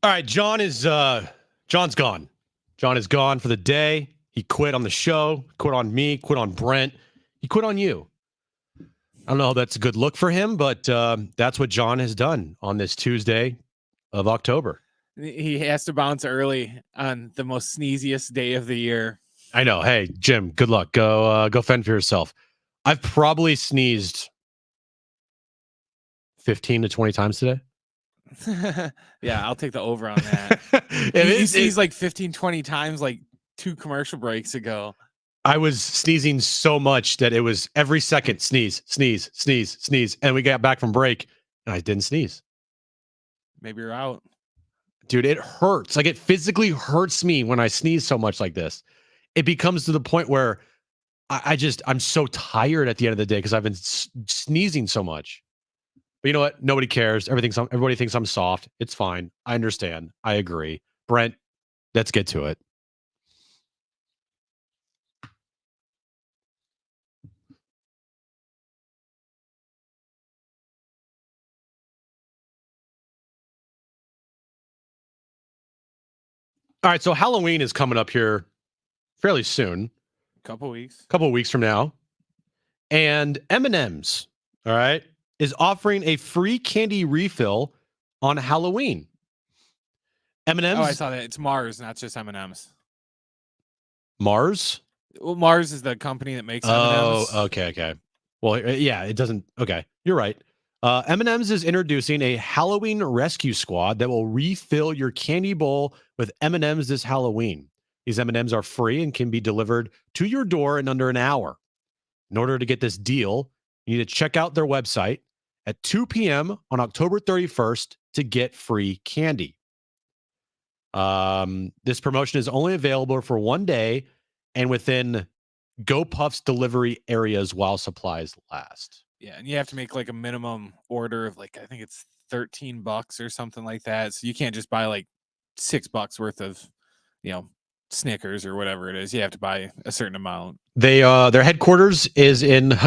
All right, John's gone. Jon is gone for the day. He quit on the show, quit on me, quit on Brent. He quit on you. I don't know if that's a good look for him, but that's what Jon has done on this Tuesday of October. He has to bounce early on the most sneeziest day of the year. I know. Hey, Jim, good luck. Go fend for yourself. I've probably sneezed 15 to 20 times today. Yeah, I'll take the over on that. He sneezed like 15, 20 times like 2 commercial breaks ago. I was sneezing so much that it was every second sneeze, sneeze, sneeze, sneeze. And we got back from break and I didn't sneeze. Maybe you're out. Dude, it hurts. Like it physically hurts me when I sneeze so much like this. It becomes to the point where I'm so tired at the end of the day because I've been sneezing so much. But you know what? Nobody cares. Everybody thinks I'm soft. It's fine. I understand. I agree. Brent, let's get to it. All right, so Halloween is coming up here fairly soon. Couple weeks from now. And M&M's, all right, is offering a free candy refill on Halloween. M&M's. Oh, I saw that. It's Mars, not just M&M's. Mars? Well, Mars is the company that makes M&M's. Oh, okay. Well, yeah, it doesn't. Okay, you're right. M&M's is introducing a Halloween rescue squad that will refill your candy bowl with M&M's this Halloween. These M&M's are free and can be delivered to your door in under an hour. In order to get this deal, you need to check out their website at 2 p.m. on October 31st to get free candy. This promotion is only available for one day and within Go Puff's delivery areas while supplies last. Yeah, and you have to make like a minimum order of like I think it's $13 or something like that. So you can't just buy like $6 worth of, Snickers or whatever it is. You have to buy a certain amount. Their headquarters is in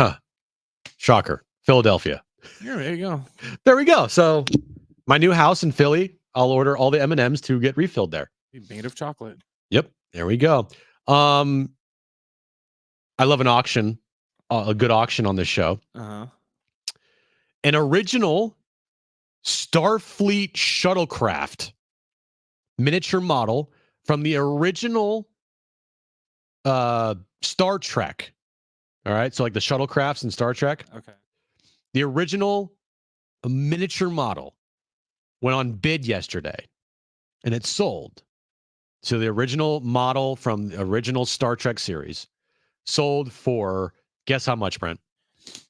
shocker, Philadelphia. Yeah, there you go. There we go. So my new house in Philly, I'll order all the M&Ms to get refilled there. Made of chocolate. Yep, there we go. I love an auction, a good auction on this show. Uh-huh. An original Starfleet shuttlecraft miniature model from the original Star Trek. All right, so like the shuttlecrafts in Star Trek. Okay. The original miniature model went on bid yesterday, and it sold. So the original model from the original Star Trek series sold for, guess how much, Brent?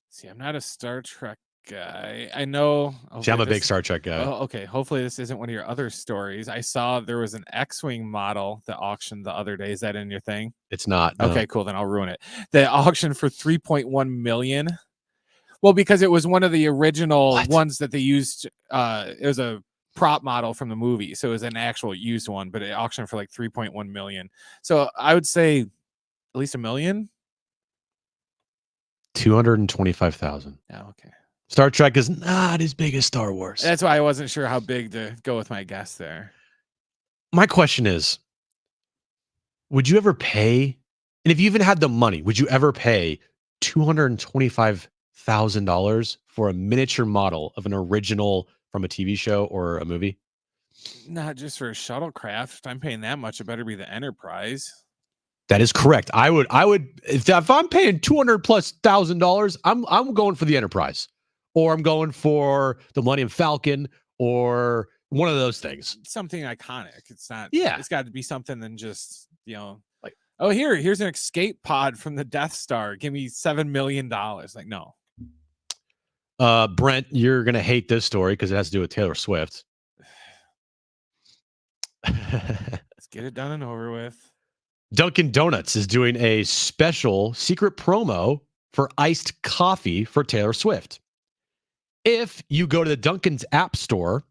See, I'm not a Star Trek guy. I know. See, I'm a big Star Trek guy. Oh, okay. Hopefully this isn't one of your other stories. I saw there was an X-Wing model that auctioned the other day. Is that in your thing? It's not. No. Okay, cool. Then I'll ruin it. The auction for $3.1 million. Well, because it was one of the original ones that they used. It was a prop model from the movie, so it was an actual used one, but it auctioned for like $3.1 million. So I would say at least $1 million. 225,000. Yeah. Okay. Star Trek is not as big as Star Wars. That's why I wasn't sure how big to go with my guess there. My question is, would you ever pay, and if you even had the money, would you ever pay $225,000 for a miniature model of an original from a TV show or a movie? Not just for a shuttlecraft. If I'm paying that much, it better be the Enterprise. That is correct. I would if I'm paying $200,000+, I'm going for the Enterprise, or I'm going for the Millennium Falcon, or one of those things. Something iconic. It's not. Yeah. It's got to be something than just like, oh, here's an escape pod from the Death Star. Give me $7 million. Like, no. Brent, you're gonna hate this story because it has to do with Taylor Swift. Let's get it done and over with. Dunkin' Donuts is doing a special secret promo for iced coffee for Taylor Swift. If you go to the Dunkin's app store,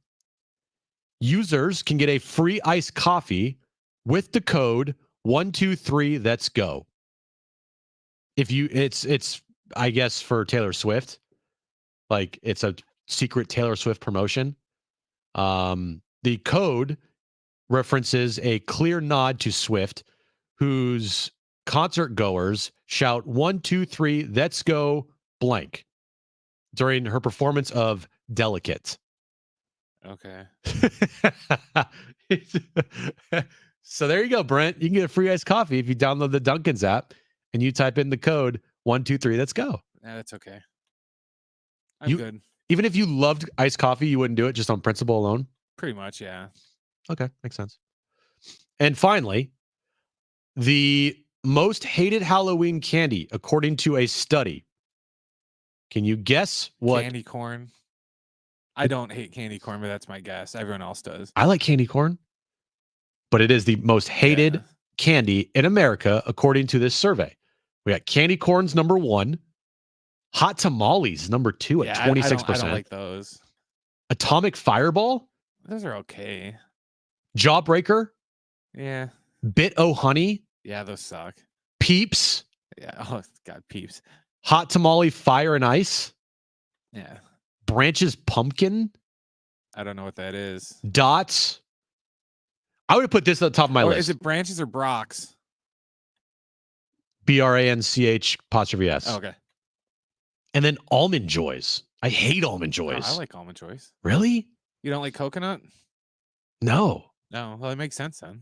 users can get a free iced coffee with the code 123-let's-go. If you, it's I guess for Taylor Swift, like it's a secret Taylor Swift promotion. The code references a clear nod to Swift, whose concert goers shout 1, 2, 3, let's go blank during her performance of Delicate. Okay. So there you go, Brent. You can get a free iced coffee if you download the Dunkin's app and you type in the code 1, 2, 3, let's go. Yeah, that's okay. I'm good. Even if you loved iced coffee, you wouldn't do it just on principle alone? Pretty much, yeah. Okay, makes sense. And finally, the most hated Halloween candy, according to a study. Can you guess what? Candy corn. I don't hate candy corn, but that's my guess. Everyone else does. I like candy corn, but it is the most hated candy in America, according to this survey. We got candy corn's number 1. Hot tamales, number 2 at 26%. I don't like those. Atomic Fireball? Those are okay. Jawbreaker? Yeah. Bit-O Honey? Yeah, those suck. Peeps? Yeah. Oh, God, Peeps. Hot Tamale Fire and Ice? Yeah. Branches Pumpkin? I don't know what that is. Dots? I would have put this at the top of my list. Is it Branches or Brox? BRANCH''S. Oh, okay. And then Almond Joys. I hate Almond Joys. Oh, I like Almond Joys. Really? You don't like coconut? No. No. Well, it makes sense then.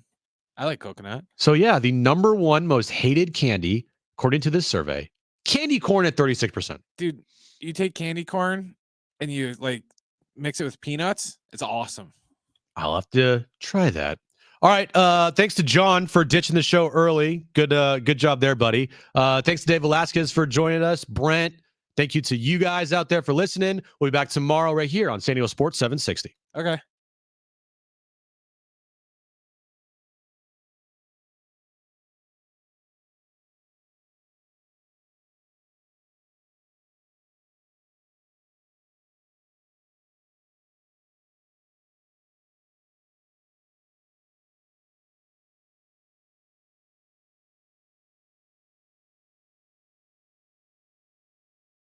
I like coconut. So yeah, the number 1 most hated candy, according to this survey, candy corn at 36%. Dude, you take candy corn and you like mix it with peanuts. It's awesome. I'll have to try that. All right. Thanks to John for ditching the show early. Good job there, buddy. Thanks to Dave Velasquez for joining us. Brent, thank you to you guys out there for listening. We'll be back tomorrow right here on San Diego Sports 760. Okay.